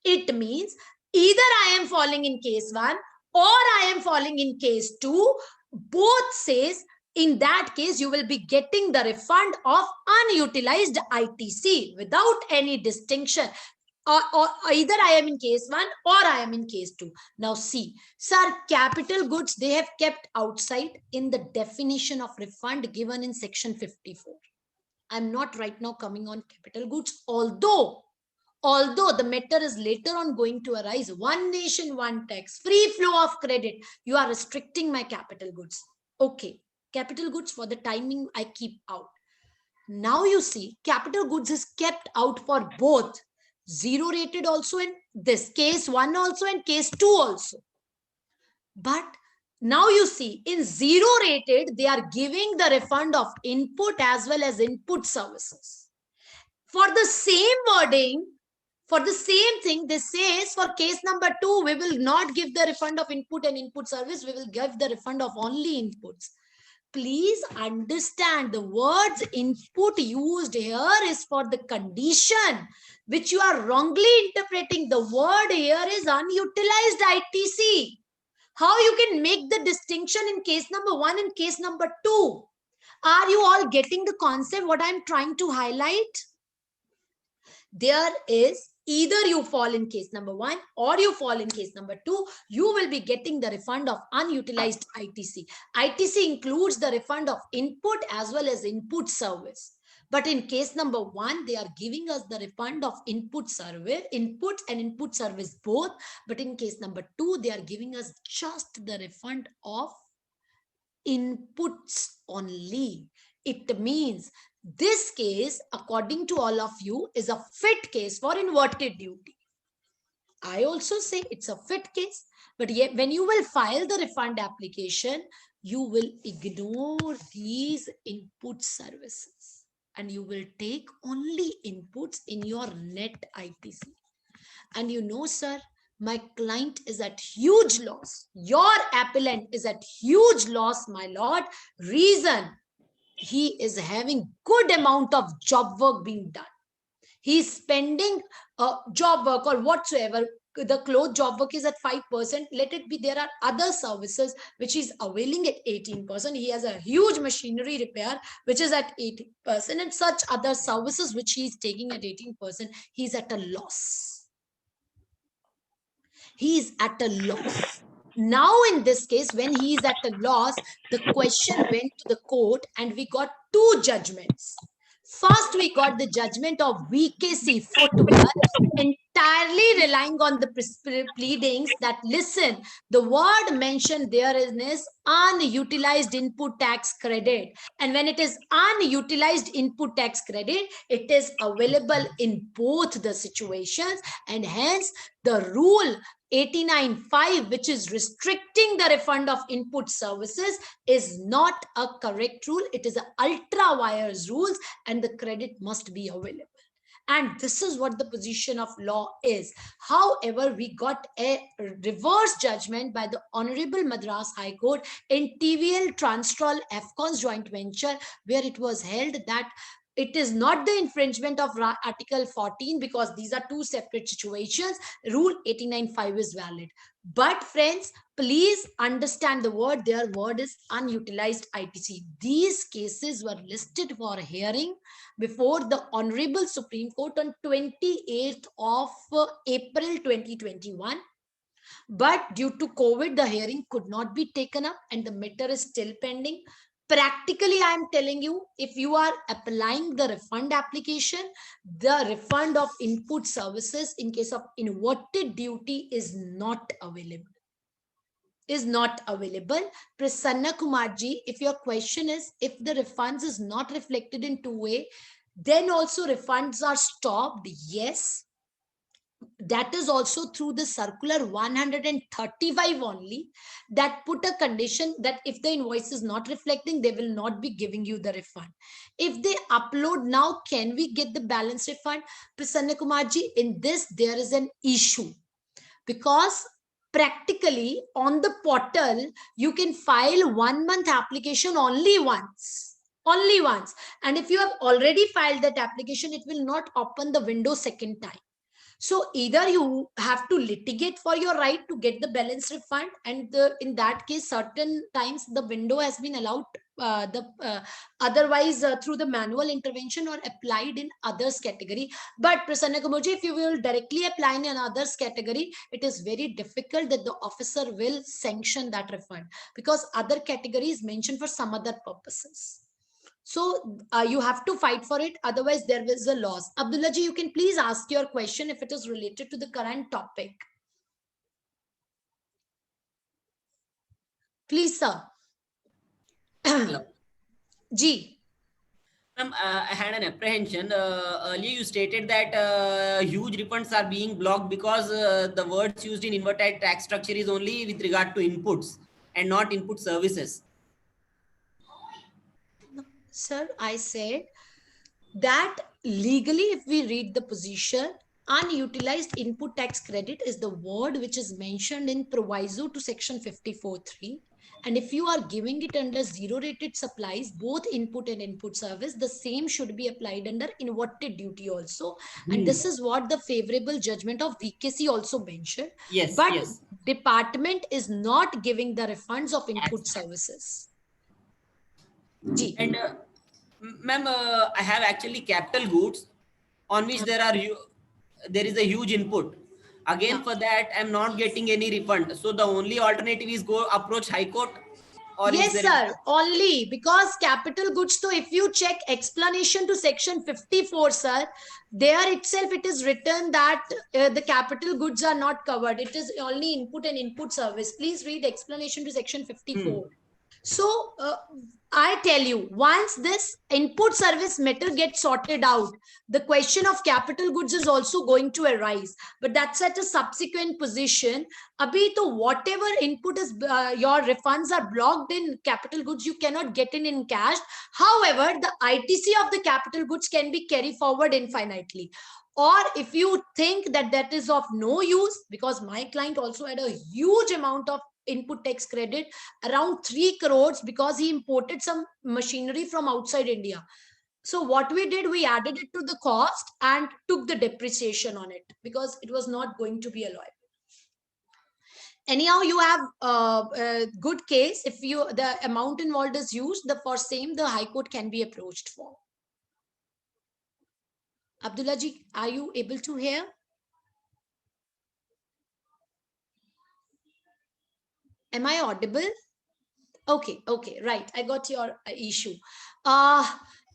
It means either I am falling in case 1 or I am falling in case 2. Both says in that case you will be getting the refund of unutilized ITC without any distinction. Or either I am in case 1 or I am in case 2. Now see, sir, capital goods, they have kept outside in the definition of refund given in section 54. I'm not right now coming on capital goods, although the matter is later on going to arise. One nation, one tax, free flow of credit. You are restricting my capital goods. Okay, capital goods for the timing I keep out. Now you see, capital goods is kept out for both. Zero rated also in this case 1 also and case 2 also. But now you see, in zero rated, they are giving the refund of input as well as input services. For the same wording, for the same thing, this says for case number 2, we will not give the refund of input and input service. We will give the refund of only inputs. Please understand the words input used here is for the condition which you are wrongly interpreting. The word here is unutilized ITC. How you can make the distinction in case number 1 and case number 2? Are you all getting the concept what I'm trying to highlight? There is either you fall in case number 1 or you fall in case number 2, you will be getting the refund of unutilized ITC. ITC includes the refund of input as well as input service. But in case number 1, they are giving us the refund of input service, input and input service both. But in case number 2, they are giving us just the refund of inputs only. It means this case, according to all of you, is a fit case for inverted duty. I also say it's a fit case, but yet when you will file the refund application, you will ignore these input services and you will take only inputs in your net ITC. And you know, sir, my client is at huge loss. Your appellant is at huge loss, my lord. Reason, he is having good amount of job work being done. He is spending job work or whatsoever. The clothes job work is at 5%. Let it be. There are other services which is availing at 18%. He has a huge machinery repair which is at 18%, and such other services which he is taking at 18%. He is at a loss. He is at a loss. Now, in this case, when he is at a loss, the question went to the court and we got 2 judgments. First, we got the judgment of VKC footwear, entirely relying on the pleadings that, listen, the word mentioned there is unutilized input tax credit. And when it is unutilized input tax credit, it is available in both the situations. And hence, the rule 89.5, which is restricting the refund of input services, is not a correct rule. It is an ultra vires rules, and the credit must be available. And this is what the position of law is. However, we got a reverse judgment by the Honorable Madras High Court in TVL Transtrol FCON's joint venture, where it was held that it is not the infringement of Article 14, because these are two separate situations. Rule 89.5 is valid. But friends, please understand the word. Their word is unutilized ITC. These cases were listed for hearing before the Honorable Supreme Court on 28th of April 2021. But due to COVID, the hearing could not be taken up and the matter is still pending. Practically, I am telling you, if you are applying the refund application, the refund of input services in case of inverted duty is not available. Prasanna Kumarji, if your question is, if the refunds is not reflected in two-way, then also refunds are stopped. Yes. That is also through the circular 135 only, that put a condition that if the invoice is not reflecting, they will not be giving you the refund. If they upload now, can we get the balance refund? Prasanna Kumarji, in this, there is an issue, because practically on the portal, you can file 1 month application only once. And if you have already filed that application, it will not open the window second time. So either you have to litigate for your right to get the balance refund, and in that case, certain times the window has been allowed otherwise through the manual intervention or applied in others category. But Prasanna Kumarji, if you will directly apply in an others category, it is very difficult that the officer will sanction that refund, because other category is mentioned for some other purposes. So you have to fight for it. Otherwise, there is a loss. Abdullah ji, you can please ask your question if it is related to the current topic. Please, sir. Hello. Ji. Ma'am, I had an apprehension. Earlier you stated that huge refunds are being blocked because the words used in inverted tax structure is only with regard to inputs and not input services. Sir, I said that legally, if we read the position, unutilized input tax credit is the word which is mentioned in proviso to section 54(3). And if you are giving it under zero rated supplies, both input and input service, the same should be applied under inverted duty also. And this is what the favorable judgment of VKC also mentioned. Yes. But yes. department is not giving the refunds of input services. Ji. And ma'am, I have actually capital goods on which there is a huge input. Again, for that, I'm not getting any refund. So the only alternative is go approach High Court. Or yes, sir. Only because capital goods. So if you check explanation to section 54, sir, there itself it is written that the capital goods are not covered. It is only input and input service. Please read explanation to section 54. So I tell you, once this input service matter gets sorted out, the question of capital goods is also going to arise. But that's at a subsequent position. Abhi to whatever input is, your refunds are blocked in capital goods, you cannot get in cash. However, the ITC of the capital goods can be carried forward infinitely. Or if you think that that is of no use, because my client also had a huge amount of input tax credit, around 3 crores, because he imported some machinery from outside India. So what we did, we added it to the cost and took the depreciation on it, because it was not going to be allowable. Anyhow, you have a good case. If the amount involved is used, for same, the High Court can be approached for. Abdullah ji, are you able to hear? Am I audible? Okay, right. I got your issue.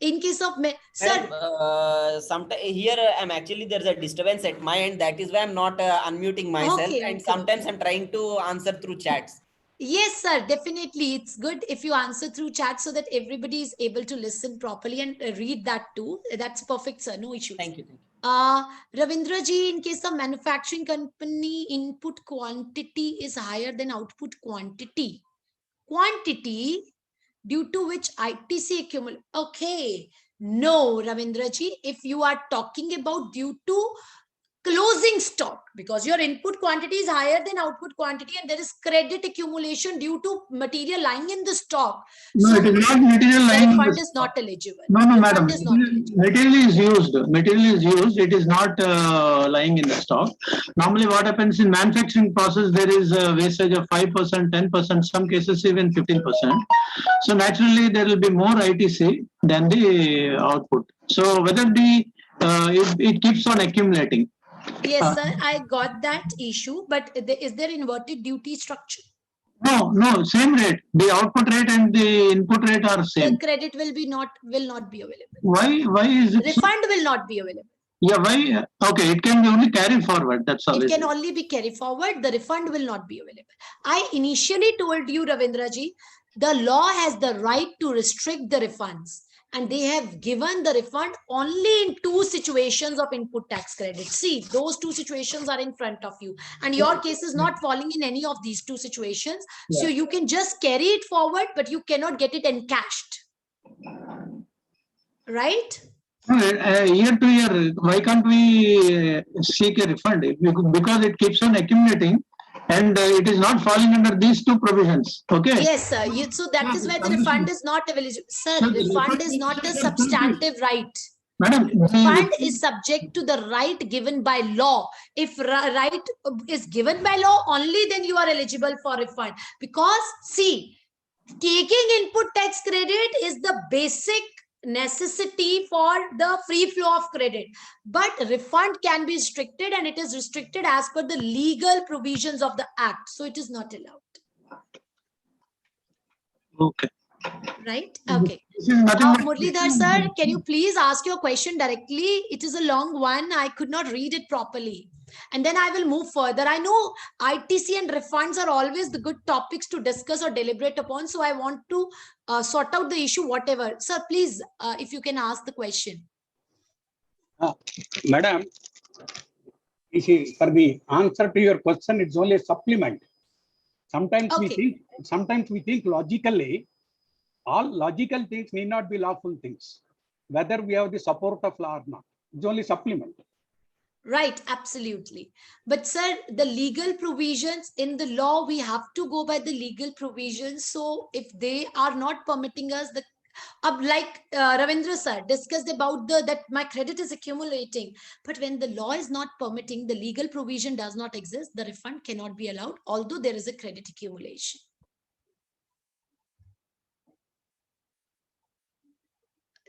In case of sir, sometimes here I'm actually there's a disturbance at my end. That is why I'm not unmuting myself, and sometimes I'm trying to answer through chats. Yes, sir, definitely. It's good if you answer through chat so that everybody is able to listen properly and read that too. That's perfect, sir. No issues. Thank you. Ravindra ji, in case of manufacturing company, input quantity is higher than output quantity. Quantity due to which ITC accumulate. Okay. No, Ravindra ji, if you are talking about due to closing stock, because your input quantity is higher than output quantity and there is credit accumulation due to material lying in the stock. No, So it is not material the lying. refund is not eligible. No, no, madam. Refund is not eligible. Material is used. Material is used. It is not lying in the stock. Normally, what happens in manufacturing process, there is a wastage of 5%, 10%, some cases even 15%. So naturally, there will be more ITC than the output. So whether it keeps on accumulating. Yes, sir, I got that issue, but is there inverted duty structure? No, same rate. The output rate and the input rate are same. The credit will not be available. Why is it? Refund will not be available. Yeah, why? Okay, it can be only carry forward. That's all. It can only be carry forward. The refund will not be available. I initially told you, Ravindra ji, the law has the right to restrict the refunds. And they have given the refund only in 2 situations of input tax credit. See, those 2 situations are in front of you. And your case is not falling in any of these 2 situations. Yeah. So you can just carry it forward, but you cannot get it encashed. Right? Year to year, why can't we seek a refund? Because it keeps on accumulating. And it is not falling under these 2 provisions. Okay. Yes, sir. So that is why the refund is not available. Sir, refund is not a substantive right. Madam, refund is subject to the right given by law. If right is given by law, only then you are eligible for refund. Because see, taking input tax credit is the basic necessity for the free flow of credit, but refund can be restricted, and it is restricted as per the legal provisions of the act, so it is not allowed. Okay. Right? Okay. Muralidhar sir, can you please ask your question directly? It is a long one. I could not read it properly. And then I will move further. I know ITC and refunds are always the good topics to discuss or deliberate upon. So I want to sort out the issue, whatever. Sir, please, if you can ask the question. Madam, you see, for the answer to your question, it's only a supplement. Sometimes we think logically. All logical things need not be lawful things, whether we have the support of law or not. It's only supplement. Right, absolutely. But sir, the legal provisions in the law, we have to go by the legal provisions. So if they are not permitting us, like Ravindra sir discussed about that my credit is accumulating, but when the law is not permitting, the legal provision does not exist, the refund cannot be allowed, although there is a credit accumulation.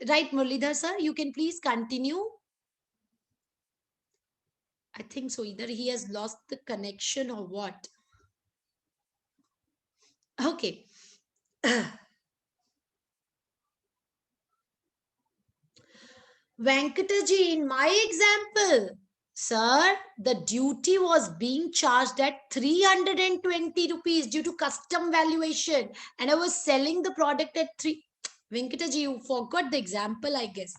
Right, Muralidhar sir, you can please continue. I think so. Either he has lost the connection or what. Okay. Venkataji, in my example, sir, the duty was being charged at 320 rupees due to custom valuation, and I was selling the product at 3. Venkataji, you forgot the example, I guess.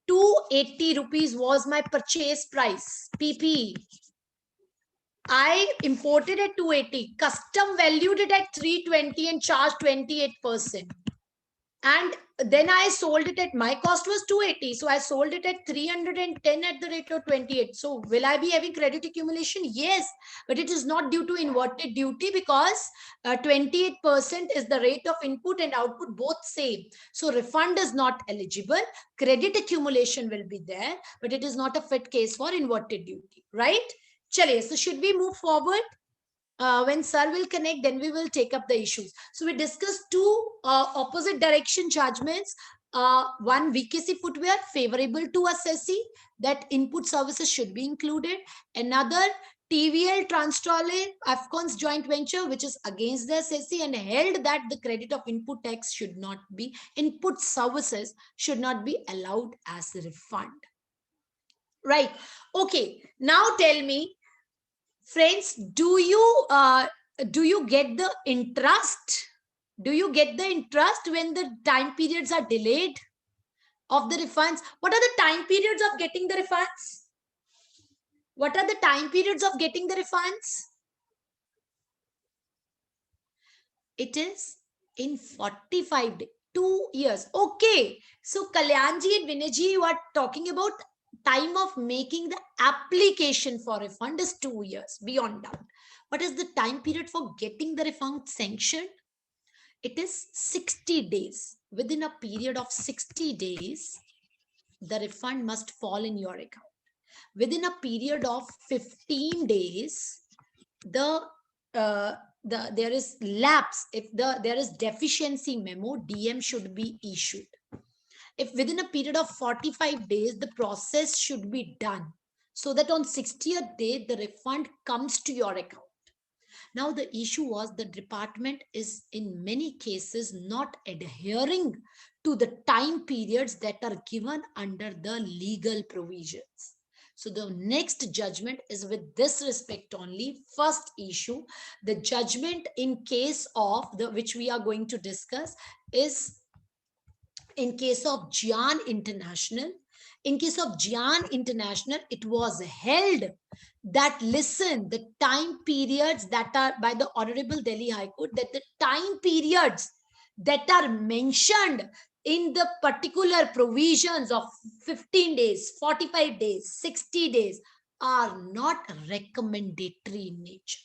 280 rupees was my purchase price, PP. I imported at 280, custom valued it at 320 and charged 28%. And then I sold it at, my cost was 280. So I sold it at 310 at the rate of 28. So will I be having credit accumulation? Yes, but it is not due to inverted duty because 28% is the rate of input and output both same. So refund is not eligible. Credit accumulation will be there, but it is not a fit case for inverted duty, right? Chale, so should we move forward? When sir will connect, then we will take up the issues. So we discussed 2 opposite direction judgments. One, VKC footwear favorable to assessee, that input services should be included. Another, TVL Transtrole Afcons joint venture, which is against the assessee and held that the credit of input tax should not be, input services should not be allowed as a refund. Right. Okay. Now tell me, friends, do you do you get the interest? Do you get the interest when the time periods are delayed of the refunds? What are the time periods of getting the refunds? What are the time periods of getting the refunds? It is in 45 days, 2 years. Okay. So Kalyanji and Vinayji, you are talking about time of making the application for refund is 2 years, beyond doubt. What is the time period for getting the refund sanctioned? It is 60 days. Within a period of 60 days, the refund must fall in your account. Within a period of 15 days, there is lapse. If there is deficiency memo, DM should be issued. If within a period of 45 days, the process should be done so that on 60th day, the refund comes to your account. Now, the issue was the department is in many cases not adhering to the time periods that are given under the legal provisions. So the next judgment is with this respect only. First issue, the judgment in case of which we are going to discuss is in case of Jian International. In case of Jian International, it was held that, listen, the time periods that are by the Honorable Delhi High Court, that the time periods that are mentioned in the particular provisions of 15 days, 45 days, 60 days are not recommendatory in nature.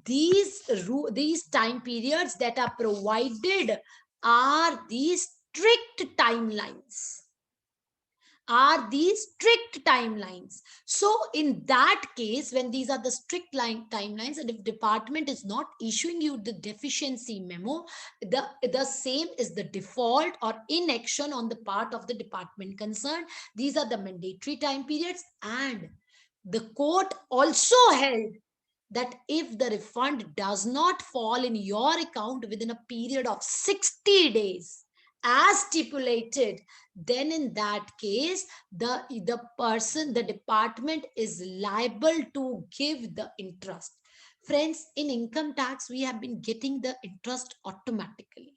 These time periods that are provided are these strict timelines. So in that case, when these are the strict timelines, and if department is not issuing you the deficiency memo, the same is the default or inaction on the part of the department concerned. These are the mandatory time periods, and the court also held that if the refund does not fall in your account within a period of 60 days, as stipulated, then in that case, the department is liable to give the interest. Friends, in income tax, we have been getting the interest automatically.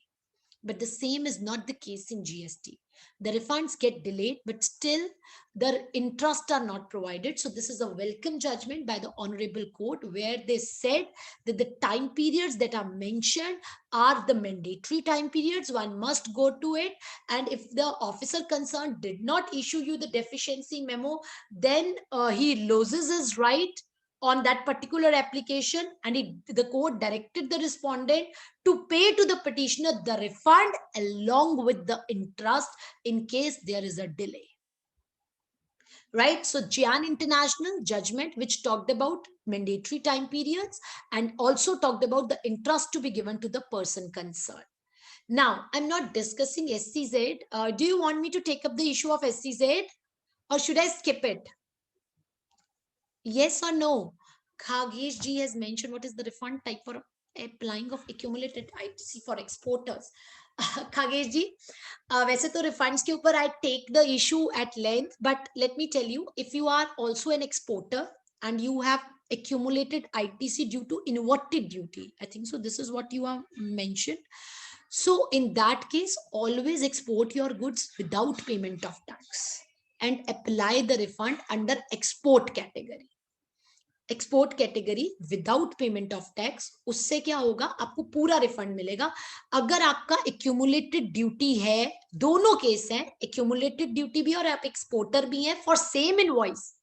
But the same is not the case in GST. The refunds get delayed, but still the interest are not provided. So this is a welcome judgment by the Honorable Court, where they said that the time periods that are mentioned are the mandatory time periods. One must go to it. And if the officer concerned did not issue you the deficiency memo, then he loses his right on that particular application, and the court directed the respondent to pay to the petitioner the refund along with the interest in case there is a delay. Right? So Jian International judgment, which talked about mandatory time periods and also talked about the interest to be given to the person concerned. Now, I'm not discussing SCZ. Do you want me to take up the issue of SCZ, or should I skip it? Yes or no? Khagesh ji has mentioned what is the refund type for applying of accumulated ITC for exporters. Khagesh ji, वैसे तो refunds के ऊपर I take the issue at length, but let me tell you, if you are also an exporter and you have accumulated ITC due to inverted duty, I think so this is what you have mentioned. So in that case, always export your goods without payment of tax and apply the refund under export category. Export category without payment of tax, उससे क्या होगा, आपको पूरा refund मिलेगा. अगर आपका accumulated duty है, दोनों केस है, एक्यूमुलेटेड ड्यूटी भी और आप एक्सपोर्टर भी हैं, for same invoice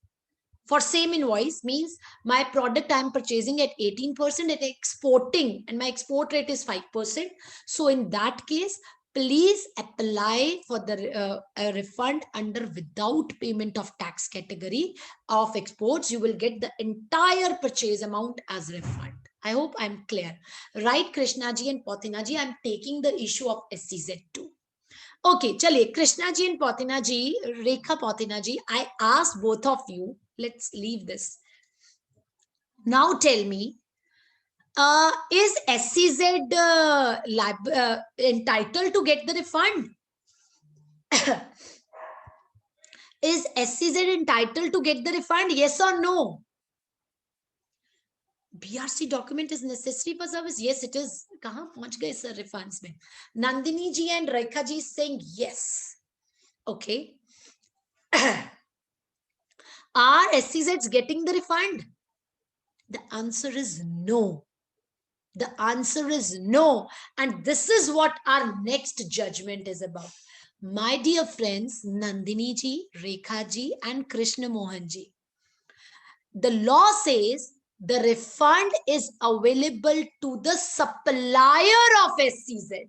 means my product I am purchasing at 18% and exporting, and my export rate is 5%. So in that case, please apply for the a refund under without payment of tax category of exports. You will get the entire purchase amount as refund. I hope I'm clear. Right, Krishna ji and Pautina ji, I'm taking the issue of SCZ too. Okay, chaliye, Krishna ji and Pautina ji, Rekha Pautina ji, I asked both of you, let's leave this. Now tell me, is SCZ entitled to get the refund? Is SCZ entitled to get the refund? Yes or no? BRC document is necessary for service. Yes, it is. Kahan pahunch gaye sir refunds mein? Nandini ji and Rekha ji is saying yes. Okay. Are SCZs getting the refund? The answer is no. The answer is no. And this is what our next judgment is about. My dear friends, Nandini ji, Rekha ji, and Krishna Mohan ji, the law says the refund is available to the supplier of SCZ.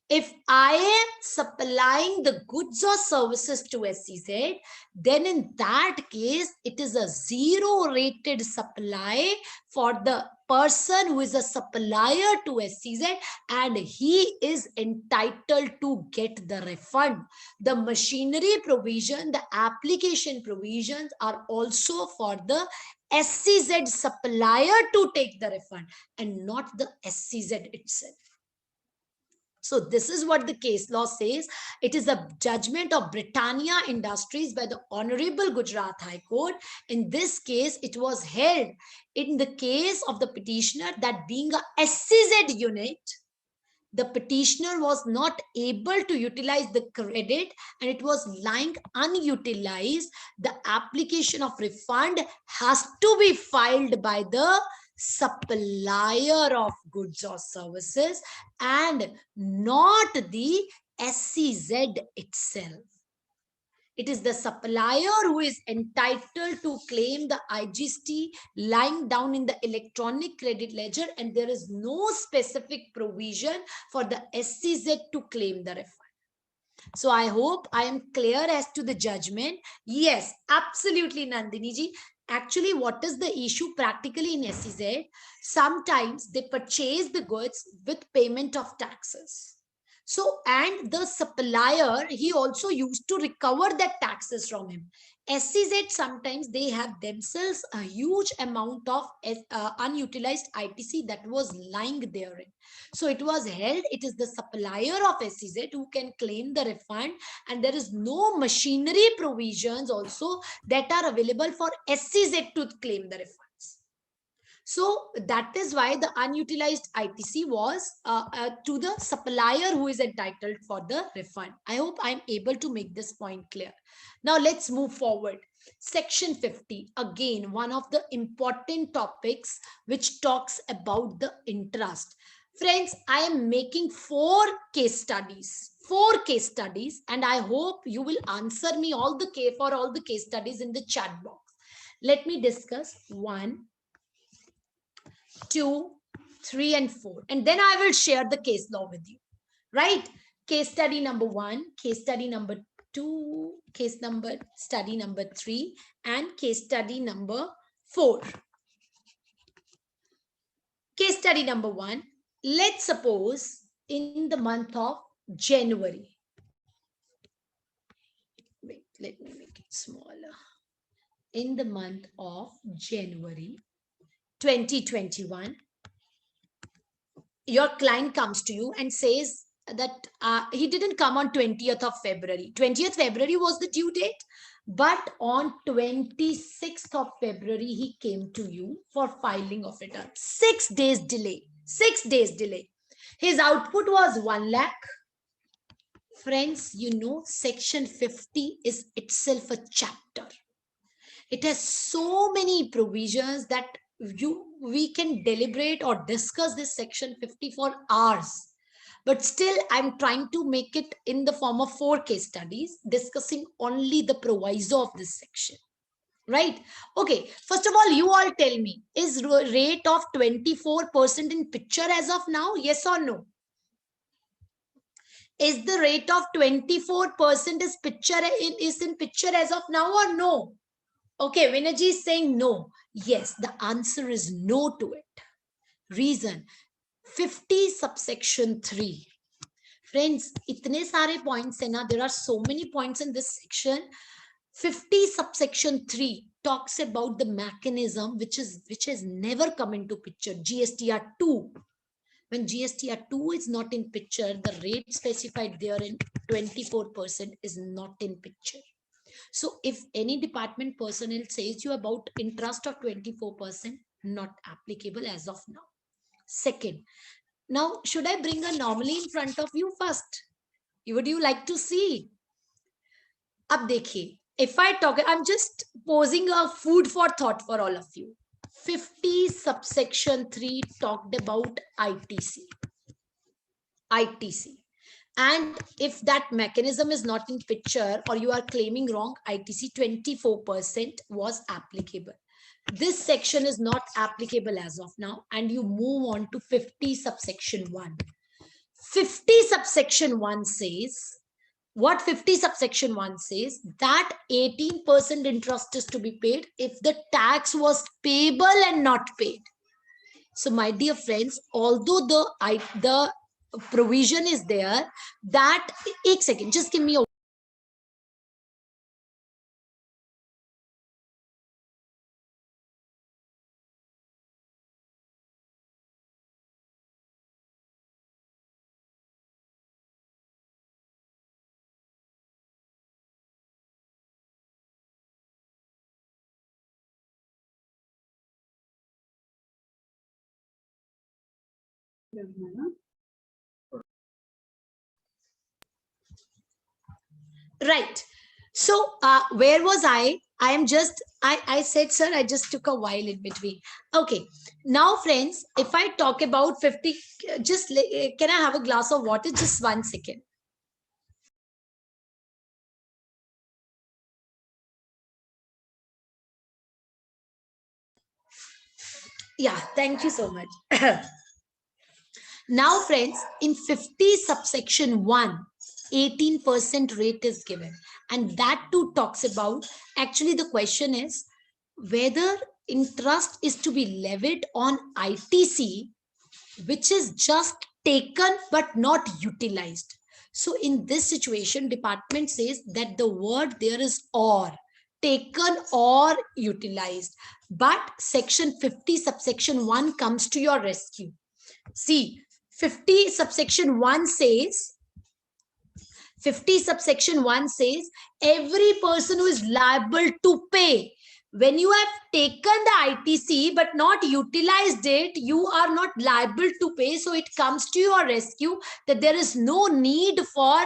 If I am supplying the goods or services to SCZ, then in that case, it is a zero rated supply for the person who is a supplier to SCZ, and he is entitled to get the refund. The machinery provision, the application provisions are also for the SCZ supplier to take the refund and not the SCZ itself. So this is what the case law says. It is a judgment of Britannia Industries by the Honorable Gujarat High Court. In this case, it was held in the case of the petitioner that being a SCZ unit, the petitioner was not able to utilize the credit and it was lying unutilized. The application of refund has to be filed by the supplier of goods or services and not the SCZ itself. It is the supplier who is entitled to claim the IGST lying down in the electronic credit ledger, and there is no specific provision for the SCZ to claim the refund. So I hope I am clear as to the judgment. Yes, absolutely, Nandini ji. Actually, what is the issue practically in SCZ? Sometimes they purchase the goods with payment of taxes. So, and the supplier, he also used to recover that taxes from him. SCZ, sometimes they have themselves a huge amount of unutilized ITC that was lying therein. So it was held, it is the supplier of SCZ who can claim the refund, and there is no machinery provisions also that are available for SCZ to claim the refund. So that is why the unutilized ITC was to the supplier who is entitled for the refund. I hope I'm able to make this point clear. Now let's move forward. Section 50, again, one of the important topics which talks about the interest. Friends, I am making 4 case studies. 4 case studies, and I hope you will answer me all the case studies in the chat box. Let me discuss 1, 2, 3, and 4, and then I will share the case law with you. Right? Case study number 1, case study number 2, study number 3, and case study number 4. Case study number 1. Let's suppose in the month of January. Wait, let me make it smaller. In the month of January 2021, your client comes to you and says that he didn't come on 20th of February. 20th February was the due date, but on 26th of February, he came to you for filing of return. 6 days delay. 6 days delay. His output was 1 lakh. Friends, you know, section 50 is itself a chapter. It has so many provisions that we can deliberate or discuss this section 50 for hours. But still, I'm trying to make it in the form of 4 case studies, discussing only the proviso of this section. Right? Okay. First of all, you all tell me, is rate of 24% in picture as of now? Yes or no? Is the rate of 24% is in picture as of now or no? Okay, Vinaji is saying no. Yes, the answer is no to it. Reason, 50 subsection 3. Friends, itne sare points hai na, there are so many points in this section. 50 subsection 3 talks about the mechanism which has never come into picture, GSTR 2. When GSTR 2 is not in picture, the rate specified there in 24% is not in picture. So if any department personnel says you about interest of 24%, not applicable as of now. Second, now should I bring a anomaly in front of you first? Would you like to see? Ab dekhiye, if I talk, I'm just posing a food for thought for all of you. 50 subsection 3 talked about ITC. ITC. And if that mechanism is not in picture or you are claiming wrong, ITC 24% was applicable. This section is not applicable as of now, and you move on to 50 subsection 1. 50 subsection 1 says, what 50 subsection 1 says, that 18% interest is to be paid if the tax was payable and not paid. So my dear friends, although the provision is there that, एक second, just give me a right. So where was I? I said, sir, I just took a while in between. Okay. Now, friends, if I talk about 50, just can I have a glass of water? Just 1 second. Yeah, thank you so much. Now, friends, in 50 subsection 1, 18% rate is given. And that too talks about, actually the question is whether interest is to be levied on ITC, which is just taken but not utilized. So in this situation, department says that the word there is or, taken or utilized. But section 50 subsection 1 comes to your rescue. See, 50 subsection 1 says, 50 subsection 1 says, every person who is liable to pay. When you have taken the ITC but not utilized it, you are not liable to pay. So it comes to your rescue that there is no need for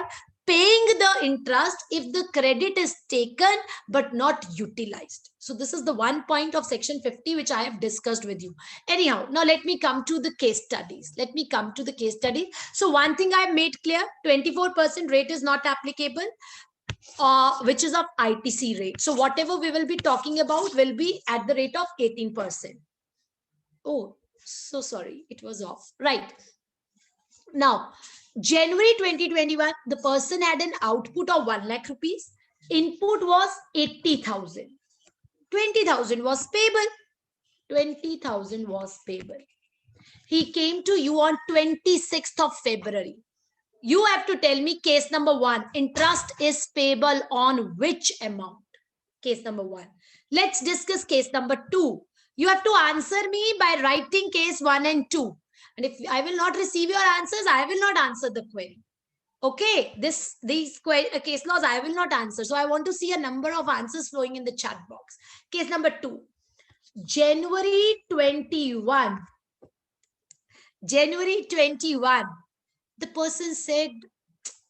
paying the interest if the credit is taken but not utilized. So this is the one point of section 50 which I have discussed with you. Anyhow, now let me come to the case studies. So one thing I made clear, 24% rate is not applicable, which is of ITC rate. So whatever we will be talking about will be at the rate of 18%. Oh, so sorry, it was off. Right. Now, January 2021, the person had an output of 1 lakh rupees. Input was 80,000. 20,000 was payable. 20,000 was payable. He came to you on 26th of February. You have to tell me case number 1. Interest is payable on which amount? Case number 1. Let's discuss case number 2. You have to answer me by writing case 1 and 2. And if I will not receive your answers, I will not answer the query. Okay, these case laws I will not answer. So I want to see a number of answers flowing in the chat box. Case number 2. January 21. January 21. The person said,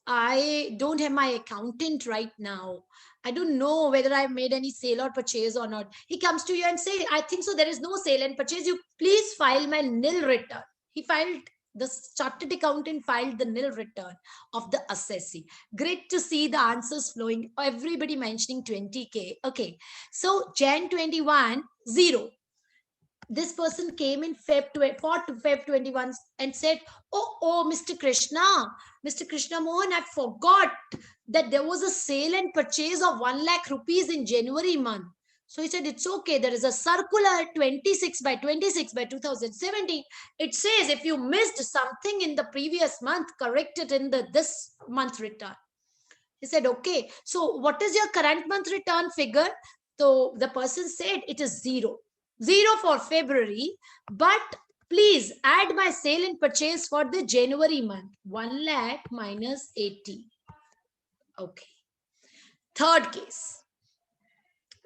I don't have my accountant right now. I don't know whether I've made any sale or purchase or not. He comes to you and say, I think so, there is no sale and purchase. You please file my nil return. He filed, the chartered accountant filed the nil return of the assessee. Great to see the answers flowing. Everybody mentioning 20K. Okay. So Jan 21, 0. This person came in Feb 21 and said, oh, Mr. Krishna Mohan, I forgot that there was a sale and purchase of 1 lakh rupees in January month. So he said, it's okay. There is a circular 26 by 2017. It says if you missed something in the previous month, correct it in this month return. He said, okay. So what is your current month return figure? So the person said it is 0. 0 for February, but please add my sale and purchase for the January month. 1 lakh minus 80. Okay. Third case.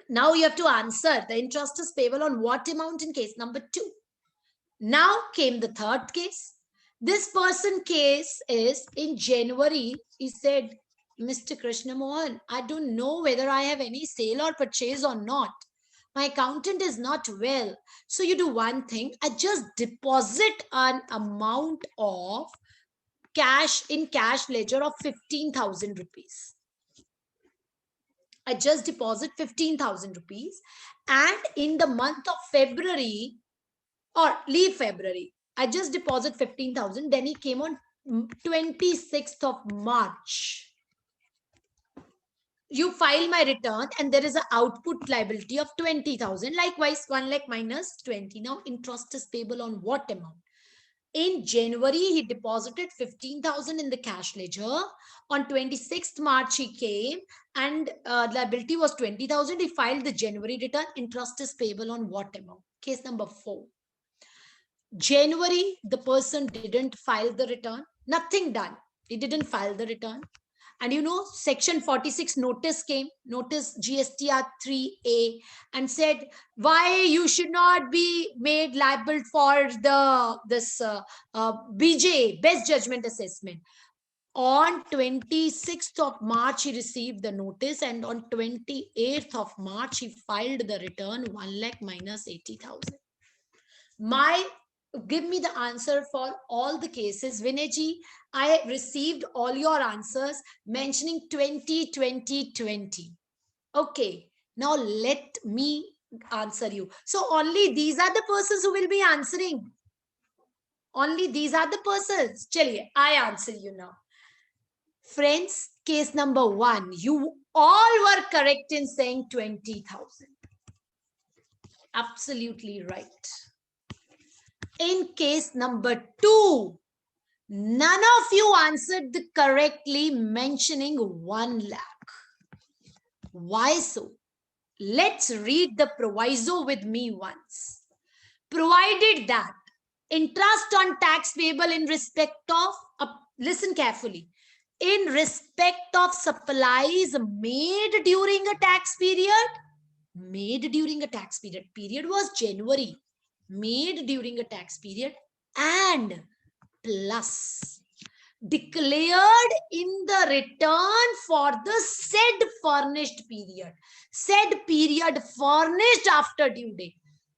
Now you have to answer the interest is payable on what amount in case number 2. Now came the third case. This person case is in January. He said, Mr. Krishna Mohan, I don't know whether I have any sale or purchase or not. My accountant is not well. So you do one thing, I just deposit an amount of cash in cash ledger of 15,000 rupees. I just deposit 15,000 rupees. And in the month of February, or leave February, I just deposit 15,000. Then he came on 26th of March. You file my return and there is an output liability of 20,000. Likewise, 1 lakh minus 20. Now interest is payable on what amount? In January, he deposited 15,000 in the cash ledger. On 26th March, he came and liability was 20,000. He filed the January return. Interest is payable on what amount? Case number 4. January, the person didn't file the return. Nothing done. He didn't file the return. And you know, section 46 notice came, notice GSTR 3A, and said why you should not be made liable for this BJ, best judgment assessment. On 26th of March, he received the notice, and on 28th of March, he filed the return 1 lakh minus 80,000. Give me the answer for all the cases. Vinayji, I received all your answers mentioning 20, 20, 20. Okay, now let me answer you. So only these are the persons who will be answering. Only these are the persons. Chaliye, I answer you now. Friends, case number 1, you all were correct in saying 20,000. Absolutely right. In case number 2, none of you answered the correctly, mentioning 1 lakh. Why so? Let's read the proviso with me once. Provided that interest on tax payable in respect of, listen carefully, in respect of supplies made during a tax period, period was January, made during a tax period, and plus declared in the return for the said furnished period furnished after due date.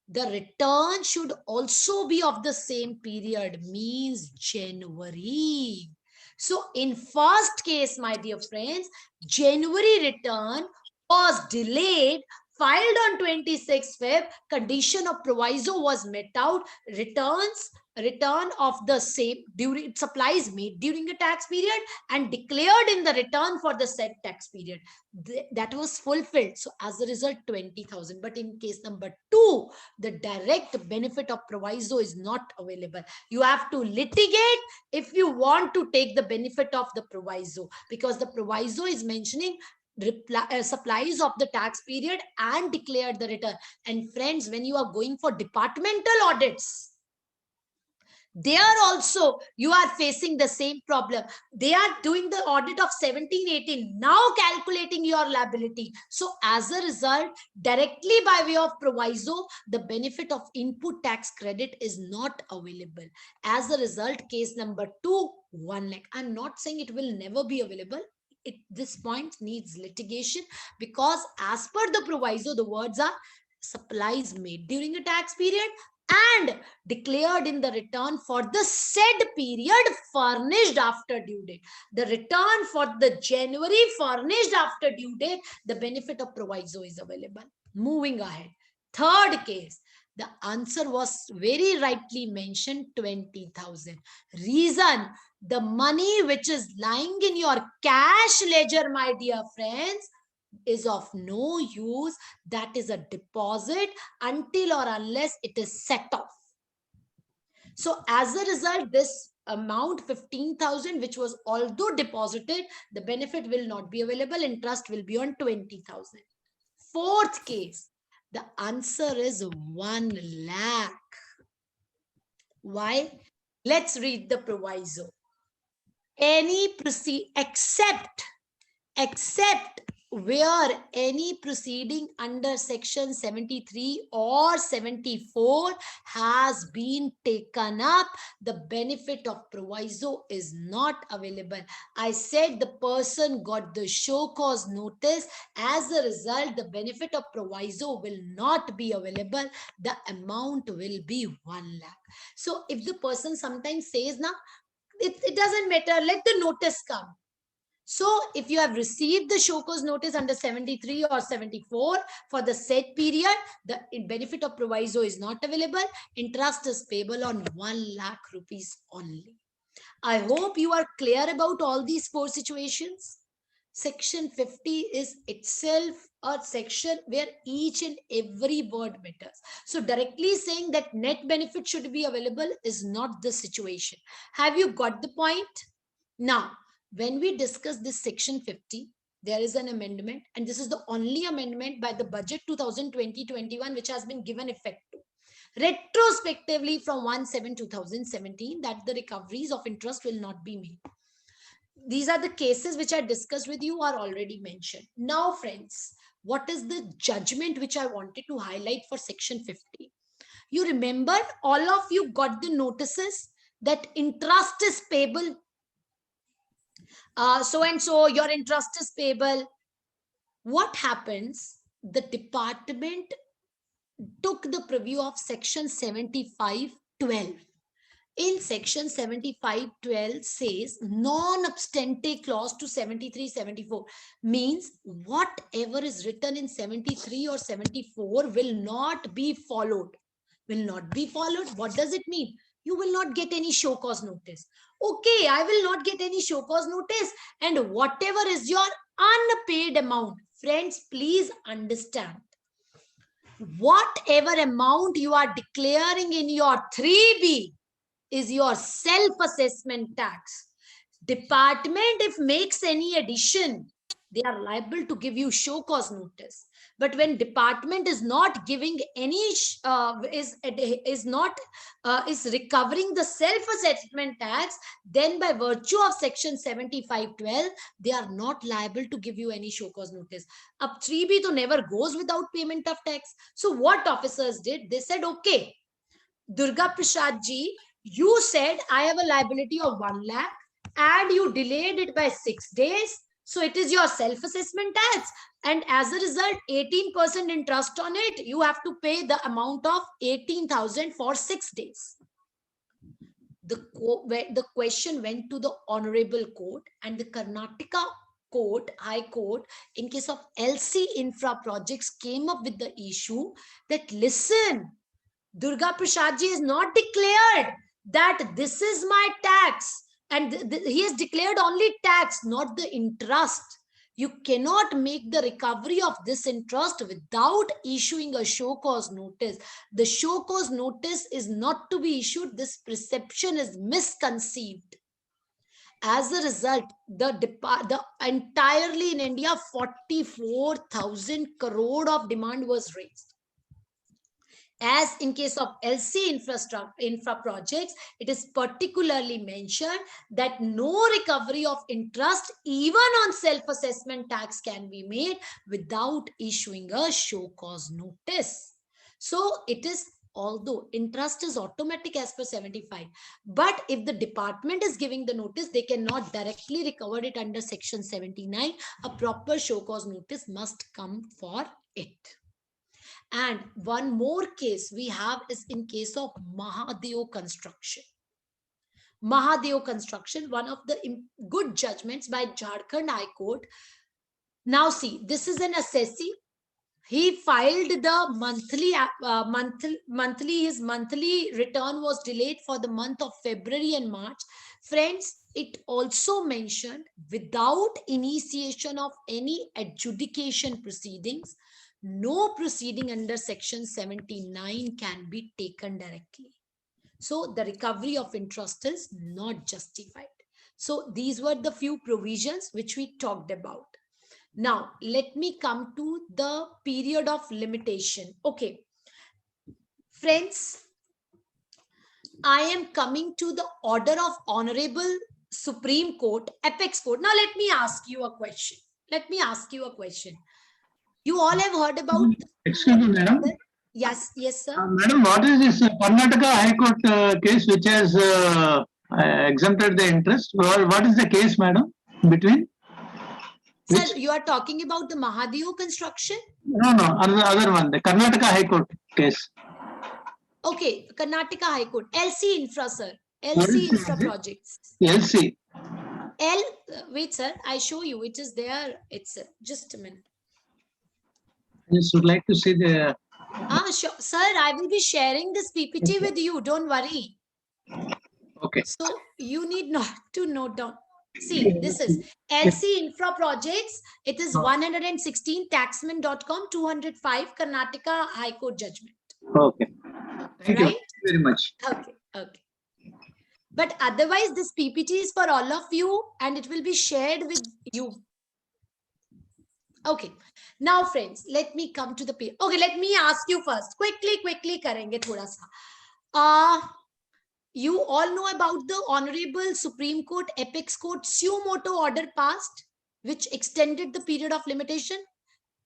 The return should also be of the same period, means January. So in first case, my dear friends, January return was delayed, filed on 26 Feb, condition of proviso was met out, return of the same during supplies made during a tax period and declared in the return for the said tax period. That was fulfilled. So as a result, 20,000. But in case number 2, the direct benefit of proviso is not available. You have to litigate if you want to take the benefit of the proviso, because the proviso is mentioning supplies of the tax period and declared the return. And friends, when you are going for departmental audits, there also you are facing the same problem. They are doing the audit of 17-18, now calculating your liability. So as a result, directly by way of proviso, the benefit of input tax credit is not available. As a result, case number 2, 1 lakh. I'm not saying it will never be available. This point needs litigation, because as per the proviso, the words are supplies made during a tax period and declared in the return for the said period furnished after due date. The return for the January furnished after due date, the benefit of proviso is available. Moving ahead. Third case, the answer was very rightly mentioned, 20,000. Reason, the money which is lying in your cash ledger, my dear friends, is of no use. That is a deposit until or unless it is set off. So as a result, this amount 15,000, which was although deposited, the benefit will not be available. Interest will be on 20,000. Fourth case, the answer is 1 lakh. Why? Let's read the proviso. Any proceed except where any proceeding under section 73 or 74 has been taken up, the benefit of proviso is not available. I said the person got the show cause notice. As a result, the benefit of proviso will not be available. The amount will be 1 lakh. So if the person sometimes says, "Now, it doesn't matter, let the notice come." So if you have received the show cause notice under 73 or 74 for the said period, the benefit of proviso is not available. Interest is payable on 1 lakh rupees only. I hope you are clear about all these 4 situations. Section 50 is itself a section where each and every word matters. So directly saying that net benefit should be available is not the situation. Have you got the point? Now, when we discuss this section 50, there is an amendment, and this is the only amendment by the budget 2020-21 which has been given effect to retrospectively from 1/7/2017, that the recoveries of interest will not be made. These are the cases which I discussed with you, are already mentioned. Now, friends, what is the judgment which I wanted to highlight for section 50? You remember, all of you got the notices that interest is payable. So and so, your interest is payable. What happens? The department took the preview of section 75(12). In section 75(12) says non-obstante clause to 73-74 means whatever is written in 73 or 74 will not be followed. Will not be followed. What does it mean? You will not get any show cause notice. Okay, I will not get any show cause notice, and whatever is your unpaid amount, friends, please understand, whatever amount you are declaring in your 3B is your self-assessment tax. Department, if makes any addition, they are liable to give you show cause notice. But when department is not giving any is recovering the self-assessment tax, then by virtue of section 75(12), they are not liable to give you any show cause notice. Up 3B to never goes without payment of tax. So what officers did? They said, okay, Durga Prasad ji, you said I have a liability of 1 lakh and you delayed it by 6 days. So it is your self-assessment tax. And as a result, 18% interest on it, you have to pay the amount of 18,000 for 6 days. The question went to the Honorable Court, and the Karnataka Court, High Court, in case of LC infra projects, came up with the issue that, listen, Durga Prasad ji has not declared that this is my tax, and he has declared only tax, not the interest. You cannot make the recovery of this interest without issuing a show cause notice. The show cause notice is not to be issued. This perception is misconceived. As a result, the entirely in India, 44,000 crore of demand was raised. As in case of LC infra projects, it is particularly mentioned that no recovery of interest even on self-assessment tax can be made without issuing a show cause notice. So it is, although interest is automatic as per 75, but if the department is giving the notice, they cannot directly recover it under section 79. A proper show cause notice must come for it. And one more case we have is in case of Mahadeo construction. Mahadeo construction, one of the good judgments by Jharkhand High Court. Now see, this is an assessee. He filed the his monthly return was delayed for the month of February and March. Friends, it also mentioned without initiation of any adjudication proceedings, no proceeding under section 79 can be taken directly. So the recovery of interest is not justified. So these were the few provisions which we talked about. Now, let me come to the period of limitation. Okay. Friends, I am coming to the order of Honorable Supreme Court, Apex Court. Now, let me ask you a question. let me ask you a question. You all have heard about. Excuse me, madam. Yes, yes, sir. Madam, what is this Karnataka High Court case which has exempted the interest? What is the case, madam, between? Sir, you are talking about the Mahadev construction? No, other one, the Karnataka High Court case. Okay, Karnataka High Court. LC Infra, sir. LC Infra projects. LC. Wait, sir, I show you. It is there. It's just a minute. I just would like to see the. Sure. Sir, I will be sharing this PPT with you. Don't worry. Okay. So you need not to note down. See, this is LC Infra Projects. It is 116 taxman.com 205 Karnataka High Court judgment. Okay. Thank you very much. Okay. Okay. But otherwise, this PPT is for all of you and it will be shared with you. Okay. Now, friends, let me come to the page. Okay, let me ask you first. Quickly karenge thoda sa. You all know about the Honorable Supreme Court Apex Court suo moto order passed, which extended the period of limitation?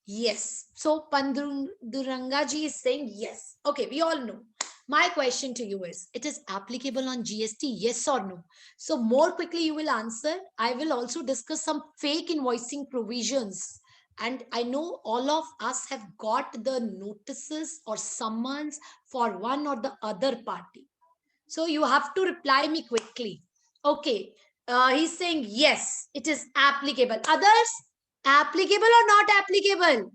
Yes. So Pandurangaji is saying yes. Okay, we all know. My question to you is, it is applicable on GST, yes or no? So more quickly you will answer. I will also discuss some fake invoicing provisions. And I know all of us have got the notices or summons for one or the other party. So you have to reply me quickly. Okay. He's saying, yes, it is applicable. Others, applicable or not applicable?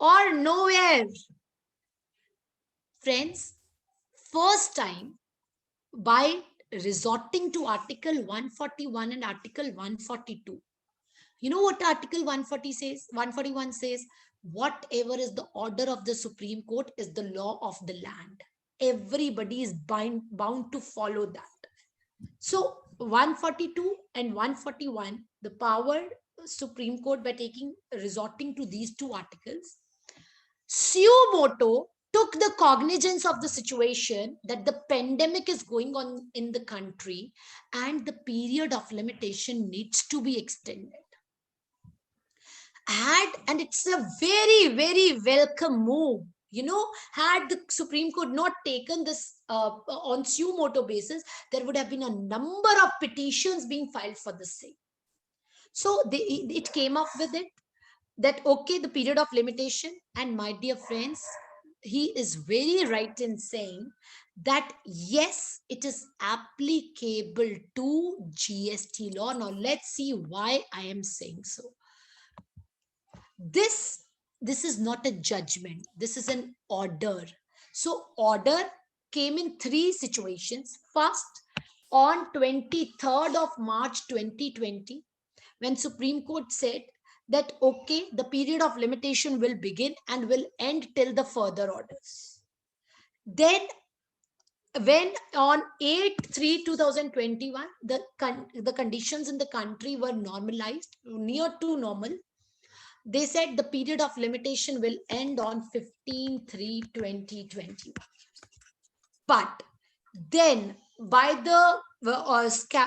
Or nowhere? Friends, first time by resorting to Article 141 and Article 142. You know what Article 140 says? 141 says, whatever is the order of the Supreme Court is the law of the land. Everybody is bound to follow that. So 142 and 141, the power Supreme Court by resorting to these two articles, suo moto took the cognizance of the situation that the pandemic is going on in the country and the period of limitation needs to be extended. And it's a very, very welcome move. You know, had the Supreme Court not taken this on suo moto basis, there would have been a number of petitions being filed for the same. So it came up with it that, okay, the period of limitation. And my dear friends, he is very right in saying that, yes, it is applicable to GST law. Now, let's see why I am saying so. This is not a judgment. This is an order. So order came in three situations. First, on 23rd of March 2020, when Supreme Court said that, okay, the period of limitation will begin and will end till the further orders. Then when on 8/3/2021, the conditions in the country were normalized, near to normal, they said the period of limitation will end on 15/3/2021. But then by the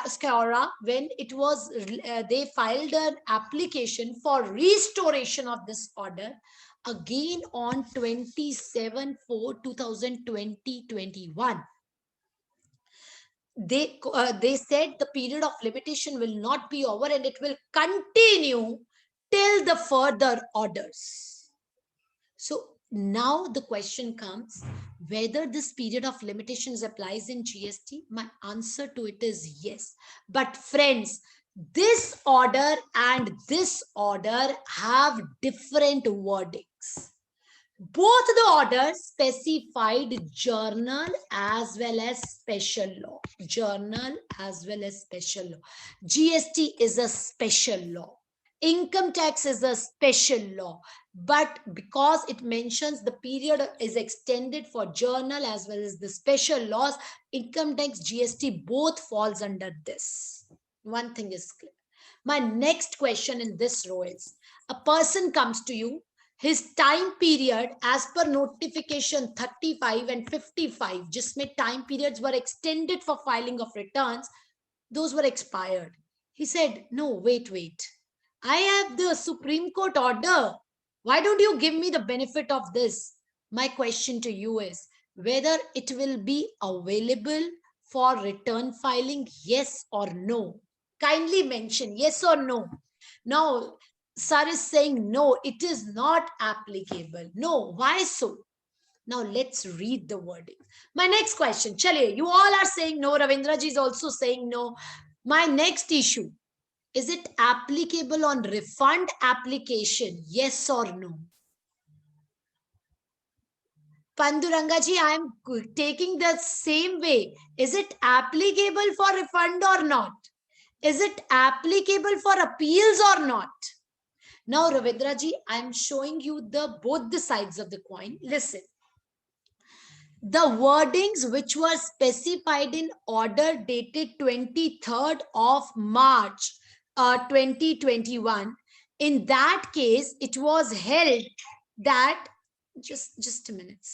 SCARA, when it was, they filed an application for restoration of this order again on 27/4/2021. They said the period of limitation will not be over and it will continue till the further orders. So now the question comes, whether this period of limitations applies in GST. My answer to it is yes. But friends, this order and this order have different wordings. Both the orders specified journal as well as special law. Journal as well as special law. GST is a special law. Income tax is a special law, but because it mentions the period is extended for journal as well as the special laws, income tax, GST, both falls under this. One thing is clear. My next question in this row is, a person comes to you, his time period as per notification 35 and 55, jisme time periods were extended for filing of returns, those were expired. He said, no, wait. I have the Supreme Court order. Why don't you give me the benefit of this? My question to you is whether it will be available for return filing, yes or no. Kindly mention yes or no. Now, sir is saying no, it is not applicable. No, why so? Now let's read the wording. My next question, chaliye, you all are saying no. Ravindraji is also saying no. My next issue, is it applicable on refund application? Yes or no? Pandurangaji, I am taking the same way. Is it applicable for refund or not? Is it applicable for appeals or not? Now, Ravindraji, I am showing you both the sides of the coin. Listen. The wordings which were specified in order dated 23rd of March 2021, in that case, it was held that, just a minute.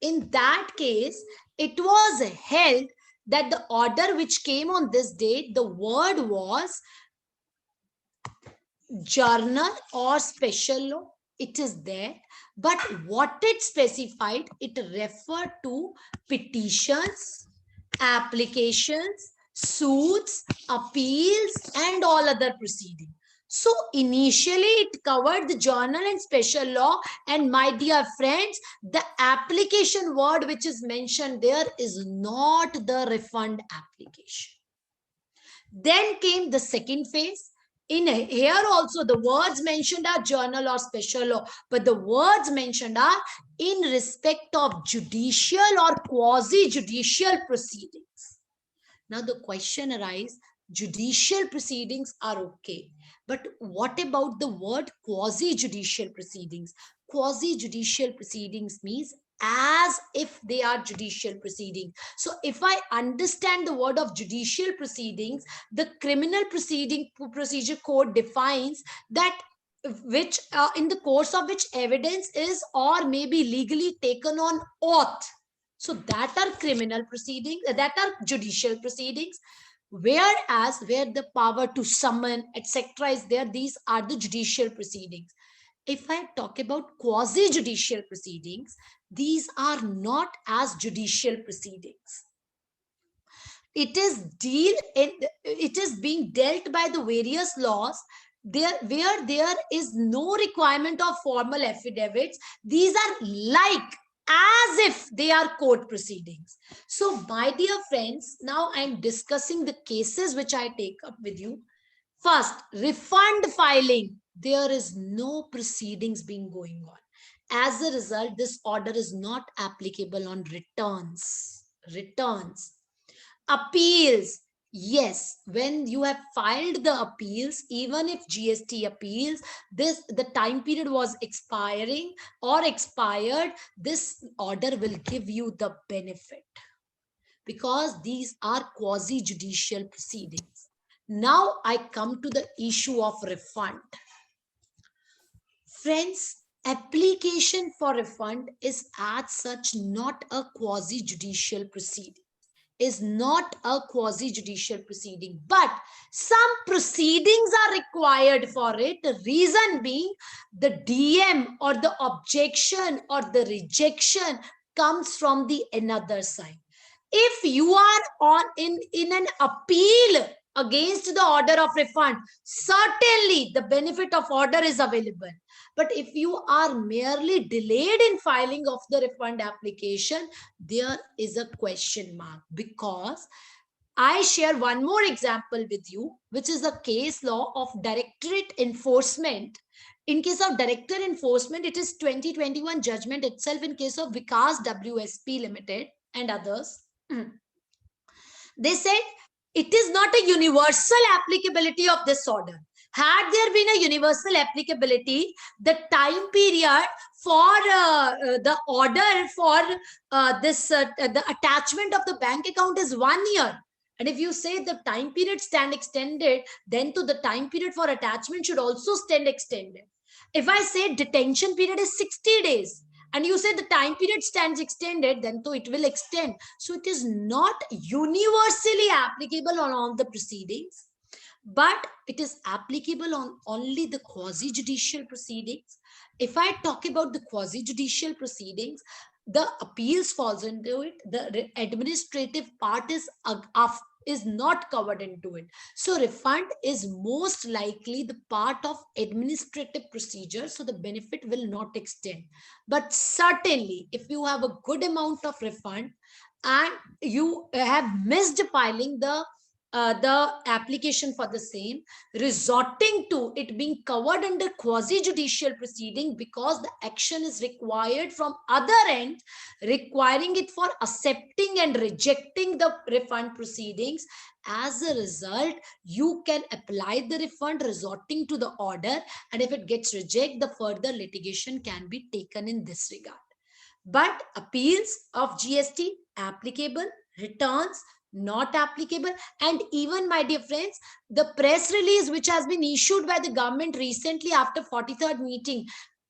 In that case, it was held that the order which came on this date, the word was journal or special law. It is there, but what it specified, it referred to petitions, applications, suits, appeals, and all other proceedings. So initially it covered the journal and special law, and my dear friends, the application word which is mentioned there is not the refund application. Then came the second phase. In here also the words mentioned are journal or special law, but the words mentioned are in respect of judicial or quasi-judicial proceedings. Now the question arises, judicial proceedings are okay, but what about the word quasi-judicial proceedings? Quasi-judicial proceedings means as if they are judicial proceedings. So if I understand the word of judicial proceedings, the criminal procedure code defines that which in the course of which evidence is or may be legally taken on oath. So that are criminal proceedings, that are judicial proceedings. Whereas where the power to summon, etc. is there, these are the judicial proceedings. If I talk about quasi-judicial proceedings, these are not as judicial proceedings. It is being dealt by the various laws where there is no requirement of formal affidavits. These are like as if they are court proceedings. So my dear friends, now I am discussing the cases which I take up with you. First, refund filing. There is no proceedings being going on. As a result, this order is not applicable on returns. Appeals. Yes, when you have filed the appeals, even if GST appeals, the time period was expiring or expired, this order will give you the benefit because these are quasi-judicial proceedings. Now I come to the issue of refund. Friends, application for refund is as such not a quasi-judicial proceeding. Is not a quasi-judicial proceeding, but some proceedings are required for it. The reason being the DM or the objection or the rejection comes from the another side. If you are in an appeal against the order of refund, certainly the benefit of order is available. But if you are merely delayed in filing of the refund application, there is a question mark, because I share one more example with you, which is a case law of directorate enforcement. In case of directorate enforcement, it is 2021 judgment itself in case of Vikas WSP Limited and others. They said it is not a universal applicability of this order. Had there been a universal applicability, the time period for the order for the attachment of the bank account is 1 year. And if you say the time period stand extended, then to the time period for attachment should also stand extended. If I say detention period is 60 days and you say the time period stands extended, then so it will extend. So it is not universally applicable on all the proceedings, but it is applicable on only the quasi-judicial proceedings. If I talk about the quasi-judicial proceedings, the appeals falls into it. The administrative part is not covered into it. So refund is most likely the part of administrative procedure. So the benefit will not extend. But certainly, if you have a good amount of refund and you have missed filing the application for the same, resorting to it being covered under quasi-judicial proceeding because the action is required from other end, requiring it for accepting and rejecting the refund proceedings. As a result, you can apply the refund resorting to the order, and if it gets rejected, the further litigation can be taken in this regard. But appeals of GST applicable, returns not applicable. And even, my dear friends, the press release which has been issued by the government recently after 43rd meeting,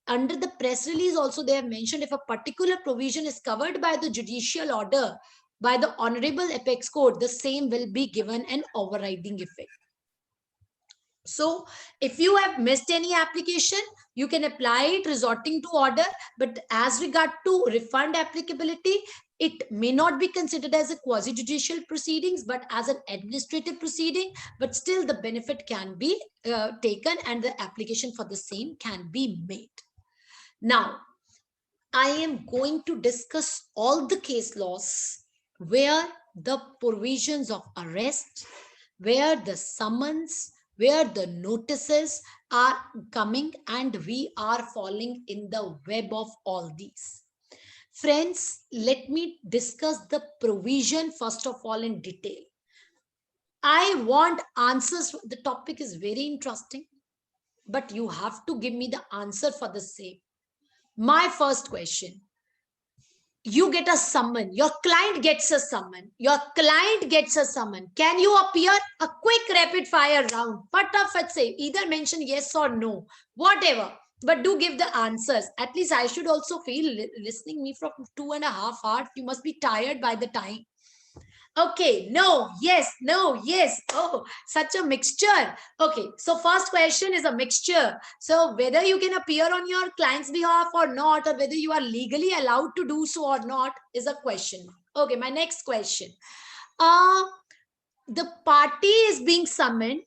under the press release also they have mentioned if a particular provision is covered by the judicial order by the Honorable Apex Court, the same will be given an overriding effect. So if you have missed any application, you can apply it resorting to order. But as regard to refund applicability, it may not be considered as a quasi-judicial proceedings, but as an administrative proceeding. But still the benefit can be taken and the application for the same can be made. Now, I am going to discuss all the case laws where the provisions of arrest, where the summons, where the notices are coming, and we are falling in the web of all these. Friends, let me discuss the provision first of all in detail. I want answers. The topic is very interesting, but you have to give me the answer for the same. My first question. You get a summon, your client gets a summon, Can you appear? A quick rapid fire round. Fatafat say, either mention yes or no, whatever, but do give the answers. At least I should also feel listening me from 2.5 hours. You must be tired by the time. Okay, no, yes, no, yes. Oh, such a mixture. Okay, so first question is a mixture. So whether you can appear on your client's behalf or not, or whether you are legally allowed to do so or not is a question. Okay, my next question. The party is being summoned.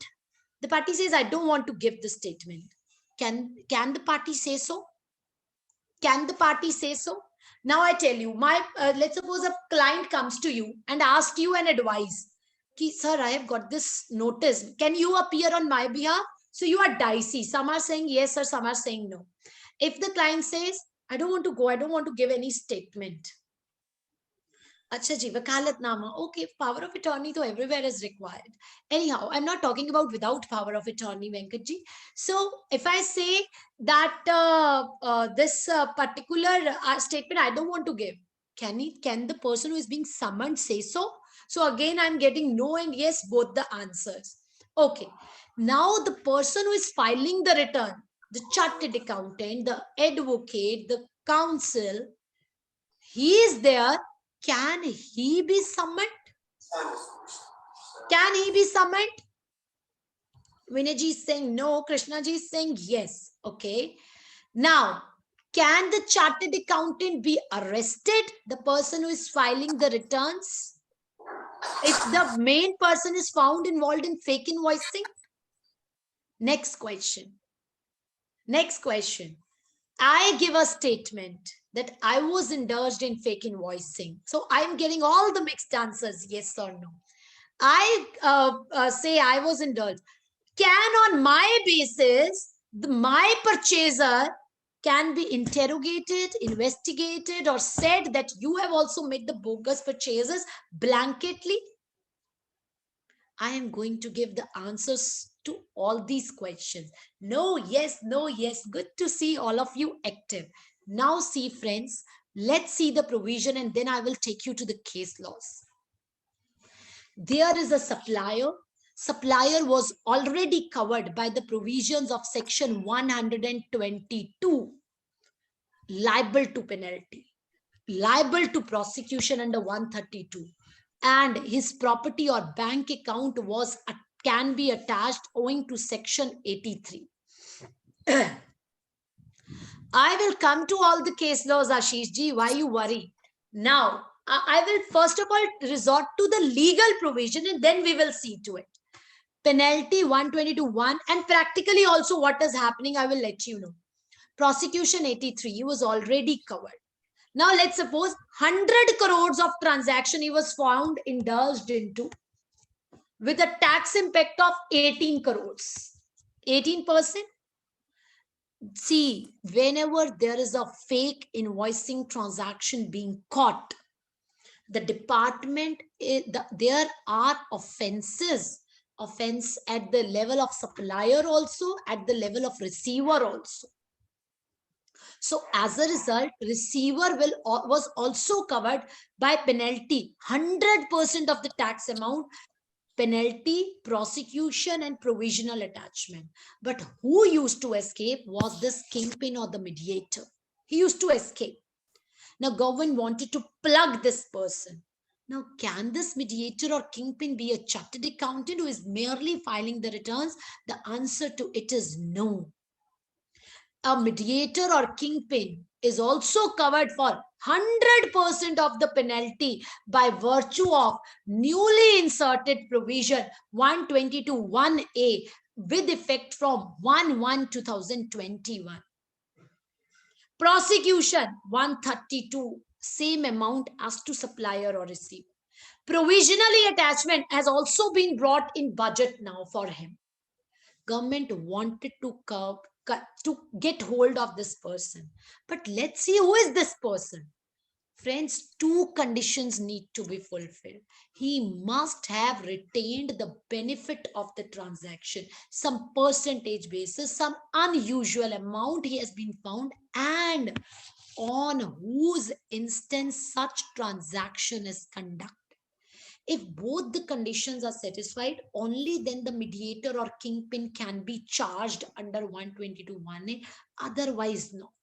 The party says, I don't want to give the statement. Can the party say so? Can the party say so? Now I tell you, let's suppose a client comes to you and asks you an advice. Sir, I have got this notice. Can you appear on my behalf? So you are dicey. Some are saying yes or some are saying no. If the client says, I don't want to go, I don't want to give any statement. Acha ji, wakalatnama. Okay, power of attorney though everywhere is required. Anyhow, I'm not talking about without power of attorney, Venkatji. So if I say that this particular statement I don't want to give, can the person who is being summoned say so? So again, I'm getting no and yes, both the answers. Okay. Now the person who is filing the return, the chartered accountant, the advocate, the counsel, he is there. Can he be summoned? Can he be summoned? Vinayji is saying no. Krishnaji is saying yes. Okay. Now, can the chartered accountant be arrested? The person who is filing the returns? If the main person is found involved in fake invoicing? Next question. Next question. I give a statement that I was indulged in fake invoicing. So I'm getting all the mixed answers, yes or no. I say I was indulged. Can on my basis, my purchaser can be interrogated, investigated, or said that you have also made the bogus purchases blanketly? I am going to give the answers to all these questions. No, yes, no, yes. Good to see all of you active. Now see, friends, let's see the provision and then I will take you to the case laws. There is a supplier. Supplier was already covered by the provisions of section 122. liable to penalty, liable to prosecution under 132, and his property or bank account can be attached owing to section 83. I will come to all the case laws, Ashish ji. Why you worry? Now, I will first of all resort to the legal provision and then we will see to it. Penalty 122(1) and practically also what is happening, I will let you know. Prosecution 83 was already covered. Now, let's suppose 100 crores of transaction he was found indulged into with a tax impact of 18 crores. 18%. See, whenever there is a fake invoicing transaction being caught, the department, there are offense at the level of supplier also, at the level of receiver also. So as a result, receiver was also covered by penalty, 100% of the tax amount, penalty, prosecution, and provisional attachment. But who used to escape was this kingpin or the mediator. He used to escape. Now, government wanted to plug this person. Now, can this mediator or kingpin be a chartered accountant who is merely filing the returns? The answer to it is no. A mediator or kingpin is also covered for 100% of the penalty by virtue of newly inserted provision 122(1)(a) with effect from 1/1/2021. Prosecution 132, same amount as to supplier or receiver. Provisionally attachment has also been brought in budget now for him. Government wanted to get hold of this person. But let's see who is this person. Friends, two conditions need to be fulfilled. He must have retained the benefit of the transaction, some percentage basis, some unusual amount he has been found, and on whose instance such transaction is conducted. If both the conditions are satisfied, only then the mediator or kingpin can be charged under 122(1)(a), otherwise not.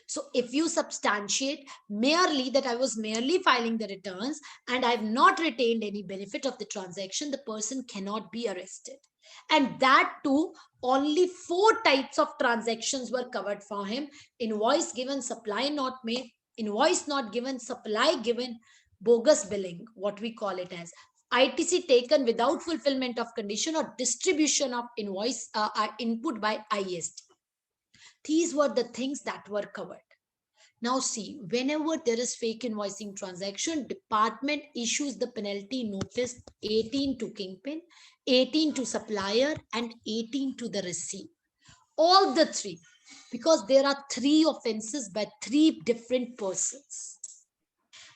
So if you substantiate merely that I was merely filing the returns and I have not retained any benefit of the transaction, the person cannot be arrested. And that too, only 4 types of transactions were covered for him. Invoice given, supply not made, invoice not given, supply given, bogus billing, what we call it as, ITC taken without fulfillment of condition, or distribution of invoice input by IST. These were the things that were covered. Now see, whenever there is fake invoicing transaction, department issues the penalty notice 18 to kingpin, 18 to supplier, and 18 to the receiver. All the 3, because there are 3 offenses by 3 different persons.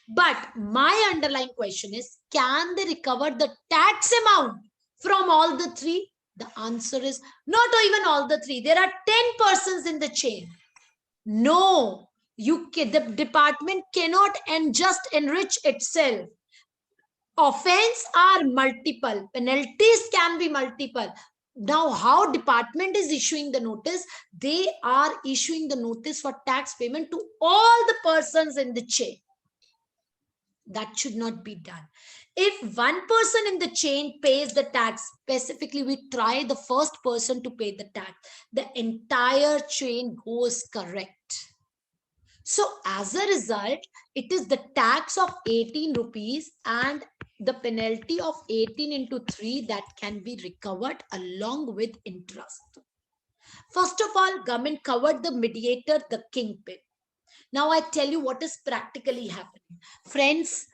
But my underlying question is, can they recover the tax amount from all the 3? The answer is not even all the 3. There are 10 persons in the chain. No, the department cannot just enrich itself. Offense are multiple, penalties can be multiple. Now, how department is issuing the notice? They are issuing the notice for tax payment to all the persons in the chain. That should not be done. If one person in the chain pays the tax, specifically we try the first person to pay the tax, the entire chain goes correct. So as a result, it is the tax of 18 rupees and the penalty of 18 into 3 that can be recovered along with interest. First of all, government covered the mediator, the kingpin. Now I tell you what is practically happening. Friends,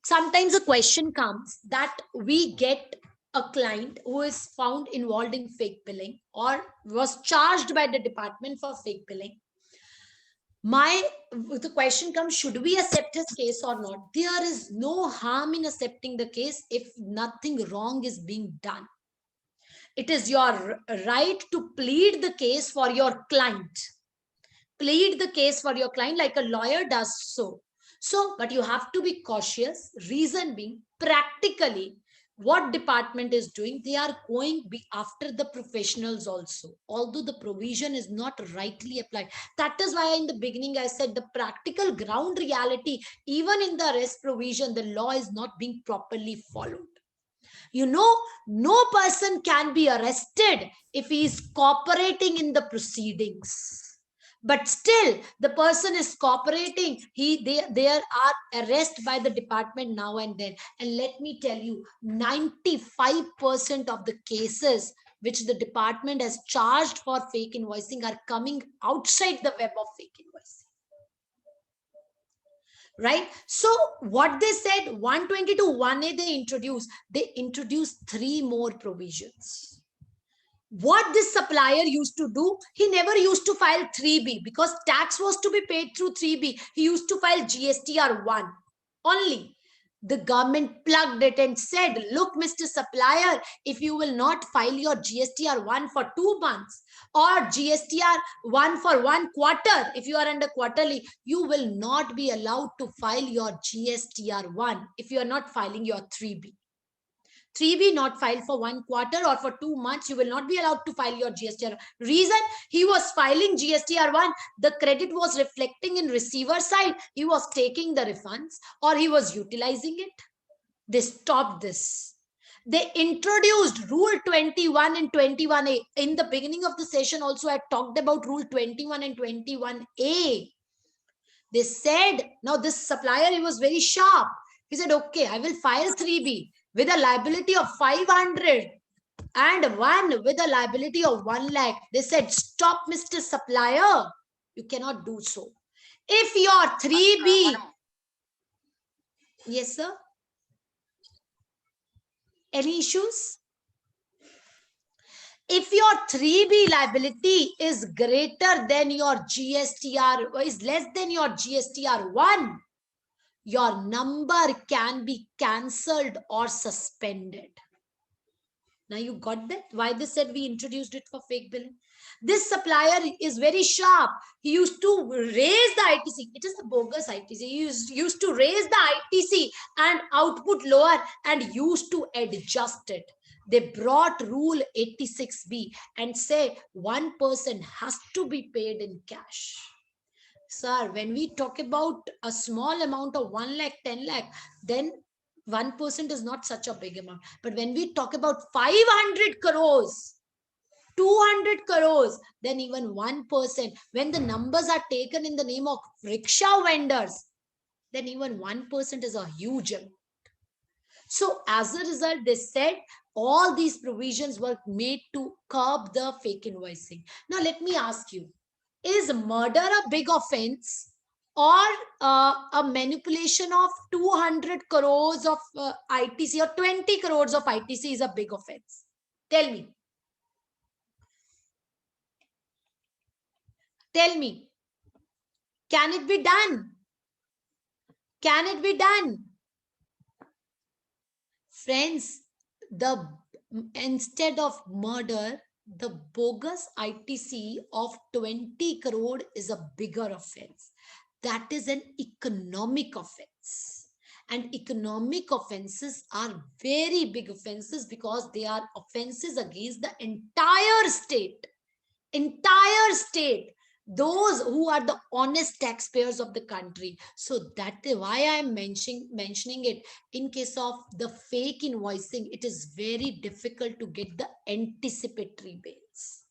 sometimes a question comes that we get a client who is found involved in fake billing or was charged by the department for fake billing. The question comes, should we accept his case or not? There is no harm in accepting the case if nothing wrong is being done. It is your right to plead the case for your client. Plead the case for your client like a lawyer does so. But you have to be cautious. Reason being, practically, what department is doing, they are going be after the professionals also, although the provision is not rightly applied. That is why in the beginning I said the practical ground reality, even in the arrest provision, the law is not being properly followed. You know, no person can be arrested if he is cooperating in the proceedings. But still, the person is cooperating. They are arrested by the department now and then. And let me tell you, 95% of the cases which the department has charged for fake invoicing are coming outside the web of fake invoicing. Right? So what they said, 122 1A they introduced 3 more provisions. What this supplier used to do, he never used to file 3B because tax was to be paid through 3B. He used to file GSTR 1 only. The government plugged it and said, look, Mr. Supplier, if you will not file your GSTR 1 for 2 months or GSTR 1 for 1 quarter, if you are under quarterly, you will not be allowed to file your GSTR 1 if you are not filing your 3B. 3B not filed for 1 quarter or for 2 months, you will not be allowed to file your GSTR. Reason, he was filing GSTR 1, the credit was reflecting in receiver side, he was taking the refunds or he was utilizing it. They stopped this. They introduced Rule 21 and 21A. In the beginning of the session also, I talked about Rule 21 and 21A. They said, now this supplier, he was very sharp. He said, okay, I will file 3B with a liability of 500 and 1 with a liability of 1 lakh. They said, stop, Mr. Supplier. You cannot do so. If your 3B... Yes, sir? Any issues? If your 3B liability is greater than your GSTR, is less than your GSTR 1, your number can be cancelled or suspended. Now you got that? Why they said we introduced it for fake billing? This supplier is very sharp. He used to raise the ITC. It is a bogus ITC. He used to raise the ITC and output lower and used to adjust it. They brought Rule 86B and say 1% has to be paid in cash. Sir, when we talk about a small amount of 1 lakh, 10 lakh, then 1% is not such a big amount. But when we talk about 500 crores, 200 crores, then even 1%, when the numbers are taken in the name of rickshaw vendors, then even 1% is a huge amount. So as a result, they said all these provisions were made to curb the fake invoicing. Now let me ask you, is murder a big offense or a manipulation of 200 crores of ITC or 20 crores of ITC is a big offense? Tell me. Tell me. Can it be done? Can it be done? Friends, instead of murder, the bogus ITC of 20 crore is a bigger offense. That is an economic offense. And economic offenses are very big offenses because they are offenses against the entire state. Entire state. Those who are the honest taxpayers of the country. So that is why I am mentioning it. In case of the fake invoicing, it is very difficult to get the anticipatory bails.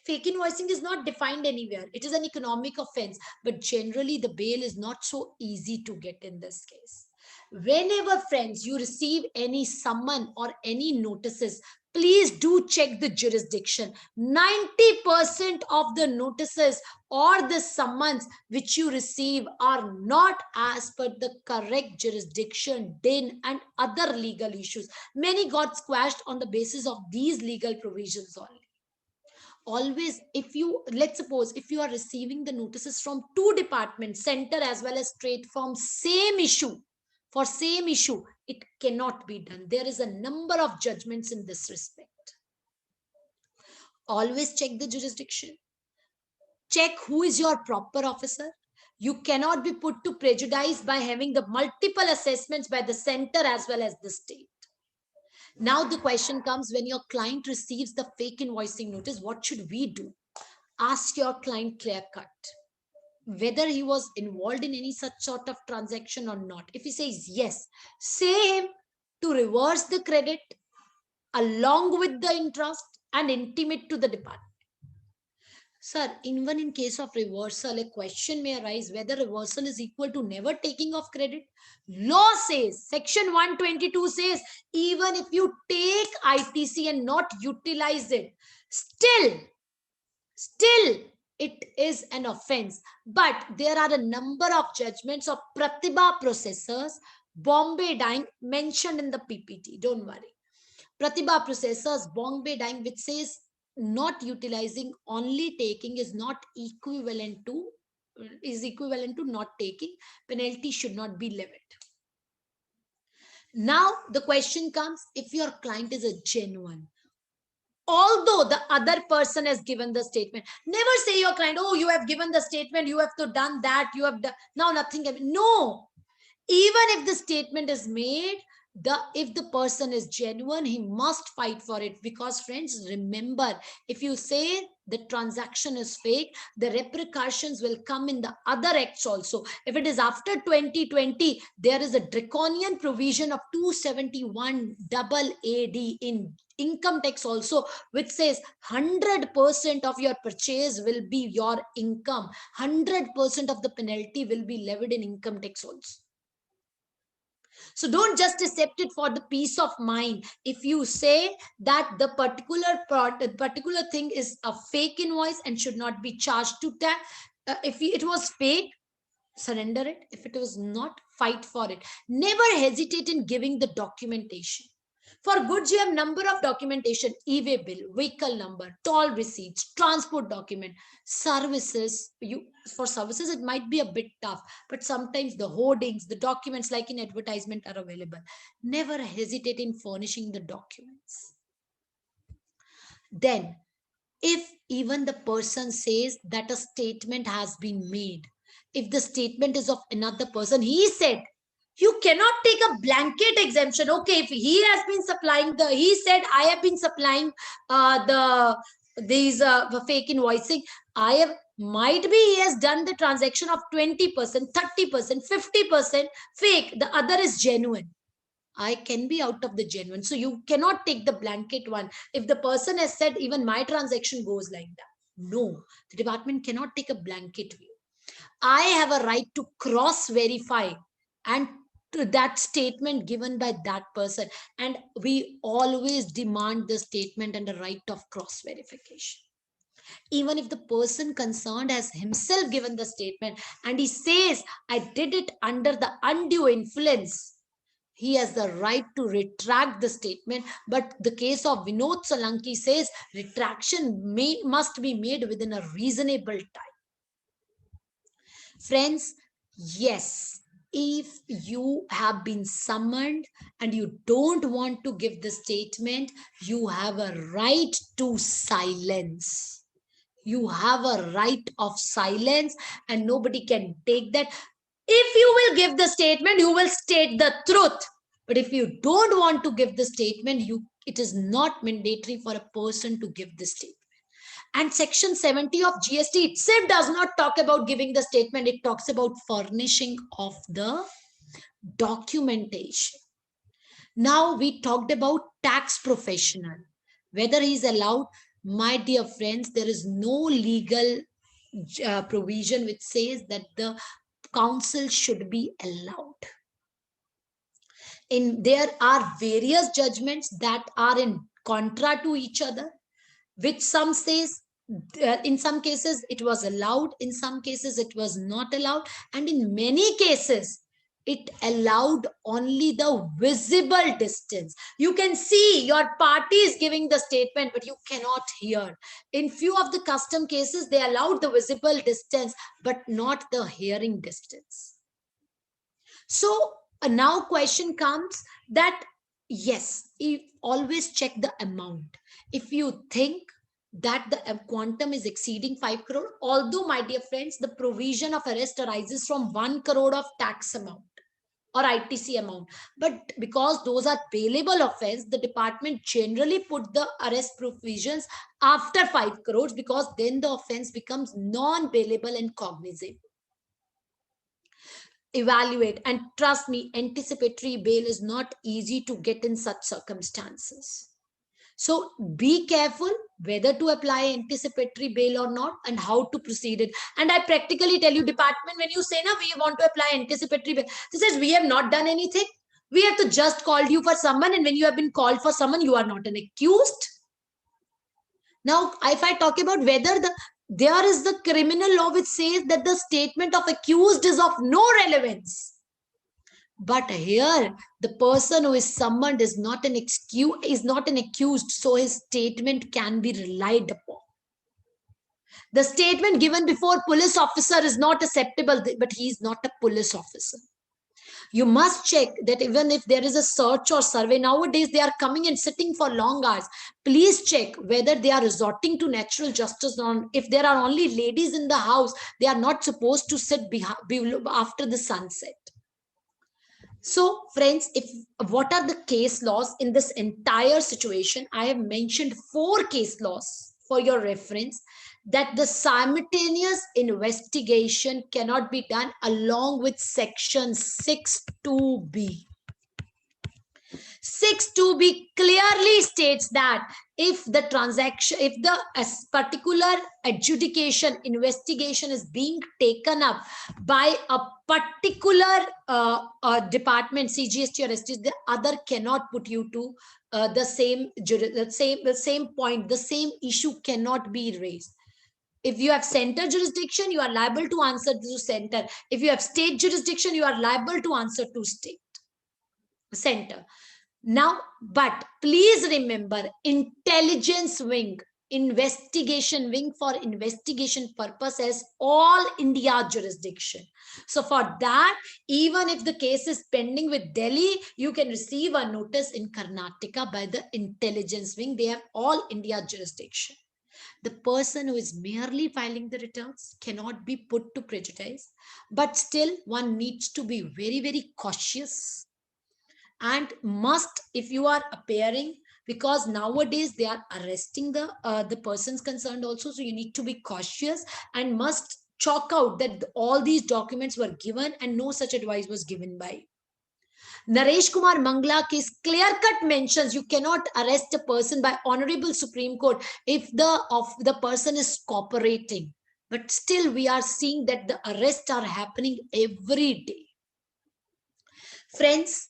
Fake invoicing is not defined anywhere. It is an economic offense, but generally the bail is not so easy to get in this case. Whenever, friends, you receive any summon or any notices, please do check the jurisdiction. 90% of the notices or the summons which you receive are not as per the correct jurisdiction, DIN and other legal issues. Many got squashed on the basis of these legal provisions only. Always, if you, let's suppose, if you are receiving the notices from 2 departments, center as well as state, from same issue, for same issue, it cannot be done. There is a number of judgments in this respect. Always check the jurisdiction. Check who is your proper officer. You cannot be put to prejudice by having the multiple assessments by the center as well as the state. Now the question comes, when your client receives the fake invoicing notice, what should we do? Ask your client clear cut whether he was involved in any such sort of transaction or not. If he says yes, say him to reverse the credit along with the interest and intimate to the department. Sir, even in case of reversal, a question may arise whether reversal is equal to never taking of credit. Law says, section 122 says, even if you take ITC and not utilize it, still it is an offense. But there are a number of judgments of Pratibha processors, Bombay Dyeing, mentioned in the PPT. Don't worry. Pratibha processors, Bombay Dyeing, which says not utilizing, only taking is equivalent to not taking. Penalty should not be levied. Now the question comes, if your client is a genuine, although the other person has given the statement, never say your client, oh, you have given the statement, you have to done that, you have done, now nothing. No, even if the statement is made, if the person is genuine, he must fight for it. Because friends, remember, if you say the transaction is fake, the repercussions will come in the other acts also. If it is after 2020, there is a draconian provision of 271 AD in income tax also, which says 100% of your purchase will be your income. 100% of the penalty will be levied in income tax also. So don't just accept it for the peace of mind. If you say that the particular thing is a fake invoice and should not be charged to tax, if it was fake, surrender it. If it was not, fight for it. Never hesitate in giving the documentation. For goods, you have number of documentation: e-way bill, vehicle number, toll receipts, transport document. Services, for services it might be a bit tough, but sometimes the hoardings, the documents like in advertisement are available. Never hesitate in furnishing the documents. Then, if even the person says that a statement has been made, if the statement is of another person, he said, you cannot take a blanket exemption. Okay, if he has been supplying he said, I have been supplying these fake invoicing. Might be he has done the transaction of 20%, 30%, 50% fake. The other is genuine. I can be out of the genuine. So you cannot take the blanket one. If the person has said, even my transaction goes like that. No, the department cannot take a blanket view. I have a right to cross verify and to that statement given by that person. And we always demand the statement and the right of cross verification. Even if the person concerned has himself given the statement and he says, I did it under the undue influence, he has the right to retract the statement. But the case of Vinod Solanki says retraction must be made within a reasonable time. Friends, yes, if you have been summoned and you don't want to give the statement, you have a right to silence. You have a right of silence and nobody can take that. If you will give the statement, you will state the truth. But if you don't want to give the statement, it is not mandatory for a person to give the statement. And section 70 of GST itself does not talk about giving the statement. It talks about furnishing of the documentation. Now we talked about tax professional, whether he's allowed. My dear friends, there is no legal provision which says that the counsel should be allowed. There are various judgments that are in contra to each other, which some says in some cases it was allowed, in some cases it was not allowed, and in many cases it allowed only the visible distance. You can see your party is giving the statement, but you cannot hear. In few of the custom cases, they allowed the visible distance, but not the hearing distance. So now question comes that, yes, you always check the amount. If you think that the quantum is exceeding 5 crore, although, my dear friends, the provision of arrest arises from 1 crore of tax amount. or ITC amount. But because those are bailable offense, the department generally put the arrest provisions after 5 crores because then the offense becomes non-bailable and cognizable. Evaluate, and trust me, anticipatory bail is not easy to get in such circumstances. So be careful whether to apply anticipatory bail or not and how to proceed it. And I practically tell you, department, when you say, "Na, we want to apply anticipatory bail," this says we have not done anything. We have to just called you for someone, and when you have been called for someone, you are not an accused. Now, if I talk about whether there is the criminal law which says that the statement of accused is of no relevance. But here, the person who is summoned is not an accused, so his statement can be relied upon. The statement given before police officer is not acceptable, but he is not a police officer. You must check that even if there is a search or survey, nowadays they are coming and sitting for long hours. Please check whether they are resorting to natural justice or not. If there are only ladies in the house, they are not supposed to sit after the sunset. So friends, what are the case laws in this entire situation? I have mentioned 4 case laws for your reference, that the simultaneous investigation cannot be done along with section 6(2)(b). 6(2)(b) clearly states that if the transaction, if the particular adjudication investigation is being taken up by a particular department, CGST or ST, the other cannot put you to the same point, the same issue cannot be raised. If you have center jurisdiction, you are liable to answer to center. If you have state jurisdiction, you are liable to answer to state center. Now, but please remember, intelligence wing, investigation wing for investigation purpose has all India jurisdiction. So for that, even if the case is pending with Delhi, you can receive a notice in Karnataka by the intelligence wing. They have all India jurisdiction. The person who is merely filing the returns cannot be put to prejudice, but still one needs to be very, very cautious and must, if you are appearing, because nowadays they are arresting the persons concerned also, so you need to be cautious and must chalk out that all these documents were given and no such advice was given by Naresh Kumar Mangla case. Clear-cut mentions you cannot arrest a person by Honorable Supreme Court if the person is cooperating. But still we are seeing that the arrests are happening every day. Friends,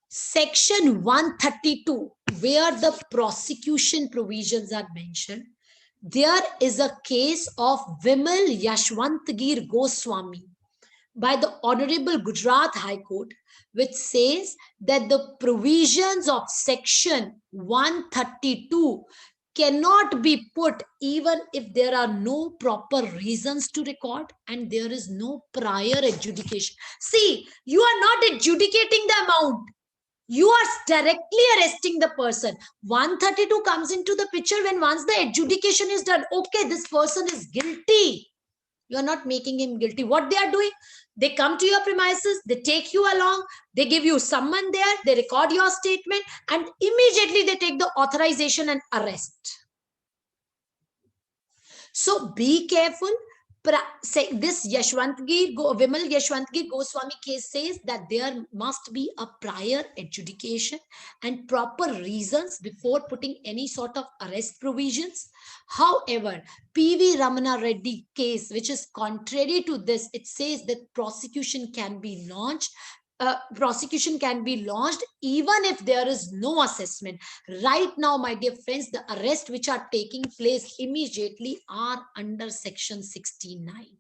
Section 132, where the prosecution provisions are mentioned, there is a case of Vimal Yashwantgir Goswami by the Honorable Gujarat High Court, which says that the provisions of Section 132 cannot be put even if there are no proper reasons to record and there is no prior adjudication. See, you are not adjudicating the amount. You are directly arresting the person. 132 comes into the picture when once the adjudication is done. Okay, this person is guilty. You are not making him guilty. What they are doing? They come to your premises, they take you along, they give you someone there, they record your statement, and immediately they take the authorization and arrest. So be careful. This Vimal Yashwantgir Goswami case says that there must be a prior adjudication and proper reasons before putting any sort of arrest provisions. However, PV Ramana Reddy case, which is contrary to this, it says that prosecution can be launched even if there is no assessment. Right now, my dear friends, the arrests which are taking place immediately are under Section 69.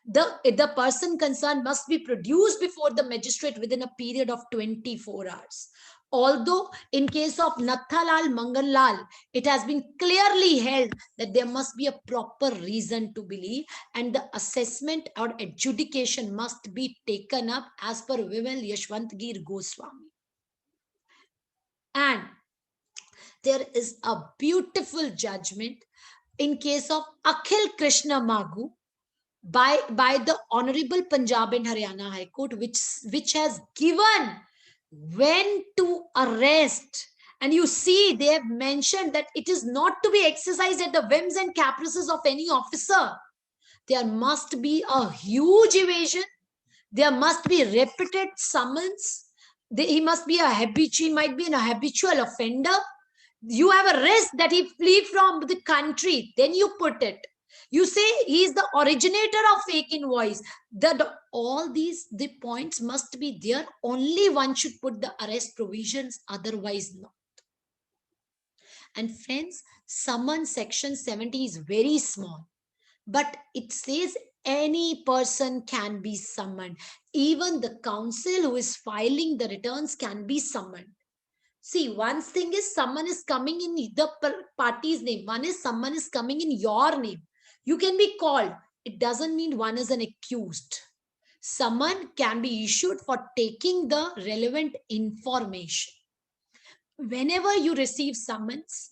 The person concerned must be produced before the magistrate within a period of 24 hours. Although in case of Nathalal Mangalal, it has been clearly held that there must be a proper reason to believe and the assessment or adjudication must be taken up as per Vimal Yashwantgir Goswami. And there is a beautiful judgment in case of Akhil Krishna Magu, by the Honorable Punjab and Haryana High Court, which has given when to arrest. And you see, they have mentioned that it is not to be exercised at the whims and caprices of any officer. There must be a huge evasion. There must be repeated summons. He must be he might be an habitual offender. You have a risk that he flee from the country. Then you put it. You say he is the originator of fake invoice. All the points must be there. Only one should put the arrest provisions, otherwise not. And friends, summon section 70 is very small, but it says any person can be summoned. Even the counsel who is filing the returns can be summoned. See, one thing is someone is coming in the party's name. One is someone is coming in your name. You can be called. It doesn't mean one is an accused. Summon can be issued for taking the relevant information. Whenever you receive summons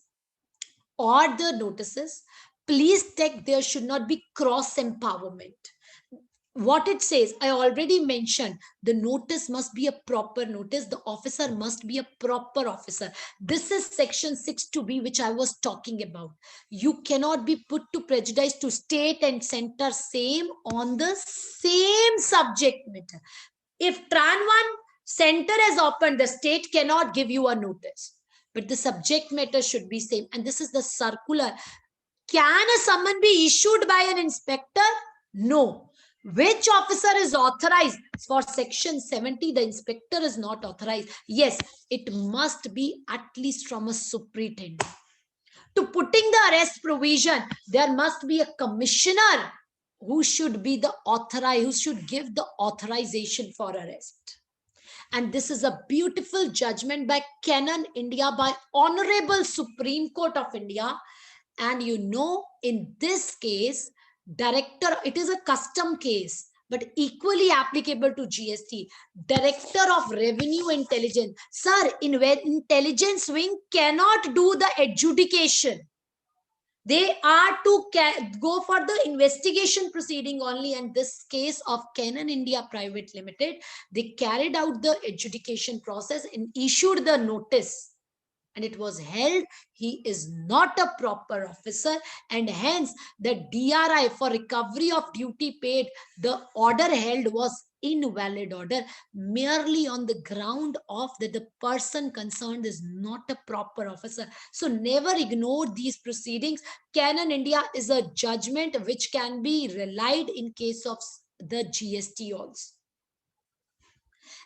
or the notices, please take there should not be cross empowerment. What it says, I already mentioned, the notice must be a proper notice. The officer must be a proper officer. This is section 6(2)(b), which I was talking about. You cannot be put to prejudice to state and center same on the same subject matter. If Tran 1 center has opened, the state cannot give you a notice, but the subject matter should be same. And this is the circular. Can a summon be issued by an inspector? No. Which officer is authorized? For section 70, the inspector is not authorized. Yes, it must be at least from a superintendent. To putting the arrest provision, there must be a commissioner who should be the authorized, who should give the authorization for arrest. And this is a beautiful judgment by Canon India, by Honorable Supreme Court of India. And you know, in this case, director, it is a custom case, but equally applicable to GST. Director of Revenue Intelligence. Sir, intelligence wing cannot do the adjudication. They are to go for the investigation proceeding only. And this case of Canon India Private Limited, they carried out the adjudication process and issued the notice. And it was held he is not a proper officer, and hence the DRI for recovery of duty paid, the order held was invalid order, merely on the ground of that the person concerned is not a proper officer. So never ignore these proceedings. Canon India is a judgment which can be relied in case of the GST also.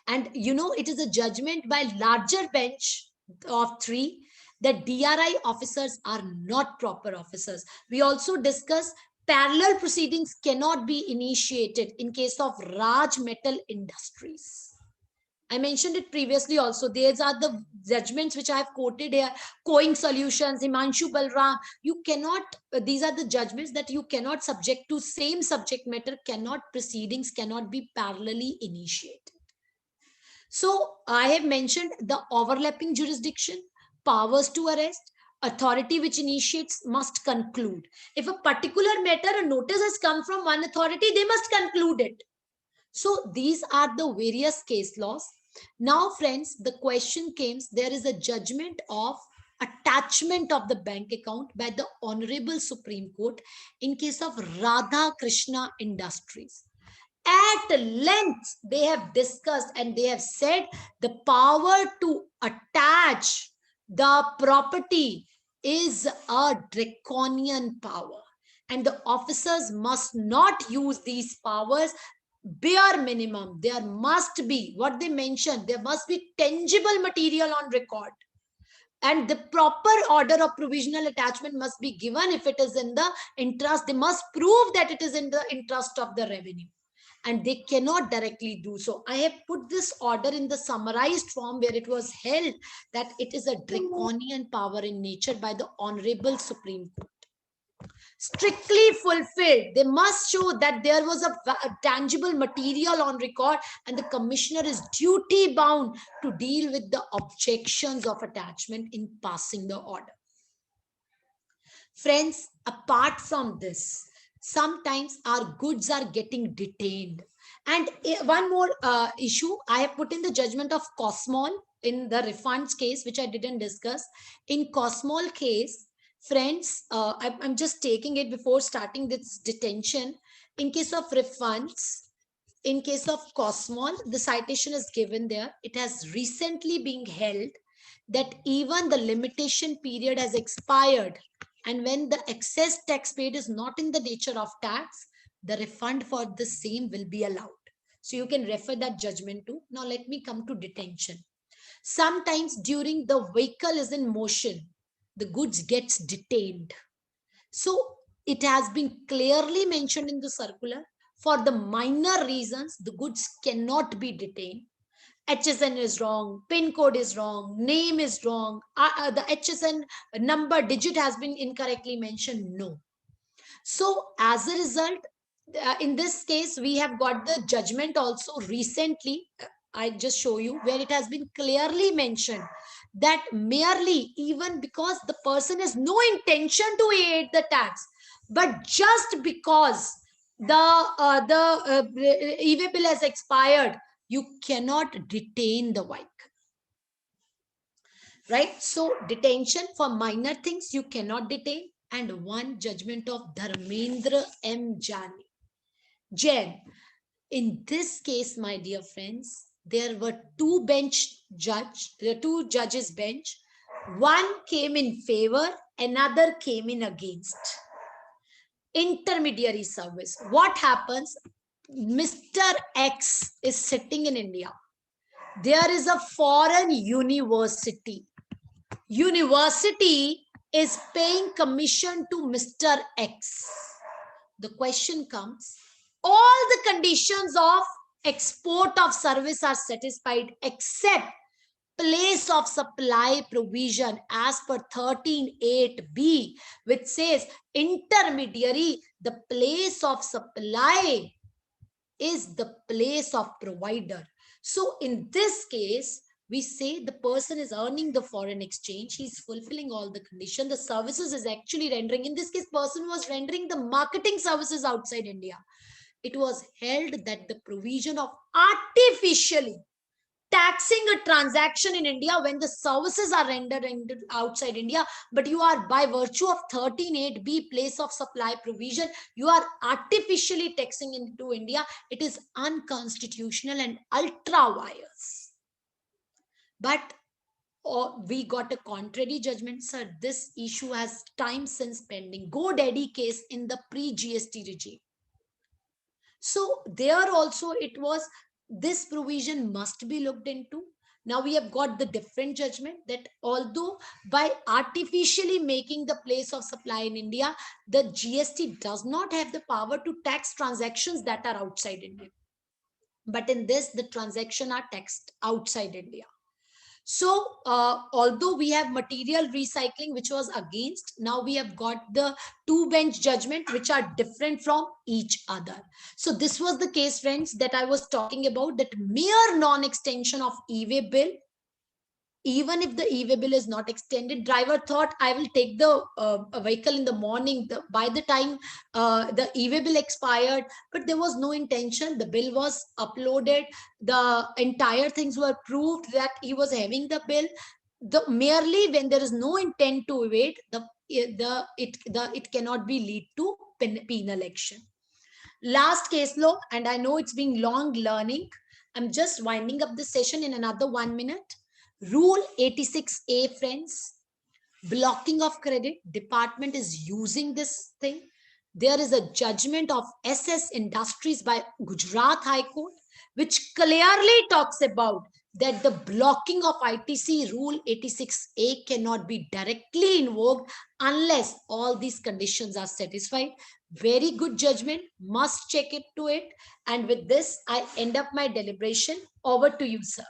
And you know, it is a judgment by larger bench of 3 that DRI officers are not proper officers. We also discuss parallel proceedings cannot be initiated in case of Raj Metal Industries. I mentioned it previously also. These are the judgments which I have quoted here. Coing Solutions, Himanshu Balram. You cannot, these are the judgments that you cannot subject to same subject matter, proceedings cannot be parallelly initiated. So I have mentioned the overlapping jurisdiction, powers to arrest, authority which initiates must conclude. If a particular matter, a notice has come from one authority, they must conclude it. So these are the various case laws. Now, friends, the question comes, there is a judgment of attachment of the bank account by the Honorable Supreme Court in case of Radha Krishna Industries. At length, they have discussed and they have said the power to attach the property is a draconian power, and the officers must not use these powers. Bare minimum, there must be, what they mentioned, there must be tangible material on record, and the proper order of provisional attachment must be given. If it is in the interest, they must prove that it is in the interest of the revenue, and they cannot directly do so. I have put this order in the summarized form where it was held that it is a draconian power in nature by the Honorable Supreme Court. Strictly fulfilled, they must show that there was a tangible material on record, and the commissioner is duty bound to deal with the objections of attachment in passing the order. Friends, apart from this, sometimes our goods are getting detained. And one more issue, I have put in the judgment of Cosmol in the refunds case, which I didn't discuss. In Cosmol case, friends, I'm just taking it before starting this detention. In case of refunds, in case of Cosmol, the citation is given there. It has recently been held that even the limitation period has expired, and when the excess tax paid is not in the nature of tax, the refund for the same will be allowed. So you can refer that judgment to. Now let me come to detention. Sometimes during the vehicle is in motion, the goods gets detained. So it has been clearly mentioned in the circular, for the minor reasons, the goods cannot be detained. HSN is wrong, PIN code is wrong, name is wrong, the HSN number digit has been incorrectly mentioned. No. So as a result, in this case, we have got the judgment also recently. I just show you where it has been clearly mentioned that merely, even because the person has no intention to evade the tax, but just because the e-way bill has expired, you cannot detain the vehicle. Right? So detention for minor things you cannot detain. And one judgment of Dharmendra M. Jain. In this case, my dear friends, there were two judges bench. One came in favor, another came in against. Intermediary service. What happens? Mr. X is sitting in India. There is a foreign university. University is paying commission to Mr. X. The question comes, all the conditions of export of service are satisfied except place of supply provision as per 13(8)(b), which says intermediary, the place of supply is the place of provider. So in this case, we say the person is earning the foreign exchange, he's fulfilling all the conditions, the services is actually rendering. In this case, person was rendering the marketing services outside India. It was held that the provision of artificially taxing a transaction in India when the services are rendered outside India, but you are, by virtue of 13(8)(b) place of supply provision, you are artificially taxing into India. It is unconstitutional and ultra vires. But we got a contrary judgment, sir. This issue has time since pending. Go daddy case in the pre-GST regime. So there also it was, this provision must be looked into. Now we have got the different judgment that although by artificially making the place of supply in India, the GST does not have the power to tax transactions that are outside India. But in this, the transactions are taxed outside India. So although we have material recycling, which was against, now we have got the two bench judgment, which are different from each other. So this was the case, friends, that I was talking about, that mere non-extension of e-way bill. Even if the e-way bill is not extended, driver thought I will take the vehicle in the morning. By the time the e-way bill expired, but there was no intention. The bill was uploaded. The entire things were proved that he was having the bill. Merely when there is no intent to evade, it cannot be lead to penal action. Last case law, and I know it's been long learning. I'm just winding up the session in another 1 minute. Rule 86A, friends, blocking of credit. Department is using this thing. There is a judgment of SS Industries by Gujarat High Court, which clearly talks about that the blocking of ITC Rule 86A cannot be directly invoked unless all these conditions are satisfied. Very good judgment, must check it to it. And with this, I end up my deliberation. Over to you, sir.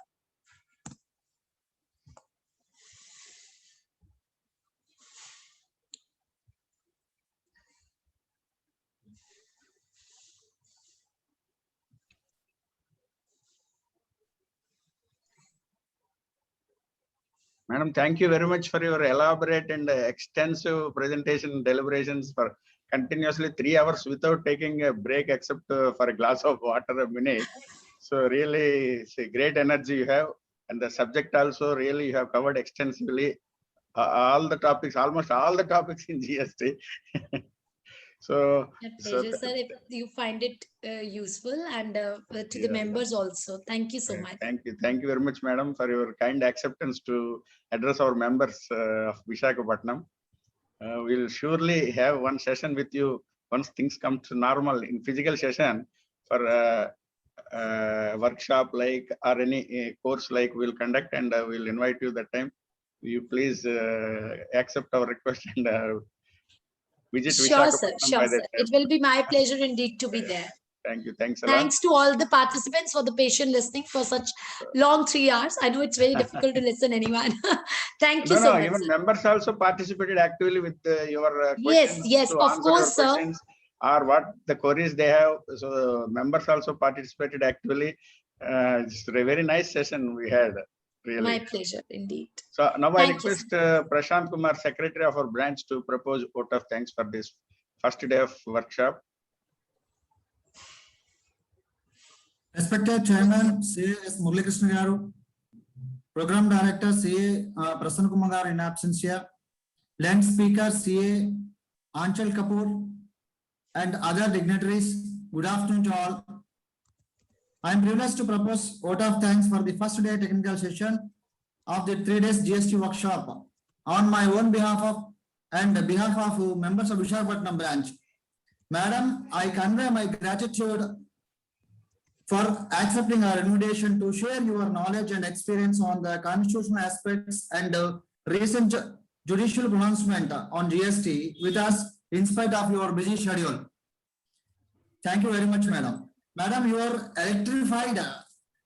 Madam, thank you very much for your elaborate and extensive presentation deliberations for continuously 3 hours without taking a break except for a glass of water a minute. So really, it's a great energy you have, and the subject also really you have covered extensively all the topics, almost all the topics in GST. So, My pleasure, sir. If you find it useful, and to the members also. Thank you so much. Thank you very much, madam, for your kind acceptance to address our members of Visakhapatnam. We'll surely have one session with you once things come to normal in physical session for workshop like or any course like we'll conduct, and we'll invite you that time. You please accept our request and visit Sure, sir. Visakhapatnam Sure, by sir. that time. It will be my pleasure indeed to be there. Thank you. Thanks a lot. Thanks to all the participants for the patient listening for such long 3 hours. I know it's very difficult to listen anyone. Thank you so much. Even Sir. members also participated actively with your Yes, questions. yes, to of answer course, your sir. questions or what the queries they have. So members also participated actively. It's a very nice session we had. Really. My pleasure, indeed. So now I Thank you, request Prashant Kumar, Secretary of our branch, to propose vote of thanks for this first day of workshop. Respected Chairman, CA S. Murali Krishna Garu, Program Director, CA Prasanna Kumar in absentia, Land Speaker, CA Aanchal Kapoor, and other dignitaries. Good afternoon to all. I am privileged to propose vote of thanks for the first day technical session of the 3 days GST workshop on my own behalf of and behalf of members of Visakhapatnam branch. Madam, I convey my gratitude for accepting our invitation to share your knowledge and experience on the constitutional aspects and recent judicial pronouncement on GST with us in spite of your busy schedule. Thank you very much, madam. Madam, your electrified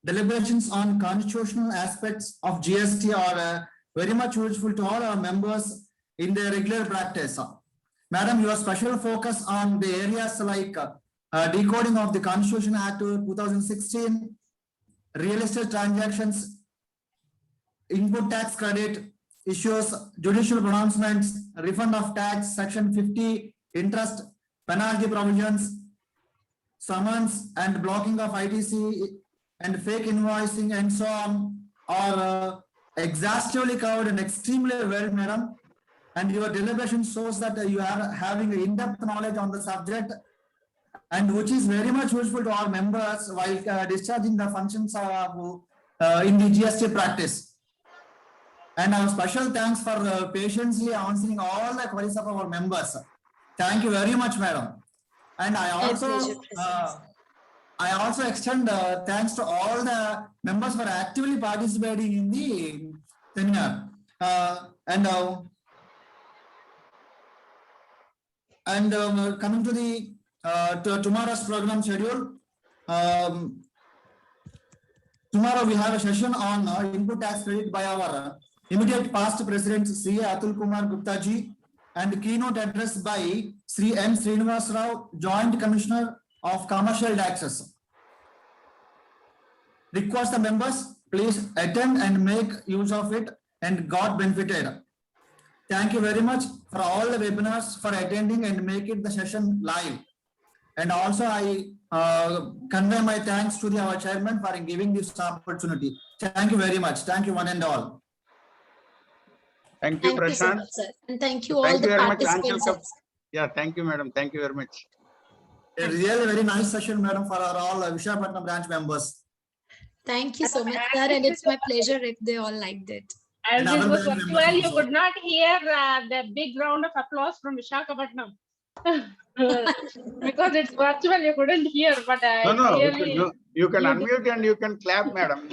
deliberations on constitutional aspects of GST are very much useful to all our members in their regular practice. Madam, your special focus on the areas like decoding of the Constitution Act 2016, real estate transactions, input tax credit issues, judicial pronouncements, refund of tax, section 50, interest, penalty provisions, summons and blocking of ITC and fake invoicing and so on are exhaustively covered and extremely well, madam. And your deliberation shows that you are having in-depth knowledge on the subject, and which is very much useful to our members while discharging the functions of in the GST practice. And our special thanks for patiently answering all the queries of our members. Thank you very much, madam. And I also extend thanks to all the members for actively participating in the seminar. Coming to the to tomorrow's program schedule. Tomorrow we have a session on input tax credit by our immediate past president CA Atul Kumar Gupta ji, and keynote address by Sri M. Srinivas Rao, Joint Commissioner of Commercial Taxes. Request the members please attend and make use of it and got benefited. Thank you very much for all the webinars for attending and make it the session live. And also I convey my thanks to our chairman for giving this opportunity. Thank you very much. Thank you one and all. Thank you, Prashant. So much, sir. And thank you all the participants. Yeah, thank you, madam. Thank you very much. A really very nice session, madam, for our all Visakhapatnam branch members. Thank you so much, sir. And it's my pleasure if they all liked it. As this was virtual, you could not hear the big round of applause from Visakhapatnam. Because it's virtual, you couldn't hear, but you can unmute and you can clap, madam.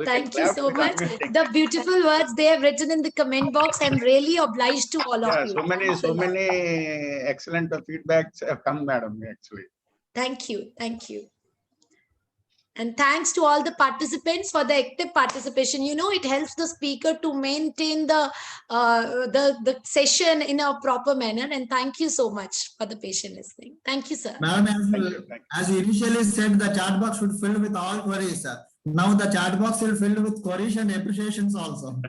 Thank you so much. The beautiful words they have written in the comment box. I'm really obliged to all of you. So many excellent feedbacks have come, madam, actually. Thank you. Thank you. And thanks to all the participants for the active participation. You know, it helps the speaker to maintain the session in a proper manner. And thank you so much for the patient listening. Thank you, sir. Madam, as you initially said, the chat box should fill with all queries. Now the chat box will fill with queries and appreciations also.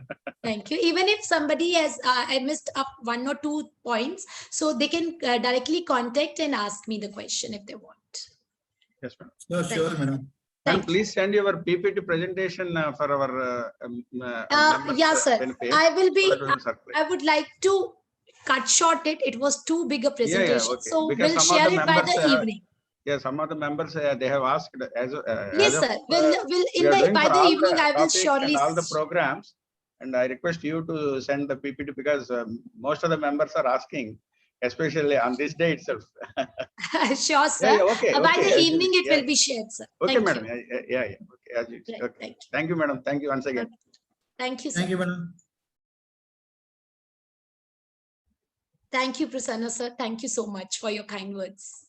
Thank you. Even if somebody has, I missed up 1 or 2 points, so they can directly contact and ask me the question if they want. Yes, madam. Sure, madam. And please send your PPT presentation for our members, Yeah, sir. benefit. I will be, So that will circulate. I would like to cut short it. It was too big a presentation. Okay. So Because we'll some of share the it by members, the evening. Yeah, some of the members they have asked as Yes, sir. We'll we are doing by for the all evening, I will topics surely. and all the programs, and I request you to send the PPT because most of the members are asking, especially on this day itself. Sure, sir. Yeah, okay. By the as evening, you- it will be shared, sir. Okay, Thank madam. you. Yeah. Okay, as you- Right, okay. Thank you, madam. Thank you once again. Thank you, sir. Thank you, madam. Thank you, Prasanna, sir. Thank you so much for your kind words.